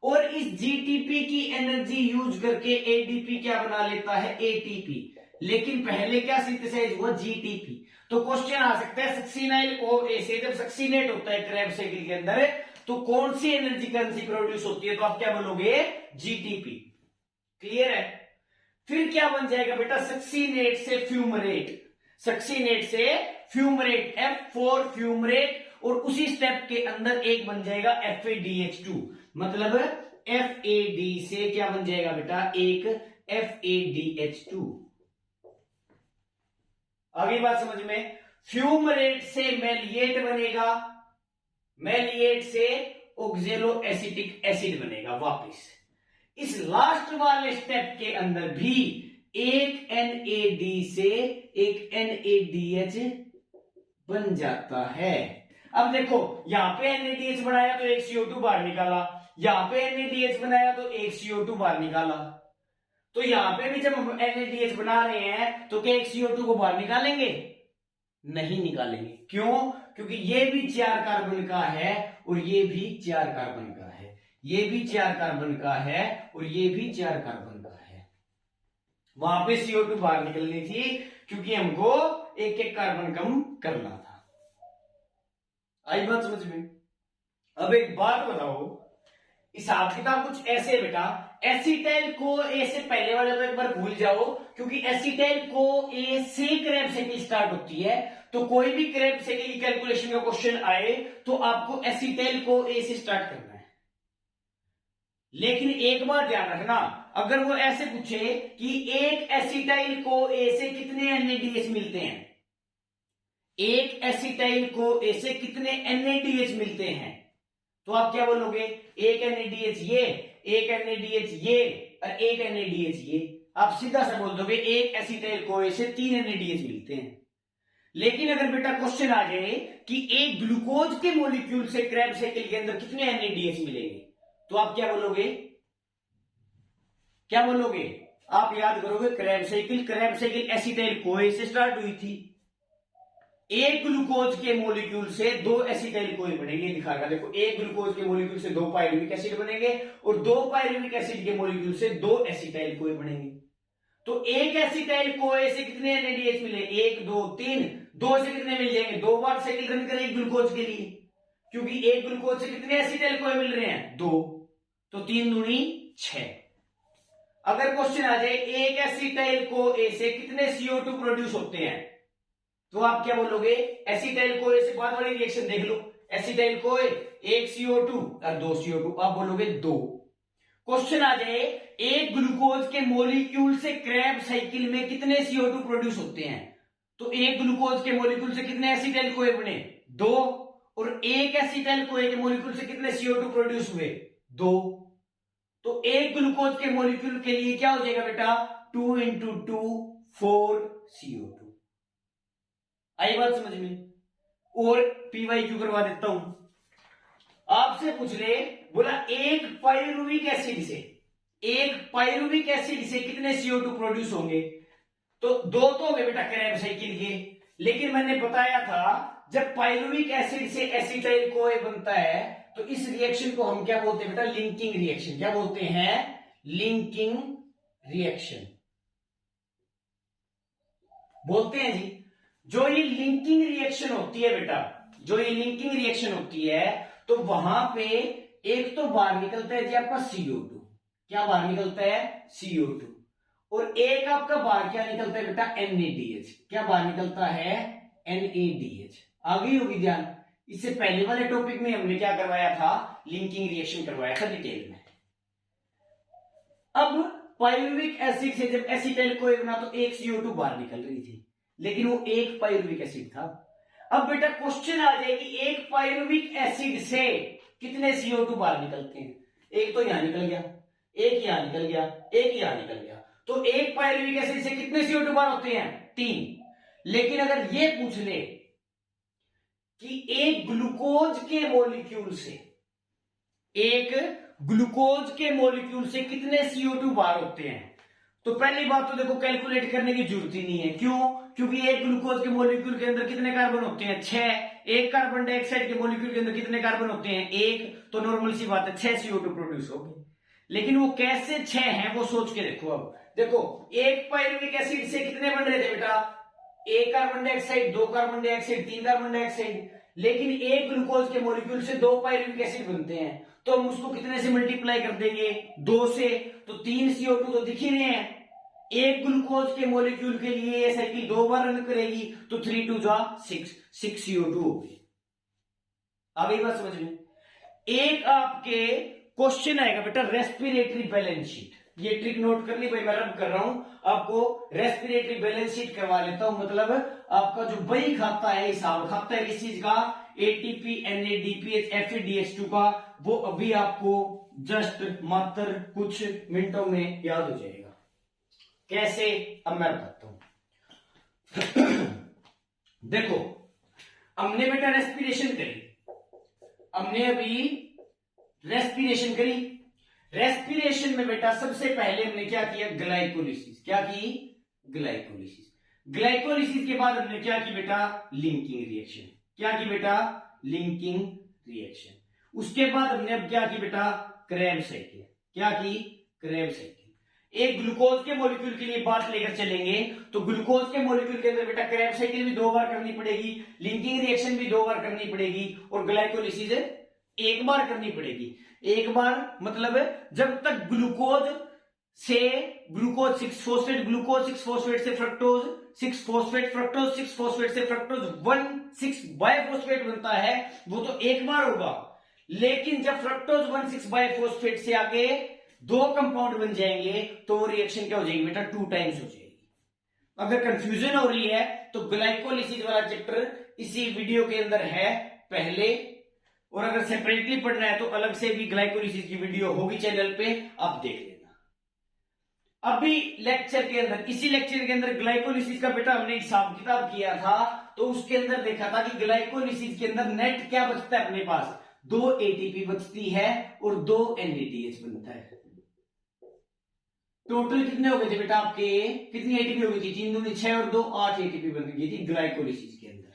और इस GTP की एनर्जी यूज करके ADP क्या बना लेता है, ATP। लेकिन पहले क्या सिंथेसाइज हुआ, GTP। तो क्वेश्चन आ सकता है सक्सीनाइल OA से जब सक्सीनेट होता है क्रेब्स साइकिल के अंदर तो कौन सी एनर्जी करेंसी प्रोड्यूस होती है, तो आप क्या बोलोगे GTP। क्लियर है। फिर क्या बन जाएगा बेटा, सक्सीनेट से फ्यूमरेट, सक्सीनेट से फ्यूमरेट F4 फ्यूमरेट, और उसी स्टेप के अंदर एक बन जाएगा FADH2, मतलब FAD से क्या बन जाएगा बेटा, एक FADH2। आगे बात समझ में। फ्यूमरेट से मेलिएट बनेगा, मेलिएट से ऑक्जेलो एसिटिक एसिड बनेगा वापस। इस लास्ट वाले स्टेप के अंदर भी एक NAD से एक NADH बन जाता है। अब देखो यहां पे NADH बनाया तो एक CO2 बाहर निकाला, यहां पे NADH बनाया तो एक CO2 बाहर निकाला। तो यहां पे भी जब हम NADH बना रहे हैं तो क्या एक CO2 को बाहर निकालेंगे? नहीं निकालेंगे। क्यों? क्योंकि ये भी 4 कार्बन का है और ये भी 4 कार्बन का है, ये भी 4 कार्बन का है और ये भी 4 कार्बन का है। वहां पे CO2 बाहर निकलनी थी क्योंकि हमको एक एक कार्बन कम करना था। आई बात समझ में। अब एक बात बताओ, हिसाब किताब कुछ ऐसे बेटा, एसिटाइल को ए से पहले वाले को एक बार भूल जाओ, क्योंकि एसिटाइल को ए से क्रेब साइकिल स्टार्ट होती है। तो कोई भी क्रेब साइकिल की कैलकुलेशन का क्वेश्चन आए तो आपको एसिटाइल को ए से स्टार्ट करना है। लेकिन एक बार ध्यान रखना, अगर वो ऐसे पूछे कि एक एसिटाइल को ए से कितने NADH मिलते हैं, एक एसिटाइल को ए से कितने NADH मिलते हैं, तो आप क्या बोलोगे, एक NADH ये, एक NADH ये और एक NADH ये। आप सीधा सा बोल दोगे एक एसिटाइल को ए से 3 NADH मिलते हैं। लेकिन अगर बेटा क्वेश्चन आ जाए कि एक ग्लूकोज के मॉलिक्यूल से क्रेब साइकिल के अंदर कितने NADH मिलेंगे, तो आप क्या बोलोगे, क्या बोलोगे? आप याद करोगे क्रेब साइकिल एसिटाइल को ए से स्टार्ट हुई थी। एक ग्लूकोज के मॉलिक्यूल से 2 एसिटाइल कोए बनेंगे, दिखाएगा देखो, एक ग्लूकोज के मॉलिक्यूल से 2 पायरुविक एसिड बनेंगे और 2 पायरुविक एसिड के मॉलिक्यूल से 2 एसिटाइल कोए बनेंगे। तो एक एसिटाइल कोए से कितने NADH मिले, 1 2 3, 2 से कितने मिल जाएंगे, 2 बार साइकिल रन करें ग्लूकोज के लिए, क्योंकि एक ग्लूकोज से कितने एसिटाइल कोए मिल रहे हैं, 2, तो 3 दूनी 6। अगर क्वेश्चन आ जाए एक एसिटाइल को ए से कितने CO2 प्रोड्यूस होते हैं, तो आप क्या बोलोगे, एसिटाइल को ए से बाद वाली रिएक्शन देख लो, एसिटाइल को ए 1 CO2 और 2 CO2, आप बोलोगे 2। क्वेश्चन आ जाए एक ग्लूकोज के मॉलिक्यूल से क्रेब साइकिल में कितने CO2 प्रोड्यूस होते हैं, तो एक ग्लूकोज के मॉलिक्यूल से कितने एसिटाइल को ए बने, 2, और एक एसिटाइल को ए के मॉलिक्यूल से कितने CO2 प्रोड्यूस हुए, 2। तो एक ग्लूकोज के मॉलिक्यूल के लिए क्या हो जाएगा बेटा, 2 × 2 4 CO2। आई बात समझ में। और PYQ करवा देता हूं, आपसे पूछ ले, बोला एक पायरुविक एसिड से, एक पायरुविक एसिड से कितने CO2 प्रोड्यूस होंगे, तो 2 तो होंगे बेटा क्रेब साइकिल के। लेकिन मैंने बताया था जब पायरुविक एसिड से एसिटाइल को ए बनता है तो इस रिएक्शन को हम क्या बोलते हैं बेटा, लिंकिंग रिएक्शन। क्या बोलते हैं, लिंकिंग रिएक्शन बोलते हैं जी। जो ये लिंकिंग रिएक्शन होती है बेटा, जो ये लिंकिंग रिएक्शन होती है तो वहां पे एक तो बाहर निकलता है जी आपका CO2, क्या बाहर निकलता है, CO2, और एक आपका बाहर क्या निकलता है बेटा, NADH, क्या बाहर निकलता है, NADH। आ गई होगी ध्यान। इससे पहले वाले टॉपिक में हमने क्या करवाया था, लिंकिंग रिएक्शन करवाया था डिटेल में। अब पायरुविक एसिड से जब एसिटाइल को बना तो एक CO2 बाहर निकल रही थी, लेकिन वो एक पायरुविक एसिड था। अब बेटा क्वेश्चन आ जाए कि एक पायरुविक एसिड से कितने CO2 बाहर निकलते हैं, एक तो यहां निकल गया, एक यहां निकल गया, एक यहां निकल गया, तो एक पायरुविक एसिड से कितने CO2 बाहर होते हैं, 3। लेकिन अगर ये पूछ ले कि एक ग्लूकोज के मॉलिक्यूल से, एक ग्लूकोज के मॉलिक्यूल से कितने CO2 बाहर होते हैं, तो पहली बात तो देखो कैलकुलेट करने की जरूरत ही नहीं है। क्यों? क्योंकि एक ग्लूकोज के मॉलिक्यूल के अंदर कितने कार्बन होते हैं, 6। एक कार्बन डाइऑक्साइड के मॉलिक्यूल के अंदर कितने कार्बन होते हैं, 1, तो नॉर्मल सी बात है 6 CO2 प्रोड्यूस होगी। लेकिन वो कैसे 6 हैं वो सोच के देखो। अब देखो एक पायरुविक एसिड से कितने बन रहे थे बेटा, एक कार्बन डाइऑक्साइड, दो कार्बन डाइऑक्साइड, तीन कार्बन डाइऑक्साइड, लेकिन एक ग्लूकोज के मॉलिक्यूल से दो पायरुविक एसिड बनते हैं, तो हम उसको कितने से मल्टीप्लाई कर देंगे? 2 से। तो 3 CO2 तो दिख ही रहे हैं। एक ग्लूकोज के मॉलिक्यूल के लिए ये साइकिल 2 बार रन करेगी, तो 3 2 जा 6 CO2 हो गई। आ गई बात समझ में? एक आपके क्वेश्चन आएगा बेटा रेस्पिरेटरी बैलेंस शीट, ये ट्रिक नोट कर ली भाई, मैं रब कर रहा हूं आपको। रेस्पिरेटरी बैलेंस शीट करवा लेता हूं, मतलब आपका जो बही खाता है, हिसाब खाता है किस चीज का, एटीपी, NADPH, FADH2 का, वो अभी आपको जस्ट मात्र कुछ मिनटों में याद हो जाएगा। कैसे? अब मैं बताता हूं। देखो, हमने बेटा रेस्पिरेशन करी, हमने अभी रेस्पिरेशन करी। रेस्पिरेशन में बेटा सबसे पहले हमने क्या किया? ग्लाइकोलिसिस। क्या की? ग्लाइकोलिसिस। ग्लाइकोलिसिस के बाद हमने क्या की बेटा? Linking reaction. क्या की बेटा? Linking reaction. उसके बाद हमने अब क्या की बेटा? Krebs cycle. क्या की? Krebs cycle. एक ग्लूकोज के मॉलिक्यूल के लिए बात लेकर चलेंगे, तो ग्लूकोज के मॉलिक्यूल के अंदर बेटा क्रेब साइकिल भी 2 बार करनी पड़ेगी, लिंकिंग रिएक्शन भी 2 बार करनी पड़ेगी, और ग्लाइकोलिसिस 1 बार करनी पड़ेगी। 1 बार मतलब जब तक ग्लूकोज से ग्लूकोज 6 फोस्फेट, ग्लूकोज 6 फोस्फेट से फ्रक्टोज 6 फोस्फेट, फ्रक्टोज 6 फोस्फेट से फ्रक्टोज 1,6 बायफोस्फेट बनता है, वो तो 1 बार होगा। लेकिन जब फ्रक्टोज 1,6 बायफोस्फेट से आगे 2 कंपाउंड बन जाएंगे, तो रिएक्शन क्या हो जाएगी बेटा? 2 टाइम्स हो जाएगी। अगर कंफ्यूजन हो रही है तो ग्लाइकोलिसिस वाला चैप्टर इसी वीडियो के अंदर है पहले, और अगर सेपरेटली पढ़ना है तो अलग से भी ग्लाइकोलिसिस की वीडियो होगी चैनल पे, आप देख लेना। अभी लेक्चर के अंदर, इसी लेक्चर के अंदर ग्लाइकोलिसिस का बेटा हमने हिसाब किताब किया था, तो उसके अंदर देखा था कि ग्लाइकोलिसिस के अंदर नेट क्या बचता है अपने पास? 2 ATP बचती है और 2 NADH बनता है। टोटल कितने हो गए थे बेटा आपके? कितनी एटीपी हो गई थी? 3 दूनी 6 और 2 8 एटीपी बन गई थी ग्लाइकोलिसिस के अंदर।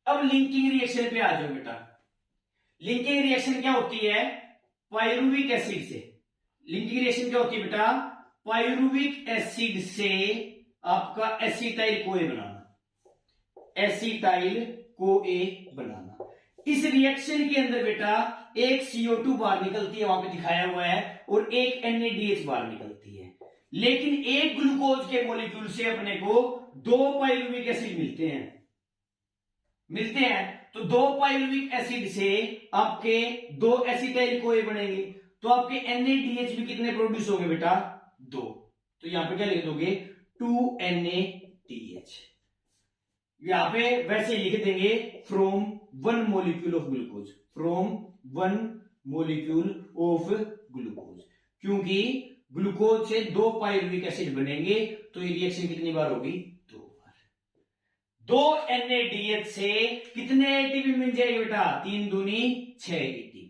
अब लिंकिंग रिएक्शन पे आ जाओ बेटा। लिंकिंग रिएक्शन क्या होती है? पायरुविक एसिड से। लिंकिंग रिएक्शन क्या होती है बेटा? पायरुविक एसिड से आपका एसिटाइल कोए बनाना, एसिटाइल कोए बनाना। इस रिएक्शन के अंदर बेटा एक CO2 बाहर निकलती है, वहां पे दिखाया हुआ है, और एक NADH बाहर निकलती है। लेकिन एक ग्लूकोज के मॉलिक्यूल से अपने को 2 पायरुविक एसिड मिलते हैं। तो 2 पायरुविक एसिड से आपके 2 एसिटाइल कोए बनेंगे, तो आपके NADH भी कितने प्रोड्यूस होंगे बेटा? 2। तो यहां पे क्या लिख दोगे? 2 NADH। यहां पे वैसे लिख देंगे from 1 molecule of glucose, from 1 molecule of glucose, क्योंकि ग्लूकोज से 2 पायरुविक एसिड बनेंगे, तो ये रिएक्शन कितनी बार होगी? 2 बार। 2 NADH से कितने एटीपी मिल जाएगी बेटा? 3 दूनी 6 एटीपी।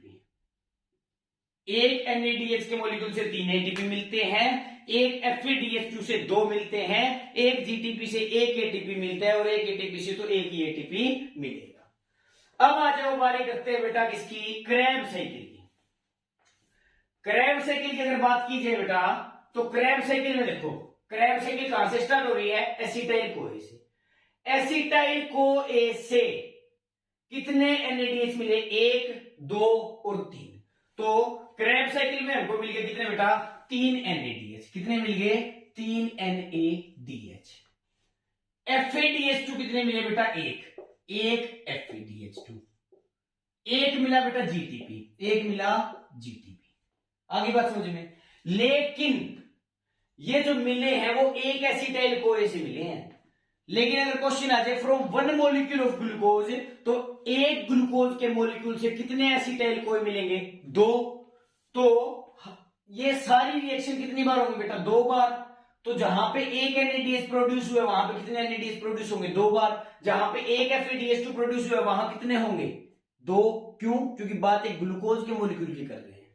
एक NADH के मॉलिक्यूल से 3 एटीपी मिलते हैं, एक FADH2 से 2 मिलते हैं, एक GTP से 1 ATP मिलता है, और एक ATP से तो 1 ही ATP मिलेगा। अब आ जाओ बारी करते हैं बेटा किसकी? क्रेब साइकिल की। क्रेब साइकिल की अगर बात की जाए बेटा, तो क्रेब साइकिल में देखो, क्रेब साइकिल कहां से स्टार्ट हो रही है? एसिटाइल कोए से। एसिटाइल कोए से कितने NADH मिले? 1 2 और 3। तो क्रेब साइकिल में हमको मिल गए कितने बेटा? 3 NADH। कितने मिल गए? 3 NADH। FADH2 कितने मिले बेटा? 1 FADH2। 1 मिला बेटा GTP, 1 मिला GTP। आगे बात समझ में? लेकिन ये जो मिले हैं वो एक एसिटाइल कोए से मिले हैं। लेकिन अगर क्वेश्चन आ जाए फ्रॉम 1 मोलिक्यूल ऑफ ग्लूकोज, तो एक ग्लूकोज के मॉलिक्यूल से कितने एसिटाइल कोए मिलेंगे? 2। तो ये सारी रिएक्शन कितनी बार होंगी बेटा? 2 बार। तो जहां पे एक NADH प्रोड्यूस हुआ वहां पे कितने NADH प्रोड्यूस होंगे? 2 बार। जहां पे एक FADH2 प्रोड्यूस हुआ वहां कितने होंगे? 2। क्यों? क्योंकि बात एक ग्लूकोज के मॉलिक्यूल की कर रहे हैं।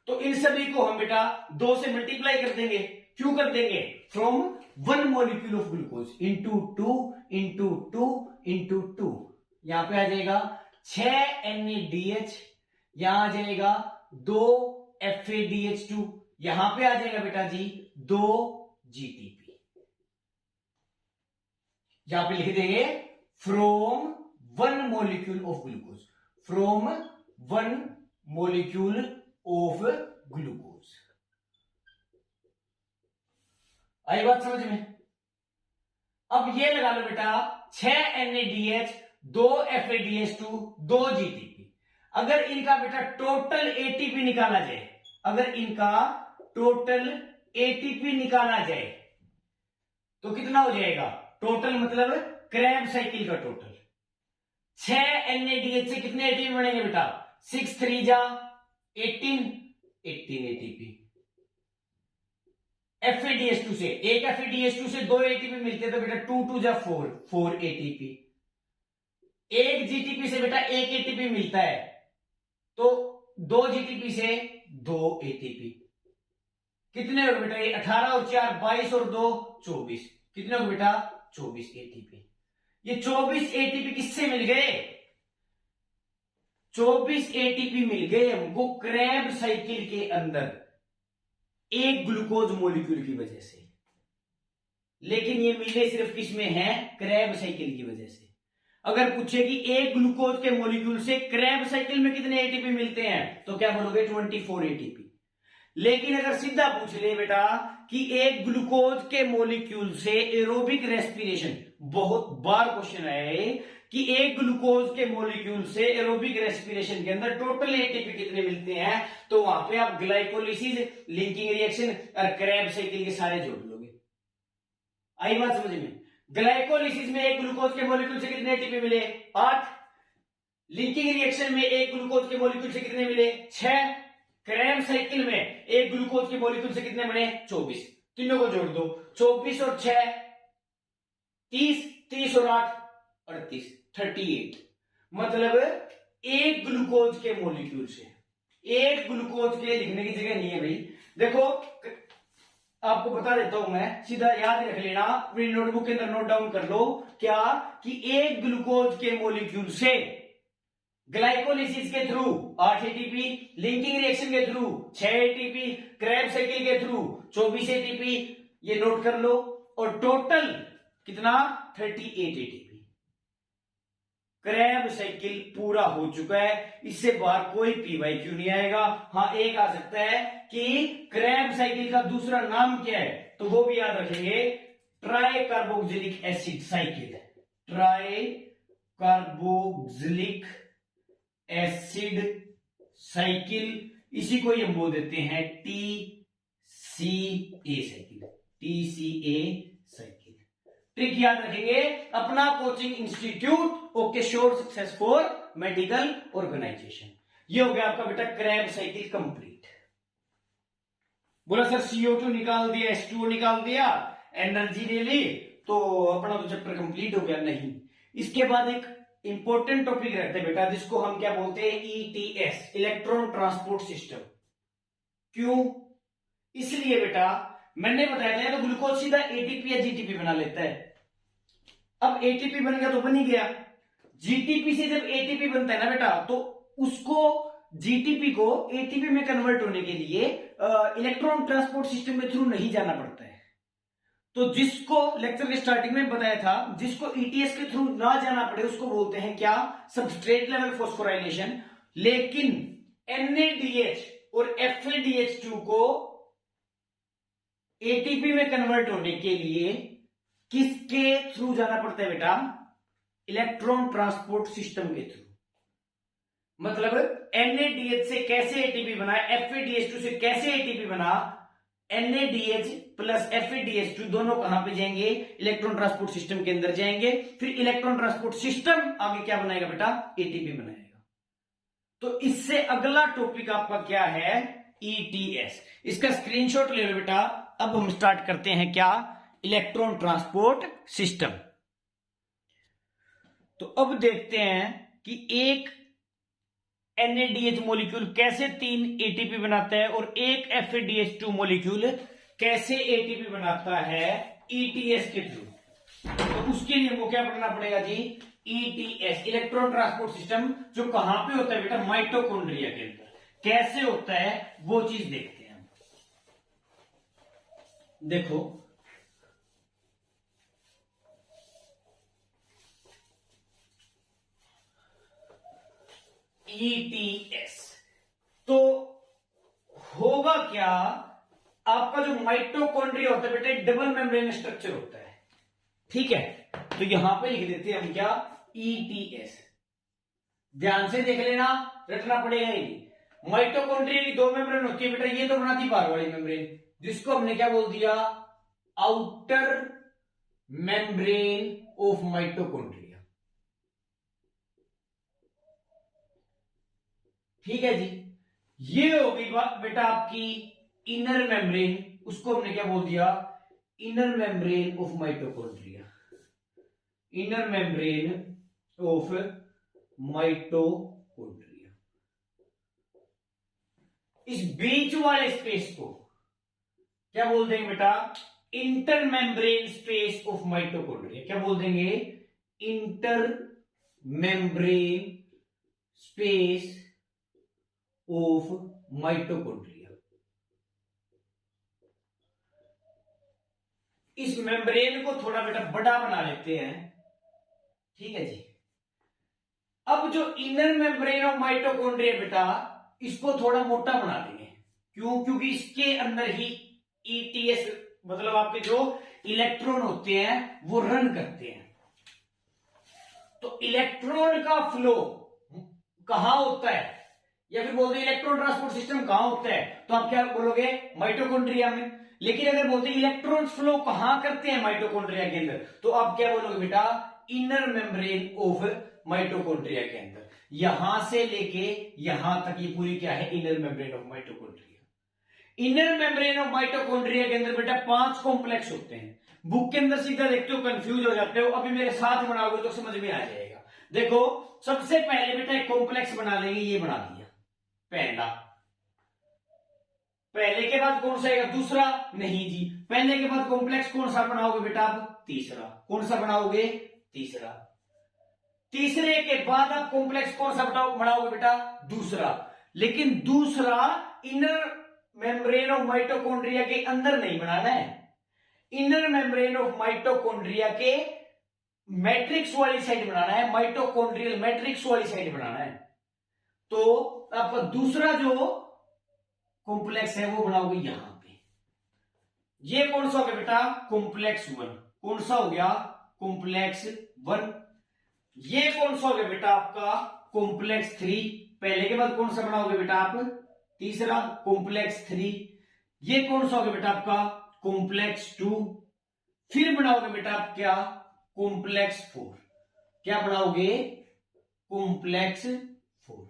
तो इन सभी को हम बेटा 2 से मल्टीप्लाई कर देंगे। क्यों कर देंगे? From 1 molecule of glucose into 2 into 2 into 2। यहां पे आ जाएगा 6 NADH, यहां आ जाएगा 2 FADH2, यहां पे आ जाएगा बेटा जी 2 GTP। यहां पे लिख देंगे from one molecule of glucose, from one molecule of glucose. आई बात समझ में? अब ये लगा लो बेटा 6 NADH, 2 FADH2, 2 GTP। अगर इनका बेटा टोटल ATP निकाला जाए, अगर इनका टोटल ATP निकाला जाए तो कितना हो जाएगा? टोटल मतलब क्रैब साइकिल का टोटल 6 NADH से कितने ATP बनेंगे बेटा? 6 3 जा 18 ATP। FADH2 से एक FADH2 से 2 ATP मिलते तो बेटा 2 2 जा 4 ATP। एक GTP से बेटा 1 ATP मिलता है तो 2 GTP से 2 ATP। कितने हो बेटा? ये 18 और 4 22 और 2 24। कितने हो बेटा? 24 ATP। ये 24 ATP किससे मिल गए? 24 ATP मिल गए हमको क्रैब साइकिल के अंदर एक ग्लूकोज मॉलिक्यूल की वजह से। लेकिन ये मिले सिर्फ किसमें है? क्रैब साइकिल की वजह से। अगर पूछे कि एक ग्लूकोज के मॉलिक्यूल से क्रैब साइकिल में कितने एटीपी मिलते हैं तो क्या बोलोगे? 24 एटीपी। लेकिन अगर सीधा पूछ ले बेटा कि एक ग्लूकोज के मॉलिक्यूल से एरोबिक रेस्पिरेशन, बहुत बार क्वेश्चन आया है कि एक ग्लूकोज के मॉलिक्यूल से एरोबिक रेस्पिरेशन के अंदर टोटल एटीपी कितने मिलते हैं, तो वहां पे आप ग्लाइकोलिसिस, लिंकिंग रिएक्शन और क्रैब साइकिल के सारे जोड़ लोगे। आई बात समझ में? ग्लाइकोलिसिस में एक ग्लूकोज के मॉलिक्यूल से कितने एटीपी मिले? 8। लिंकिंग रिएक्शन में एक ग्लूकोज के मॉलिक्यूल से कितने मिले? 6। क्रैब साइकिल में एक ग्लूकोज के मॉलिक्यूल से कितने बने? 24। तीनों को जोड़ दो, 24 और 6 30, 30 और 8 38, 38। मतलब एक ग्लूकोज के मॉलिक्यूल से, एक ग्लूकोज के लिखने की जगह नहीं है भाई। देखो आपको बता देता हूं मैं, सीधा याद रख लेना, अपनी नोटबुक के अंदर नोट डाउन कर लो क्या कि एक ग्लूकोज के मॉलिक्यूल से ग्लाइकोलिसिस के थ्रू 8 एटीपी, लिंकिंग रिएक्शन के थ्रू 6 एटीपी, क्रैब साइकिल के थ्रू 24 एटीपी, ये नोट कर लो। और टोटल कितना? 38 एटीपी। क्रैब साइकिल पूरा हो चुका है, इससे बाहर कोई पीवाईक्यू नहीं आएगा। हाँ, एक आ सकता है कि क्रैब साइकिल का दूसरा नाम क्या है, तो वो भी याद रखेंगे, tri carboxylic acid cycle. Tri carboxylic acid cycle, इसी को हम बोल देते हैं TCA cycle. TCA cycle. Trick याद रखेंगे, अपना coaching institute okay sure success for medical organisation. ये हो गया आपका बेटा क्रैब साइकिल कंप्लीट। बोला सर CO2 निकाल दिया, H2O निकाल दिया, एनर्जी ले ली, तो अपना तो चैप्टर कंप्लीट हो गया? नहीं। इसके बाद एक इंपॉर्टेंट टॉपिक रहता है बेटा, जिसको हम क्या बोलते हैं? ETS, electron transport system. क्यों? इसलिए बेटा मैंने बताया था, तो ग्लूकोज सीधा ATP या GTP बना लेता है। अब ATP बन गया तो बन ही गया। GTP से जब ATP बनता है ना बेटा, तो उसको GTP को ATP में कन्वर्ट होने के लिए इलेक्ट्रॉन ट्रांसपोर्ट सिस्टम के थ्रू नहीं जाना पड़ता है। तो जिसको लेक्चर के स्टार्टिंग में बताया था, जिसको ETS के थ्रू ना जाना पड़े उसको बोलते हैं क्या? Substrate level phosphorylation. लेकिन NADH और FADH2 को ATP में कन्वर्ट होने के लिए किसके थ्रू जाना पड़ता है बेटा? इलेक्ट्रॉन ट्रांसपोर्ट सिस्टम के थ्रू। मतलब NADH से कैसे ATP बना, FADH2 से कैसे ATP बना, NADH प्लस FADH2 दोनों कहां पे जाएंगे? इलेक्ट्रॉन ट्रांसपोर्ट सिस्टम के अंदर जाएंगे। फिर इलेक्ट्रॉन ट्रांसपोर्ट सिस्टम आगे क्या बनाएगा बेटा? ATP बनाएगा। तो इससे अगला टॉपिक आपका क्या है? ETS। इसका स्क्रीनशॉट ले लो बेटा। अब हम स्टार्ट करते हैं क्या? Electron transport system. तो अब देखते हैं कि एक NADH मॉलिक्यूल कैसे 3 ATP बनाता है और एक FADH2 मॉलिक्यूल कैसे ATP बनाता है ETS के थ्रू। तो उसके लिए हमको क्या पढ़ना पड़ेगा जी? ETS, इलेक्ट्रॉन ट्रांसपोर्ट सिस्टम, जो कहां पे होता है बेटा? माइटोकॉन्ड्रिया के अंदर। कैसे होता है वो चीज देखते हैं। देखो ETS। तो होगा क्या, आपका जो माइटोकॉन्ड्रिया होता है बेटा डबल मेम्ब्रेन स्ट्रक्चर होता है, ठीक है। तो यहां पे लिख देते हैं हम क्या, ETS। ध्यान से देख लेना, रटना पड़ेगा ही नहीं। माइटोकॉन्ड्रिया की दो मेम्ब्रेन होती है बेटा, ये तो बनाती बाहर वाली मेम्ब्रेन, जिसको हमने क्या बोल दिया, आउटर मेम्ब्रेन ऑफ माइटोकॉन्ड्रिया, ठीक है जी। ये होगी बेटा आपकी इनर मेम्ब्रेन, उसको हमने क्या बोल दिया, inner membrane of mitochondria, inner membrane of mitochondria. इस बीच वाले स्पेस को क्या बोल देंगे बेटा, inter membrane space of mitochondria. क्या बोल देंगे, inter membrane space of mitochondria. इस मेम्ब्रेन को थोड़ा बेटा बड़ा बना लेते हैं, ठीक है जी। अब जो इनर मेम्ब्रेन ऑफ माइटोकॉन्ड्रिया बेटा, इसको थोड़ा मोटा बना देंगे। क्यों, क्योंकि इसके अंदर ही ETS मतलब आपके जो इलेक्ट्रॉन होते हैं वो रन करते हैं। तो इलेक्ट्रॉन का फ्लो कहां होता है, या फिर बोलते हैं इलेक्ट्रॉन ट्रांसपोर्ट सिस्टम कहां होता है, तो आप क्या बोलोगे, माइटोकॉन्ड्रिया में। लेकिन अगर बोलते हैं इलेक्ट्रॉन फ्लो कहां करते हैं माइटोकॉन्ड्रिया के अंदर, तो आप क्या बोलोगे बेटा, इनर मेम्ब्रेन ऑफ माइटोकॉन्ड्रिया के अंदर। यहां से लेके यहां तक ये पूरी क्या है, inner membrane of mitochondria. Inner membrane of mitochondria के अंदर बेटा 5 कॉम्प्लेक्स होते हैं। बुक के अंदर सीधा देखते हो कंफ्यूज हो जाते हो, अभी मेरे साथ बनाओगे तो समझ में आ जाएगा। देखो सबसे पहले बेटा एक कॉम्प्लेक्स बना लेंगे, ये बना दिया पहला। पहले के बाद कौन सा आएगा, दूसरा, नहीं जी। पहले के बाद कॉम्प्लेक्स कौन सा बनाओगे बेटा आप, तीसरा। कौन सा बनाओगे, तीसरा। तीसरे के बाद आप कॉम्प्लेक्स कौन सा बनाओगे बेटा, दूसरा। लेकिन दूसरा इनर मेम्ब्रेन ऑफ माइटोकॉन्ड्रिया के अंदर नहीं बनाना है, इनर मेम्ब्रेन ऑफ माइटोकॉन्ड्रिया के मैट्रिक्स वाली साइड बनाना है, माइटोकॉन्ड्रियल मैट्रिक्स वाली साइड बनाना है। तो आपका दूसरा जो कॉम्प्लेक्स है वो बनाओगे यहां पे। ये कौन सा हो गया बेटा, कॉम्प्लेक्स 1। कौन सा हो गया, कॉम्प्लेक्स 1। ये कौन सा हो गया बेटा आपका, कॉम्प्लेक्स 3। पहले के बाद कौन सा बनाओगे बेटा आप, तीसरा, कॉम्प्लेक्स 3। ये कौन सा हो गया बेटा आपका, कॉम्प्लेक्स 2। फिर बनाओगे बेटा आप क्या, कॉम्प्लेक्स 4। क्या बनाओगे, कॉम्प्लेक्स 4।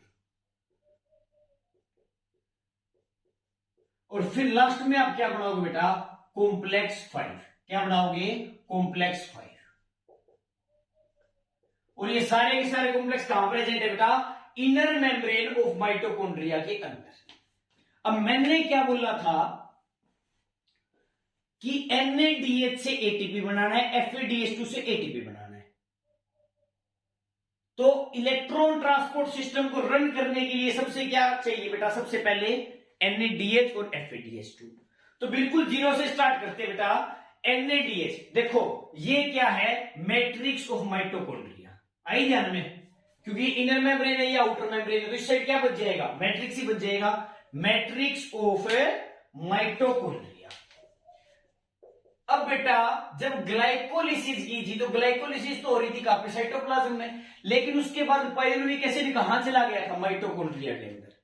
और फिर लास्ट में आप क्या बनाओगे बेटा, कॉम्प्लेक्स 5। क्या बनाओगे, कॉम्प्लेक्स 5। और ये सारे के सारे कॉम्प्लेक्स कहां प्रेजेंट है बेटा, इनर मेम्ब्रेन ऑफ माइटोकॉन्ड्रिया के अंदर। अब मैंने क्या बोला था कि NADH से ATP बनाना है, FADH2 से ATP बनाना है। तो इलेक्ट्रॉन ट्रांसपोर्ट सिस्टम को रन करने के लिए सबसे क्या चाहिए बेटा, सबसे पहले NADH और FADH2। तो बिल्कुल जीरो से स्टार्ट करते हैं बेटा। NADH देखो ये क्या है, मैट्रिक्स ऑफ माइटोकॉन्ड्रिया। आई ध्यान में, क्योंकि इनर मेम्ब्रेन है या आउटर मेम्ब्रेन है, तो इस साइड क्या बच जाएगा, मैट्रिक्स ही बच जाएगा, मैट्रिक्स ऑफ माइटोकॉन्ड्रिया। अब बेटा जब ग्लाइकोलिसिस की थी, तो ग्लाइकोलिसिस तो हो रही थी कहां पे, साइटोप्लाज्म में। लेकिन उसके बाद पायरुविक एसिड कहां चला गया था, माइटोकॉन्ड्रिया के अंदर।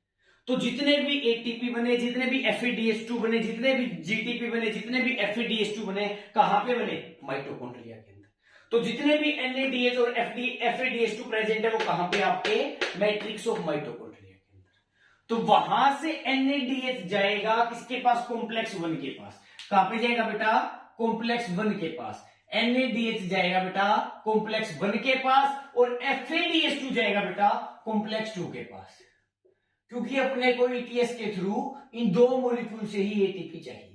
तो जितने भी ATP बने, जितने भी FADH2 बने, जितने भी GTP बने, जितने भी FADH2 बने, कहां पे बने, माइटोकॉन्ड्रिया के अंदर। तो जितने भी NADH और FADH2 प्रेजेंट है वो कहां पे, आपके मैट्रिक्स ऑफ माइटोकॉन्ड्रिया के अंदर। तो वहां से NADH जाएगा किसके पास, कॉम्प्लेक्स 1 के पास। कहां पे जाएगा बेटा, कॉम्प्लेक्स 1 के पास। NADH जाएगा बेटा कॉम्प्लेक्स 1 के पास, और FADH2 जाएगा बेटा कॉम्प्लेक्स 2 के पास। क्योंकि अपने को ETS के थ्रू इन दो मॉलिक्यूल से ही ATP चाहिए।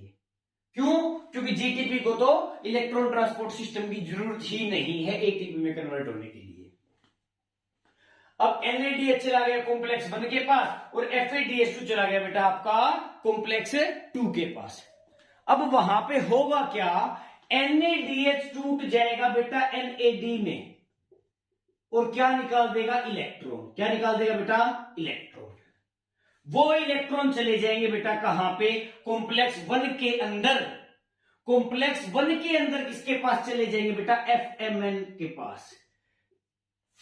क्यों, क्योंकि GTP को तो इलेक्ट्रॉन ट्रांसपोर्ट सिस्टम की जरूरत ही नहीं है ATP में कन्वर्ट होने के लिए। अब NADH चला गया कॉम्प्लेक्स 1 के पास, और FADH2 चला गया बेटा आपका कॉम्प्लेक्स 2 के पास। अब वहां पे होगा क्या, NADH टूट जाएगा बेटा NAD में, और क्या निकाल देगा, इलेक्ट्रॉन। क्या निकाल देगा बेटा, इलेक्ट्रॉन। वो इलेक्ट्रॉन चले जाएंगे बेटा कहां पे, कॉम्प्लेक्स 1 के अंदर। कॉम्प्लेक्स 1 के अंदर किसके पास चले जाएंगे बेटा, FMN के पास,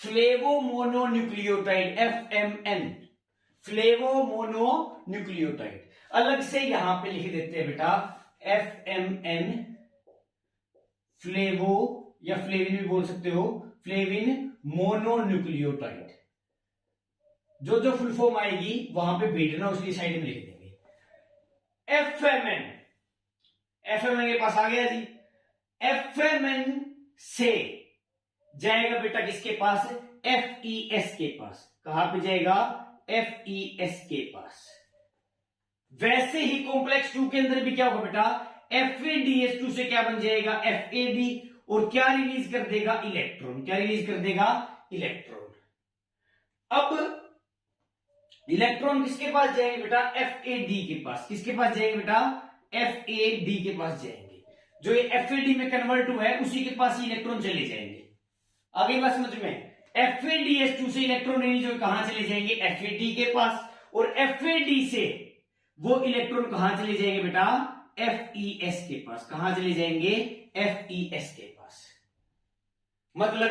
फ्लेवोमोनोन्यूक्लियोटाइड, FMN, फ्लेवोमोनोन्यूक्लियोटाइड। अलग से यहां पे लिख देते हैं बेटा FMN, फ्लेवो या फ्लेविन भी बोल सकते हो, फ्लेविन मोनोन्यूक्लियोटाइड। जो जो फुल फॉर्म आएगी वहां पे भेजना, उसकी साइड में लिख देंगे। एफएमएन के पास आ गया जी। एफएमएन से जाएगा बेटा किसके पास, FES के पास। कहां पे जाएगा, FES के पास। वैसे ही कॉम्प्लेक्स 2 के अंदर भी क्या होगा बेटा, FADH2 से क्या बन जाएगा, FAD, और क्या रिलीज कर देगा, इलेक्ट्रॉन। क्या रिलीज कर देगा, इलेक्ट्रॉन। अब इलेक्ट्रॉन किसके पास जाएंगे बेटा, FAD के पास। किसके पास जाएंगे बेटा, FAD के पास जाएंगे। जो ये FAD में कन्वर्ट हुआ है उसी के पास ही इलेक्ट्रॉन चले जाएंगे। आगे बात समझ में, FADH2 से इलेक्ट्रॉन रिलीज हुए कहां चले जाएंगे, FAD के पास, और FAD से वो इलेक्ट्रॉन कहां चले जाएंगे बेटा, FES के पास। कहां चले जाएंगे, FES के पास। मतलब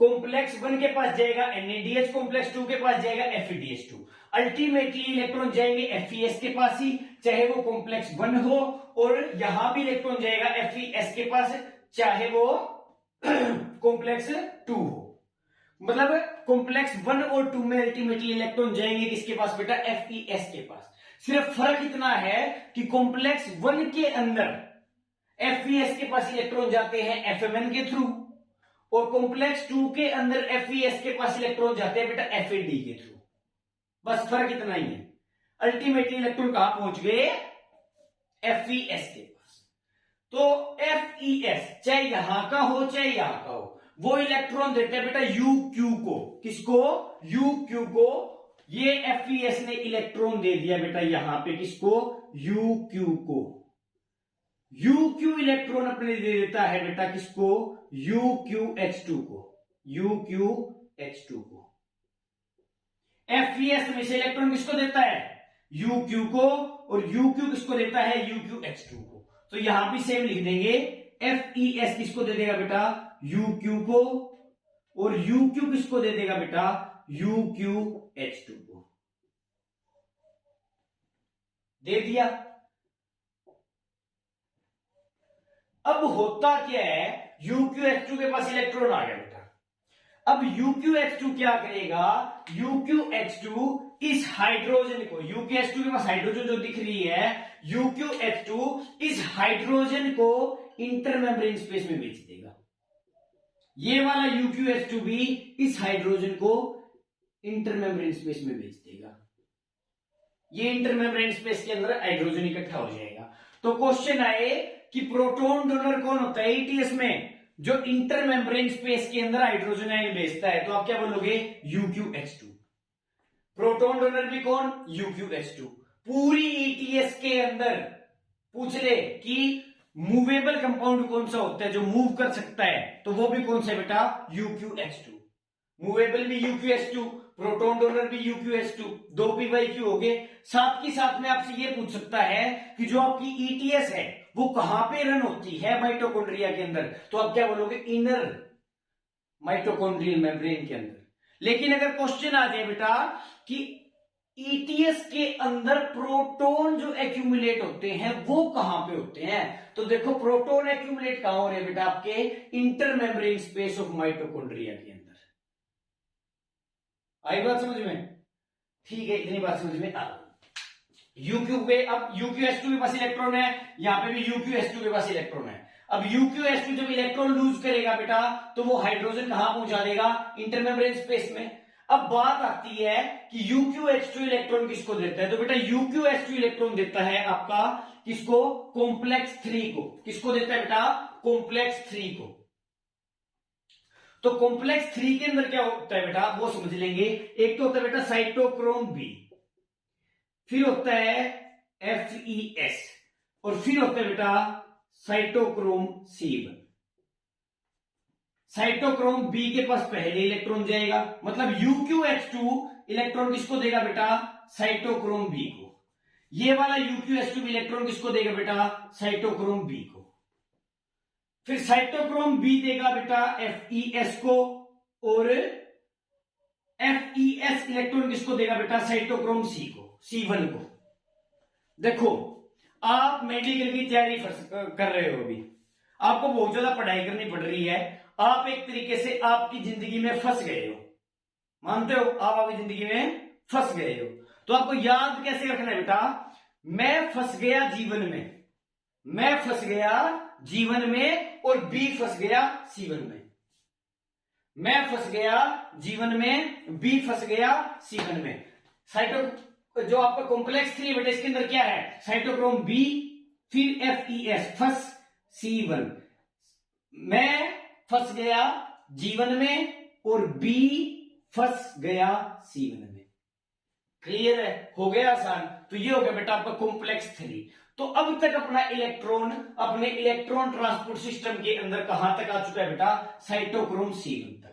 कॉम्प्लेक्स 1 के पास जाएगा NADH, कॉम्प्लेक्स 2 के पास जाएगा FADH2। अल्टीमेटली इलेक्ट्रॉन जाएंगे FES के पास ही, चाहे वो कॉम्प्लेक्स 1 हो, और यहां भी इलेक्ट्रॉन जाएगा FES के पास, चाहे वो कॉम्प्लेक्स 2 हो। मतलब कॉम्प्लेक्स 1 और 2 में अल्टीमेटली इलेक्ट्रॉन जाएंगे किसके पास बेटा, FES के पास। सिर्फ फर्क इतना है कि कॉम्प्लेक्स 1 के अंदर FES के पास इलेक्ट्रॉन जाते हैं FMN के थ्रू, और कॉम्प्लेक्स 2 के अंदर FES के पास इलेक्ट्रॉन जाते हैं बेटा FAD के थ्रू। बस फर्क इतना ही है। अल्टीमेटली इलेक्ट्रॉन कहां पहुंच गए, FES के पास। तो FES चाहे यहां का हो चाहे यहां का हो, वो इलेक्ट्रॉन देते हैं बेटा UQ को। किसको, UQ को। ये FES ने इलेक्ट्रॉन दे दिया बेटा यहां पे किसको, UQ को। UQ इलेक्ट्रॉन अपने दे देता है बेटा किसको, UQH2 को। UQH2 को। FES में से इलेक्ट्रॉन किसको देता है, UQ को, और UQ किसको देता है, UQH2 को। तो यहां भी सेम लिख देंगे, FES किसको दे देगा बेटा, UQ को, और UQ किसको दे देगा बेटा, UQH2 को। दे दिया। अब होता क्या है, UQH2 के पास इलेक्ट्रॉन आ गया बेटा। अब UQH2 क्या करेगा, UQH2 इस हाइड्रोजन को, UQH2 के पास हाइड्रोजन जो दिख रही है, UQH2 इस हाइड्रोजन को इंटरमेम्ब्रेन स्पेस में भेज देगा। ये वाला UQH2 भी इस हाइड्रोजन को इंटरमेम्ब्रेन स्पेस में भेज देगा। ये इंटरमेम्ब्रेन स्पेस के अंदर हाइड्रोजन इकट्ठा हो जाएगा। तो क्वेश्चन आए कि प्रोटॉन डोनर कौन होता है ETS में, जो इंटरमेम्ब्रेन स्पेस के अंदर हाइड्रोजन आयन भेजता है। तो आप क्या बोलोगे, UQH2। प्रोटॉन डोनर भी कौन, UQH2। पूरी ETS के अंदर पूछ ले कि मूवेबल कंपाउंड कौन सा होता है जो मूव कर सकता है, तो वो भी कौन सा बेटा, UQH2। मूवेबल भी UQH2, प्रोटॉन डोनर भी UQH2, 2 PyQ हो गए। साथ ही साथ में आपसे ये पूछ सकता है कि जो आपकी ETS है वो कहां पे रन होती है, माइटोकॉन्ड्रिया के अंदर। तो आप क्या बोलोगे, इनर माइटोकॉन्ड्रियल मेम्ब्रेन के अंदर। लेकिन अगर क्वेश्चन आ जाए बेटा कि ETS के अंदर प्रोटॉन जो एक्यूमुलेट होते हैं वो कहां पे होते हैं, तो देखो प्रोटॉन एक्यूमुलेट कहां हो रहे हैं बेटा, आपके इंटरमेम्ब्रेन स्पेस ऑफ माइटोकॉन्ड्रिया के अंदर। आई बात समझ में, ठीक है, इतनी बात समझ में आ गई। UQ पे अब UQH2 के पास इलेक्ट्रॉन है, यहां पे भी UQH2 के पास इलेक्ट्रॉन है। अब UQH2 जब इलेक्ट्रॉन लूज करेगा बेटा, तो वो हाइड्रोजन कहां पहुंचा देगा, इंटरमेम्ब्रेन स्पेस में। अब बात आती है कि UQH2 इलेक्ट्रॉन किसको देता है, तो बेटा UQH2 इलेक्ट्रॉन देता है आपका किसको, कॉम्प्लेक्स 3 को। किसको देता है बेटा, कॉम्प्लेक्स 3 को। तो कॉम्प्लेक्स 3 के अंदर क्या होता है बेटा, वो समझ लेंगे। एक तो होता है बेटा साइटोक्रोम B, फिर होता है FES, और फिर होता है बेटा साइटोक्रोम C1। साइटोक्रोम बी के पास पहले इलेक्ट्रॉन जाएगा, मतलब UqH2 इलेक्ट्रॉन किसको देगा बेटा, साइटोक्रोम बी को। ये वाला UqH2 इलेक्ट्रॉन किसको देगा बेटा, साइटोक्रोम बी को। फिर साइटोक्रोम बी देगा बेटा FeS को, और FeS इलेक्ट्रॉन किसको देगा बेटा, साइटोक्रोम सी को, C1 को। देखो आप मेडिकल की तैयारी कर रहे हो, अभी आपको बहुत ज्यादा पढ़ाई करनी पड़ रही है, आप एक तरीके से आपकी जिंदगी में फंस गए हो, मानते हो, आप आपकी जिंदगी में फंस गए हो। तो आपको याद कैसे रखना है बेटा, मैं फंस गया जीवन में, मैं फंस गया जीवन में, और बी फंस गया C1 में। मैं फंस गया जीवन में, बी फंस गया C1 में। साइटो जो आपका कॉम्प्लेक्स 3 बेटा, इसके अंदर क्या है, साइटोक्रोम बी, फिर FeS, फंस C1। मैं फंस गया जीवन में और बी फंस गया C1 में। क्लियर है, हो गया आसान। तो ये हो गया बेटा आपका कॉम्प्लेक्स 3। तो अब तक अपना इलेक्ट्रॉन अपने इलेक्ट्रॉन ट्रांसपोर्ट सिस्टम के अंदर कहां तक आ चुका है बेटा, साइटोक्रोम C1 तक।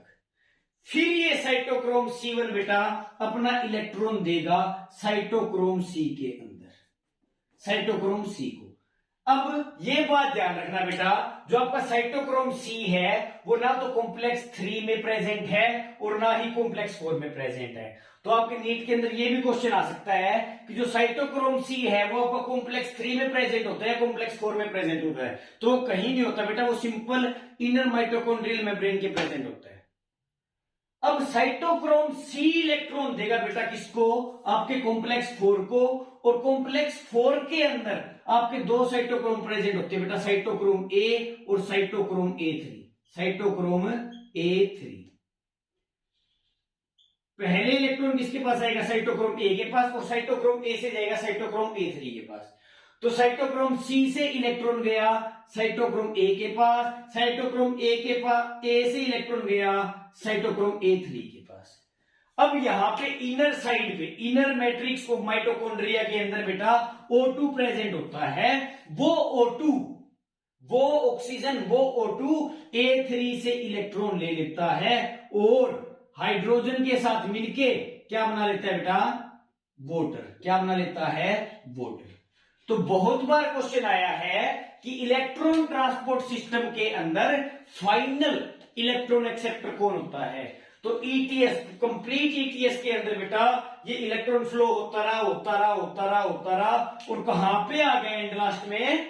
फिर ये साइटोक्रोम C1 बेटा अपना इलेक्ट्रॉन देगा साइटोक्रोम C के अंदर, साइटोक्रोम C को। अब ये बात ध्यान रखना बेटा, जो आपका साइटोक्रोम C है वो ना तो कॉम्प्लेक्स 3 में प्रेजेंट है और ना ही कॉम्प्लेक्स 4 में प्रेजेंट है। तो आपके नीट के अंदर ये भी क्वेश्चन आ सकता है कि जो साइटोक्रोम C है वो आपका कॉम्प्लेक्स 3 में प्रेजेंट होता है, कॉम्प्लेक्स 4 में प्रेजेंट होता है। तो कहीं नहीं होता बेटा, वो सिंपल इनर माइटोकॉन्ड्रियल मेम्ब्रेन के प्रेजेंट होता है। अब साइटोक्रोम C इलेक्ट्रॉन देगा बेटा किसको, आपके कॉम्प्लेक्स 4 को, और कॉम्प्लेक्स 4 के अंदर आपके दो साइटोक्रोम प्रेजेंट होते हैं बेटा, साइटोक्रोम A और साइटोक्रोम A3, साइटोक्रोम A3। पहले इलेक्ट्रॉन किसके पास आएगा, साइटोक्रोम A के पास, और साइटोक्रोम A से जाएगा साइटोक्रोम A3 के पास। तो साइटोक्रोम C से इलेक्ट्रॉन गया साइटोक्रोम A के पास, साइटोक्रोम A के पास A से इलेक्ट्रॉन गया साइटोक्रोम A3 के पास। अब यहां पे इनर साइड पे, इनर मैट्रिक्स ऑफ माइटोकॉन्ड्रिया के अंदर बेटा O2 प्रेजेंट होता है। वो O2, वो ऑक्सीजन, वो O2 A3 से इलेक्ट्रॉन ले लेता है और हाइड्रोजन के साथ मिलके क्या बना लेता है बेटा, वाटर। क्या बना लेता है, वाटर। तो बहुत बार क्वेश्चन आया है कि इलेक्ट्रॉन ट्रांसपोर्ट सिस्टम के अंदर फाइनल इलेक्ट्रॉन एक्सेप्टर कौन होता है। तो ETS, कंप्लीट ETS के अंदर बेटा ये इलेक्ट्रॉन फ्लो होता रहा, होता रहा, होता रहा, होता रहा, और कहां पे आ गए एंड लास्ट में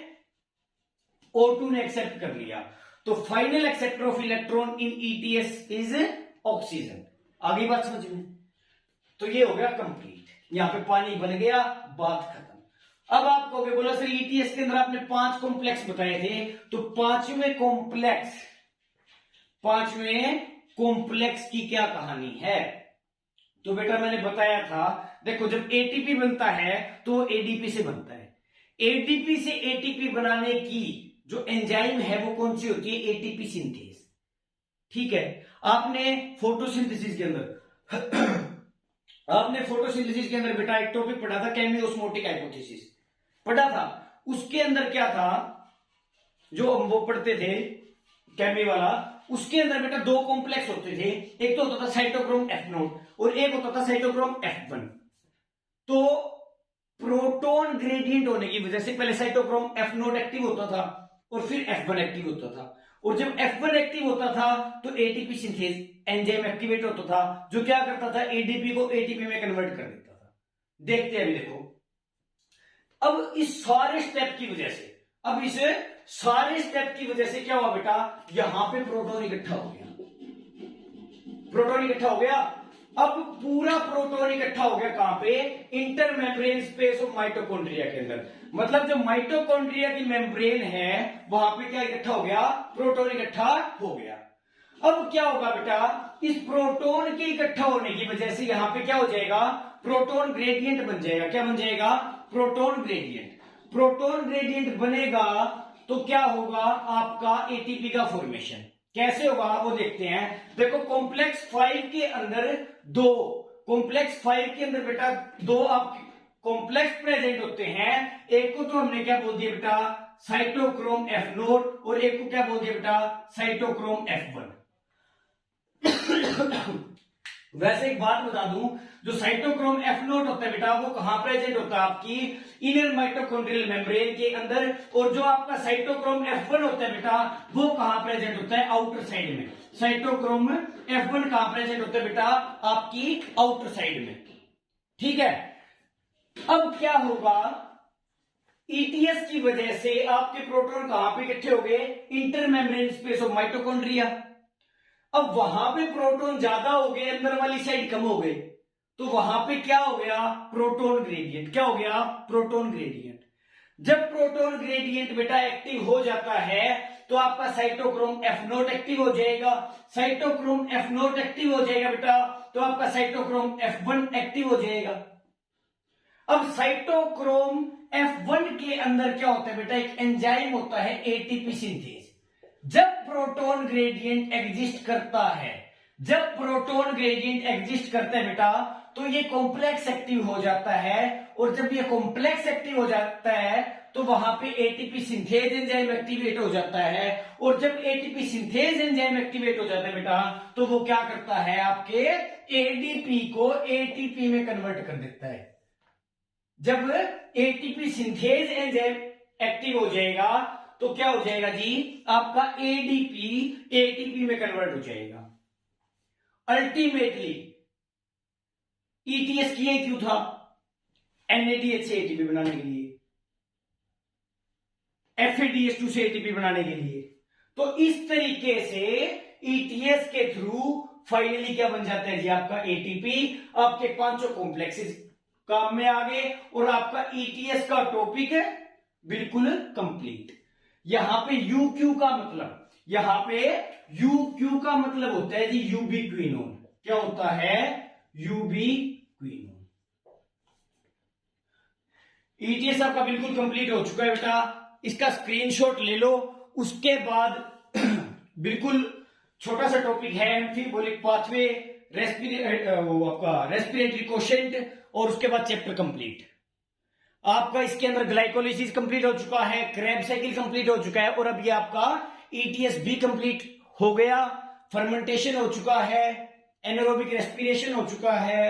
O2 ने एक्सेप्ट कर लिया। तो final acceptor of electron in ETS is oxygen. आगे बात समझ में। तो ये हो गया कंप्लीट, यहां पे पानी बन गया, बात खत्म। अब आप कहोगे बोला सर ETS के अंदर आपने 5 कॉम्प्लेक्स बताए थे, तो पांचवें कॉम्प्लेक्स की क्या कहानी है। तो बेटा मैंने बताया था, देखो जब ATP बनता है तो ADP से बनता है। ADP से ATP बनाने की जो एंजाइम है वो कौन सी होती है, ATP सिंथेज। ठीक है, आपने फोटोसिंथेसिस के अंदर बेटा एक टॉपिक पढ़ा था, केमियोस्मोटिक हाइपोथेसिस पढ़ा था। उसके अंदर क्या था, जो हम वो पढ़ते थे केमी वाला, उसके अंदर बेटा 2 कॉम्प्लेक्स होते थे। एक तो होता था साइटोक्रोम F0 और एक होता था साइटोक्रोम F1। तो प्रोटॉन ग्रेडियंट होने की वजह से पहले साइटोक्रोम F0 एक्टिव होता था और फिर F1 एक्टिव होता था, और जब F1 एक्टिव होता था तो ATP सिंथेज एंजाइम एक्टिवेट होता था, जो क्या करता था, ADP को ATP में कन्वर्ट कर देता था। देखते हैं अभी, देखो अब इस सारे स्टेप की वजह से क्या हुआ बेटा, यहां पे प्रोटॉन इकट्ठा हो गया। अब पूरा प्रोटॉन इकट्ठा हो गया कहां पे, inter membrane space of mitochondria के अंदर। मतलब जो माइटोकॉन्ड्रिया की मेम्ब्रेन है वहां पे क्या इकट्ठा हो गया, प्रोटॉन इकट्ठा हो गया। अब क्या होगा बेटा, इस प्रोटॉन के इकट्ठा होने की वजह से यहां पे क्या हो जाएगा, प्रोटॉन ग्रेडियंट बन जाएगा। क्या बन जाएगा, प्रोटॉन ग्रेडियंट। प्रोटॉन ग्रेडियंट बनेगा तो क्या होगा, आपका ATP का फॉर्मेशन। कैसे होगा वो देखते हैं। देखो कॉम्प्लेक्स 5 के अंदर बेटा 2 आप कॉम्प्लेक्स प्रेजेंट होते हैं। एक को तो हमने क्या बोल दिया बेटा, साइटोक्रोम F0, और एक को क्या बोल दिया बेटा, साइटोक्रोम F1। वैसे एक बात बता दूं, जो साइटोक्रोम F0 होता है बेटा, वो कहां प्रेजेंट होता है? आपकी इनर माइटोकॉन्ड्रियल मेम्ब्रेन के अंदर। और जो आपका साइटोक्रोम F1 होता है बेटा, वो कहां प्रेजेंट होता है? आउटर साइड में। साइटोक्रोम F1 कहां प्रेजेंट होता है बेटा? आपकी आउटर साइड में। ठीक है, अब क्या होगा? ईटीएस की वजह से आपके प्रोटॉन कहां पे इकट्ठे हो गए? Inter membrane space of mitochondria. अब वहां पे प्रोटॉन ज्यादा हो गए, अंदर वाली साइड कम हो गए, तो वहां पे क्या हो गया? Proton gradient. क्या हो गया? Proton gradient. जब प्रोटॉन ग्रेडियंट बेटा एक्टिव हो जाता है तो आपका साइटोक्रोम F0 एक्टिव हो जाएगा। साइटोक्रोम F0 एक्टिव हो जाएगा बेटा, तो आपका साइटोक्रोम F1 एक्टिव हो जाएगा। अब साइटोक्रोम F1 के अंदर क्या होता है बेटा? एक एंजाइम होता है एटीपी सिंथेज। जब प्रोटॉन ग्रेडियंट एग्जिस्ट करता है, जब प्रोटॉन ग्रेडियंट एग्जिस्ट करता है बेटा, तो ये कॉम्प्लेक्स एक्टिव हो जाता है। और जब ये कॉम्प्लेक्स एक्टिव हो जाता है तो वहां पे एटीपी सिंथेज एंजाइम एक्टिवेट हो जाता है। और जब एटीपी सिंथेज एंजाइम एक्टिवेट हो जाता है बेटा, तो वो क्या करता है? आपके एडीपी को एटीपी में कन्वर्ट कर देता है। जब एटीपी सिंथेज एंजाइम एक्टिव हो जाएगा तो क्या हो जाएगा जी? आपका एडीपी एटीपी में कन्वर्ट हो जाएगा। अल्टीमेटली ईटीएस किया क्यों था? एनएडीएच से एटीपी बनाने के लिए, एफएडीएच2 से एटीपी बनाने के लिए। तो इस तरीके से ईटीएस के थ्रू फाइनली क्या बन जाता है जी? आपका एटीपी। आपके पांचों कॉम्प्लेक्सेस काम में आ गए और आपका ईटीएस का टॉपिक बिल्कुल कंप्लीट। यहां पे यूक्यू का मतलब, यहां पे यूक्यू का मतलब होता है जी यूबिक्विनोन। क्या होता है? यूबिक्विनोन। ईटीएस आपका बिल्कुल कंप्लीट हो चुका है बेटा, इसका स्क्रीनशॉट ले लो। उसके बाद बिल्कुल छोटा सा टॉपिक है एम्फीबोलिक पाथवे, आपका रेस्पिरेटरी कोशेंट, और उसके बाद चैप्टर कंप्लीट। आपका इसके अंदर ग्लाइकोलिसिस कंप्लीट हो चुका है, क्रेब साइकिल कंप्लीट हो चुका है, और अब ये आपका ईटीएस भी कंप्लीट हो गया। फर्मेंटेशन हो चुका है, एनारोबिक रेस्पिरेशन हो चुका है।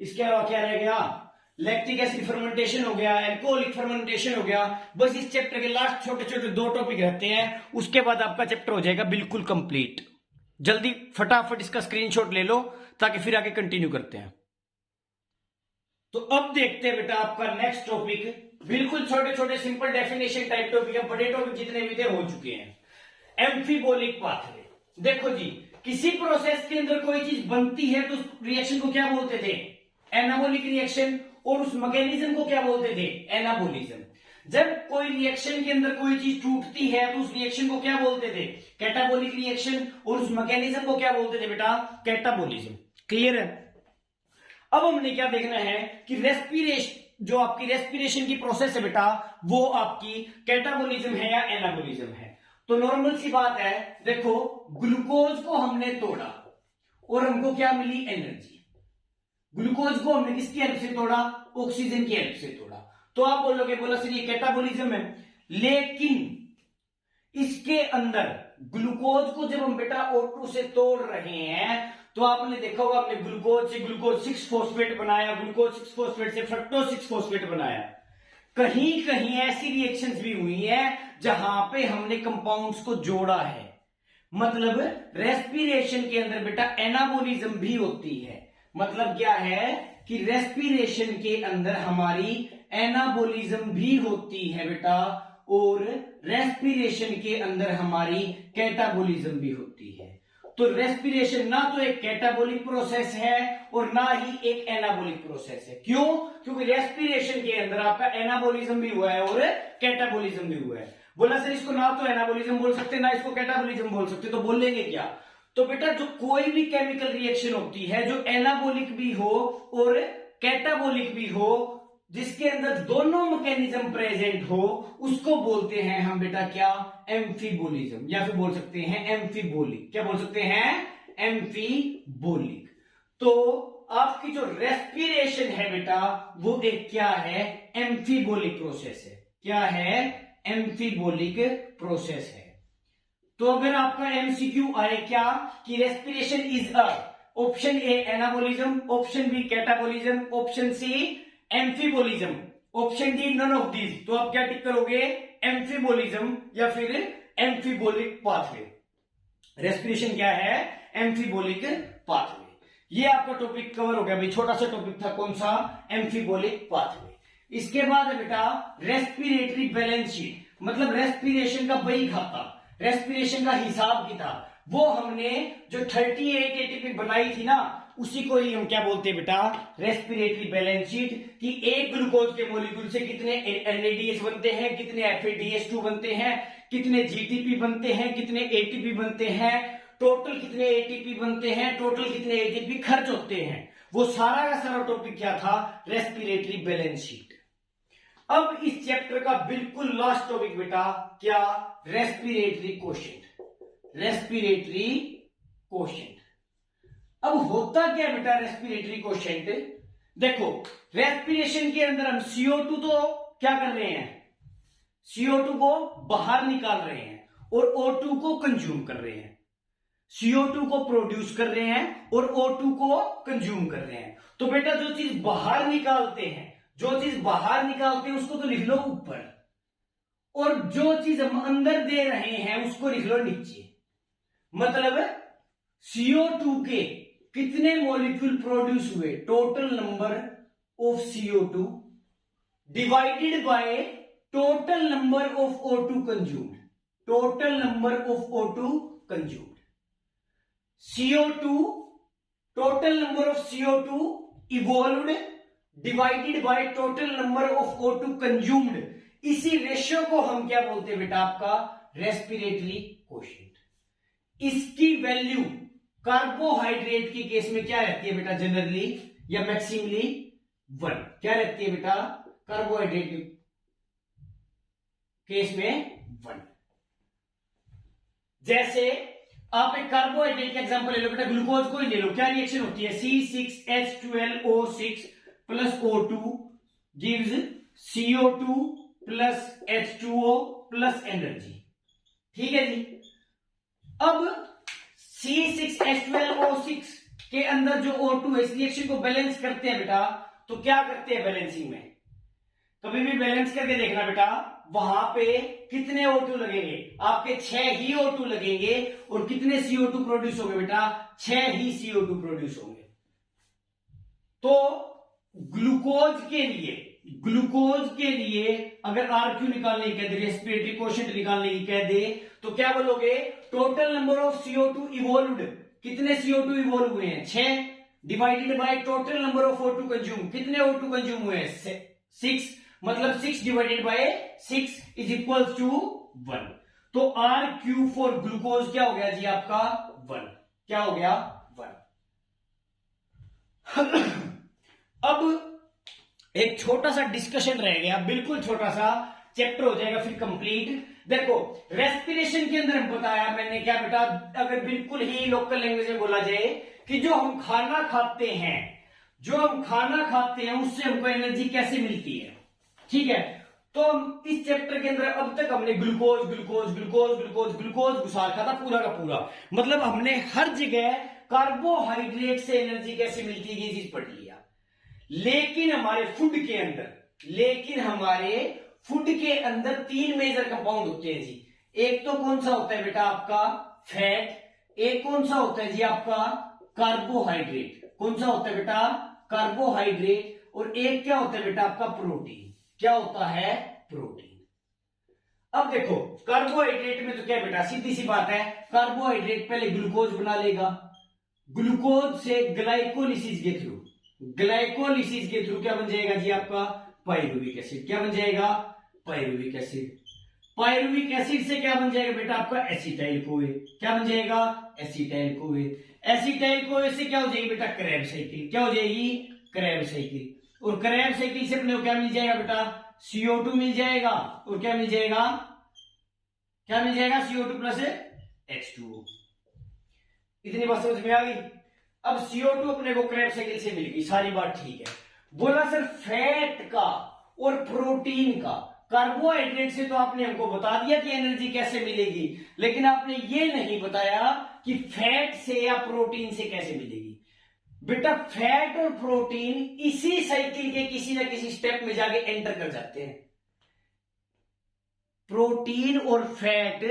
इसके अलावा क्या रह गया? लैक्टिक एसिड फर्मेंटेशन हो गया, एल्कोहलिक फर्मेंटेशन हो गया। बस इस चैप्टर के लास्ट छोटे छोटे दो टॉपिक रहते हैं, उसके बाद आपका चैप्टर हो जाएगा बिल्कुल कंप्लीट। जल्दी फटाफट इसका स्क्रीनशॉट ले लो ताकि फिर आगे कंटिन्यू करते हैं। तो अब देखते हैं बेटा आपका नेक्स्ट टॉपिक, बिल्कुल छोटे छोटे सिंपल डेफिनेशन टाइप टॉपिक है, बड़े टॉपिक जितने भी थे हो चुके हैं। एम्फीबोलिक पाथवे। देखो जी, किसी प्रोसेस के अंदर कोई चीज बनती है तो उस रिएक्शन को क्या बोलते थे? Anabolic reaction. और उस मैकेनिज्म को क्या बोलते थे? एनाबोलिज्म। जब कोई रिएक्शन के अंदर कोई चीज टूटती है तो उस रिएक्शन को क्या बोलते थे? Catabolic reaction. और उस मैकेनिज्म को क्या बोलते थे बेटा? कैटाबोलिज्म। क्लियर है? अब हमने क्या देखना है कि रेस्पिरेशन, जो आपकी रेस्पिरेशन की प्रोसेस है बेटा, वो आपकी कैटाबोलिज्म है या एनाबोलिज्म है। तो नॉर्मल सी बात है, देखो ग्लूकोज को हमने तोड़ा और हमको क्या मिली? एनर्जी। ग्लूकोज को हमने किसकी हेल्प से तोड़ा? ऑक्सीजन की हेल्प से तोड़ा। तो आप बोलोगे, बोला सर ये कैटाबोलिज्म है, लेकिन इसके अंदर ग्लूकोज को जब हम बेटा O2 से तोड़ रहे हैं तो आपने देखा होगा, आपने ग्लूकोज से ग्लूकोज 6 फॉस्फेट बनाया, ग्लूकोज 6 फॉस्फेट से फ्रक्टोज 6 फॉस्फेट बनाया। कहीं कहीं ऐसी रिएक्शंस भी हुई है जहां पे हमने कंपाउंड्स को जोड़ा है। मतलब रेस्पिरेशन के अंदर बेटा एनाबोलिज्म भी होती है। मतलब क्या है कि रेस्पिरेशन के अंदर हमारी एनाबोलिज्म भी होती है बेटा, और रेस्पिरेशन के अंदर हमारी कैटाबोलिज्म भी होती है। तो रेस्पिरेशन ना तो एक कैटाबोलिक प्रोसेस है और ना ही एक एनाबोलिक प्रोसेस है। क्यों? क्योंकि रेस्पिरेशन के अंदर आपका एनाबोलिज्म भी हुआ है और कैटाबोलिज्म भी हुआ है। बोला सर इसको ना तो एनाबोलिज्म बोल सकते ना इसको कैटाबोलिज्म बोल सकते, तो बोलेंगे क्या? तो बेटा जो कोई भी केमिकल रिएक्शन होती है जो एनाबोलिक भी हो और कैटाबोलिक भी हो, जिसके अंदर दोनों मैकेनिज्म प्रेजेंट हो, उसको बोलते हैं हम बेटा क्या? एम्फीबोलिज्म, या फिर बोल सकते हैं एम्फीबोलिक। क्या बोल सकते हैं? एम्फीबोलिक। तो आपकी जो रेस्पिरेशन है बेटा वो एक क्या है? एम्फीबोलिक प्रोसेस है। क्या है? एम्फीबोलिक प्रोसेस है। तो अगर आपका एमसीक्यू आए क्या कि respiration is a, option A anabolism, option B catabolism, option C amphibolism, option D none of these, तो आप क्या टिक करोगे? एम्फीबोलिज्म या फिर एम्फीबोलिक पाथवे। रेस्पिरेशन क्या है? एम्फीबोलिक पाथवे। ये आपका टॉपिक कवर हो गया भाई, छोटा सा टॉपिक था, कौन सा? एम्फीबोलिक पाथवे। इसके बाद है बेटा रेस्पिरेटरी बैलेंस शीट, मतलब रेस्पिरेशन का बही खाता, रेस्पिरेशन का हिसाब किताब, वो हमने जो 38 एटीपी बनाई थी ना, उसी को ही हम क्या बोलते हैं बेटा? Respiratory balance sheet. कि एक ग्लूकोज के मॉलिक्यूल से कितने एनएडीएच बनते हैं, कितने एफएडीएच2 बनते हैं, कितने जीटीपी बनते हैं, कितने एटीपी बनते हैं, टोटल कितने एटीपी बनते हैं, टोटल कितने एटीपी खर्च होते हैं। वो सारा का सारा टॉपिक क्या था? Respiratory balance sheet. अब इस चैप्टर का बिल्कुल लास्ट टॉपिक बेटा क्या? Respiratory quotient. Respiratory quotient. अब होता क्या बेटा रेस्पिरेटरी कोशेंट? देखो, रेस्पिरेशन के अंदर हम CO2 तो क्या कर रहे हैं? CO2 को बाहर निकाल रहे हैं और O2 को कंज्यूम कर रहे हैं। CO2 को प्रोड्यूस कर रहे हैं और O2 को कंज्यूम कर रहे हैं। तो बेटा जो चीज बाहर निकालते हैं, जो चीज बाहर निकालते हैं उसको तो लिख लो ऊपर, और जो चीज हम अंदर दे रहे हैं उसको लिख लो नीचे। मतलब CO2 के कितने मॉलिक्यूल प्रोड्यूस हुए, total number of CO2 divided by total number of O2 consumed, total number of O2 consumed. CO2, total number of CO2 evolved divided by total number of O2 consumed. इसी ratio को हम क्या बोलते हैं बेटा? आपका respiratory quotient. इसकी value carbohydrate की केस में क्या रहती है बेटा? जनरली या मैक्सिमली 1। क्या रहती है बेटा? कार्बोहाइड्रेट की केस में 1। जैसे आप एक कार्बोहाइड्रेट का एग्जांपल ले लो बेटा, ग्लूकोज को ही ले लो, क्या रिएक्शन होती है? C6H12O6 plus O2 gives CO2 plus H2O plus energy. ठीक है जी। अब C6H12O6 के अंदर जो O2 है, इस रिएक्शन को बैलेंस करते हैं बेटा, तो क्या करते हैं बैलेंसिंग में? कभी भी बैलेंस करके देखना बेटा, वहां पे कितने O2 लगेंगे? आपके 6 ही O2 लगेंगे। और कितने CO2 प्रोड्यूस होंगे बेटा? 6 ही CO2 प्रोड्यूस होंगे। तो ग्लूकोज के लिए अगर RQ निकालने की कह दे, रेस्पिरेटरी कोशेंट निकालने की कह दे, तो क्या बोलोगे? Total number of CO2 evolved, कितने CO2 इवॉल्व हुए हैं? 6 divided by total number of O2 consume, कितने O2 कंज्यूम हुए हैं? 6, मतलब 6 divided by 6 is equal to 1। तो RQ फॉर ग्लूकोज क्या हो गया जी? आपका 1। क्या हो गया? 1। अब एक छोटा सा डिस्कशन रह गया, बिल्कुल छोटा सा, चैप्टर हो जाएगा फिर कंप्लीट। देखो, रेस्पिरेशन के अंदर हम बताया मैंने क्या बेटा, अगर बिल्कुल ही लोकल लैंग्वेज में बोला जाए कि जो हम खाना खाते हैं, उससे हमको एनर्जी कैसे मिलती है। ठीक है, तो इस चैप्टर के अंदर अब तक हमने ग्लूकोज घुसा रखा था पूरा का पूरा, मतलब हमने हर जगह कार्बोहाइड्रेट से एनर्जी कैसे मिलती है ये चीज पढ़ लिया। लेकिन हमारे फूड के अंदर 3 मेजर कंपाउंड होते हैं जी। एक तो कौन सा होता है बेटा? आपका फैट। एक कौन सा होता है जी? आपका कार्बोहाइड्रेट। कौन सा होता है बेटा? कार्बोहाइड्रेट। और एक क्या होता है बेटा? आपका प्रोटीन। क्या होता है? प्रोटीन। अब देखो, कार्बोहाइड्रेट में तो क्या बेटा, सीधी सी बात है, कार्बोहाइड्रेट पहले ग्लूकोज बना लेगा, ग्लूकोज से ग्लाइकोलिसिस के थ्रू क्या बन जाएगा जी? आपका पायरुविक एसिड। क्या बन जाएगा? Pyruvic acid. पायरुविक एसिड से क्या बन जाएगा बेटा? आपका एसिटाइल कोए। क्या बन जाएगा? Acetyl CoA. एसिटाइल कोए से क्या हो जाएगी बेटा? Krebs cycle. क्या हो जाएगी? Krebs cycle. और क्रेब साइकिल से अपने को क्या मिल जाएगा बेटा? CO2 मिल जाएगा। और क्या मिल जाएगा? CO2 plus H2O। इतनी बात समझ में आ गई? अब CO2 अपने को क्रेब साइकिल से मिल गई, सारी बात ठीक है। बोला सर फैट का और प्रोटीन का कार्बोहाइड्रेट से तो आपने हमको बता दिया कि एनर्जी कैसे मिलेगी, लेकिन आपने ये नहीं बताया कि फैट से या प्रोटीन से कैसे मिलेगी। बेटा फैट और प्रोटीन इसी साइकिल के किसी ना किसी स्टेप में जाके एंटर कर जाते हैं। प्रोटीन और फैट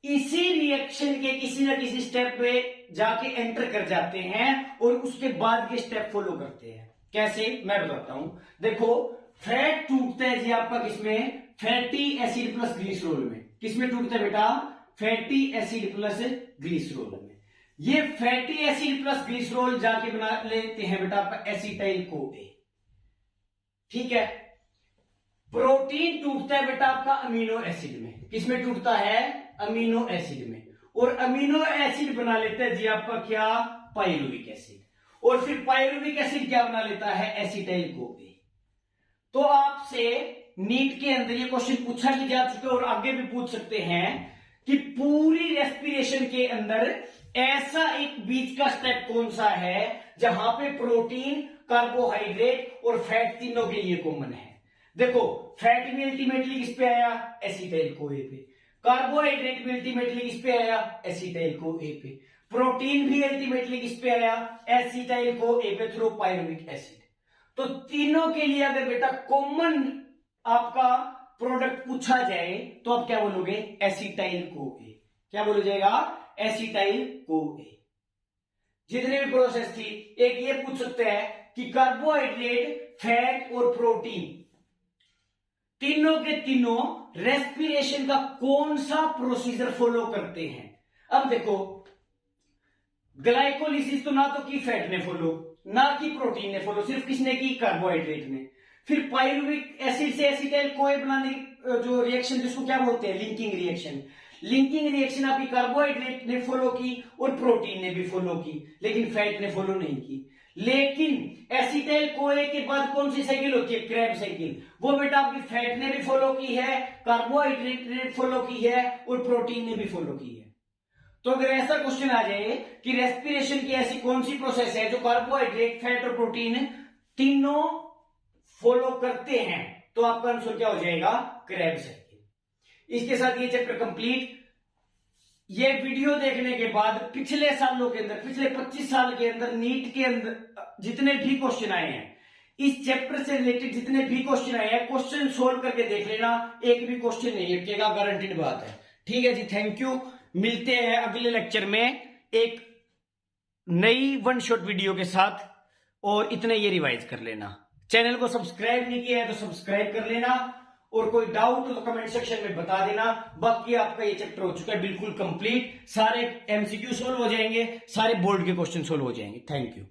इसी रिएक्शन के किसी ना किसी स्टेप पे जाके एंटर कर जाते हैं और उसके बाद के स्टेप फॉलो करते हैं। कैसे, मैं बताता हूं। देखो फैट टूटता है जी आपका किसमें, फैटी एसिड प्लस ग्लिसरॉल में। किसमें टूटता है बेटा, फैटी एसिड प्लस ग्लिसरॉल में। ये फैटी एसिड प्लस ग्लिसरॉल जाके बना लेते हैं बेटा आपका एसिटाइल कोए। ठीक है। प्रोटीन टूटता है बेटा आपका अमीनो एसिड में। किसमें टूटता है, अमीनो एसिड में। और अमीनो एसिड बना लेता है जी आपका क्या, पायरुविक एसिड। और फिर पायरुविक एसिड क्या बना लेता है, एसिटाइल कोए। तो आपसे नीट के अंदर ये क्वेश्चन पूछा भी जा चुका है और आगे भी पूछ सकते हैं कि पूरी रेस्पिरेशन के अंदर ऐसा एक बीच का स्टेप कौन सा है जहां पे प्रोटीन, कार्बोहाइड्रेट और फैट तीनों के लिए कॉमन है। देखो फैट भी अल्टीमेटली किस पे आया, एसिटाइल कोए पे। कार्बोहाइड्रेट भी अल्टीमेटली किस पे आया, एसिटाइल कोए पे। प्रोटीन भी अल्टीमेटली किस पे आया, एसिटाइल कोए पे थ्रू पायरुविक एसिड। तो तीनों के लिए अगर बेटा कॉमन आपका प्रोडक्ट पूछा जाए तो आप क्या बोलोगे, एसिटाइल कोए। क्या बोला जाएगा, एसिटाइल कोए। जितने भी प्रोसेस थी, एक ये पूछ सकते हैं कि कार्बोहाइड्रेट, फैट और प्रोटीन तीनों के तीनों रेस्पिरेशन का कौन सा प्रोसीजर फॉलो करते हैं। अब देखो ग्लाइकोलिसिस तो ना तो की फैट ने फॉलो, ना की प्रोटीन ने फॉलो, सिर्फ किसने की, कार्बोहाइड्रेट ने। फिर पायरुविक एसिड से एसिटाइल कोए बनाने जो रिएक्शन, जिसको क्या बोलते हैं, लिंकिंग रिएक्शन। लिंकिंग रिएक्शन आपकी कार्बोहाइड्रेट ने फॉलो की और प्रोटीन ने भी फॉलो की, लेकिन फैट ने फॉलो नहीं की। लेकिन एसिटाइल कोए के बाद कौन सी साइकिल होती है, क्रैब साइकिल। वो बेटा आपकी फैट ने भी फॉलो की है, कार्बोहाइड्रेट ने फॉलो की है और प्रोटीन ने भी फॉलो की है। तो अगर ऐसा क्वेश्चन आ जाए कि रेस्पिरेशन की ऐसी कौन सी प्रोसेस है जो कार्बोहाइड्रेट, फैट और प्रोटीन तीनों फॉलो करते हैं, तो आपका आंसर क्या हो जाएगा, क्रैब साइकिल। इसके साथ ये चैप्टर कंप्लीट। ये वीडियो देखने के बाद पिछले सालों के अंदर, पिछले 25 साल के अंदर नीट के अंदर जितने भी क्वेश्चन आए हैं, इस चैप्टर से रिलेटेड जितने भी क्वेश्चन आए हैं, क्वेश्चन सोल्व करके देख लेना, एक भी क्वेश्चन नहीं अटकेगा, गारंटीड बात है। ठीक है जी, थैंक यू। मिलते हैं अगले लेक्चर में एक नई वन शॉट वीडियो के साथ, और इतने ये रिवाइज कर लेना। चैनल को सब्सक्राइब नहीं किया है तो सब्सक्राइब कर लेना, और कोई डाउट हो तो कमेंट सेक्शन में बता देना। बाकी आपका ये चैप्टर हो चुका है बिल्कुल कंप्लीट, सारे एमसीक्यू सोल्व हो जाएंगे, सारे बोर्ड के क्वेश्चन सोल्व हो जाएंगे। Thank you.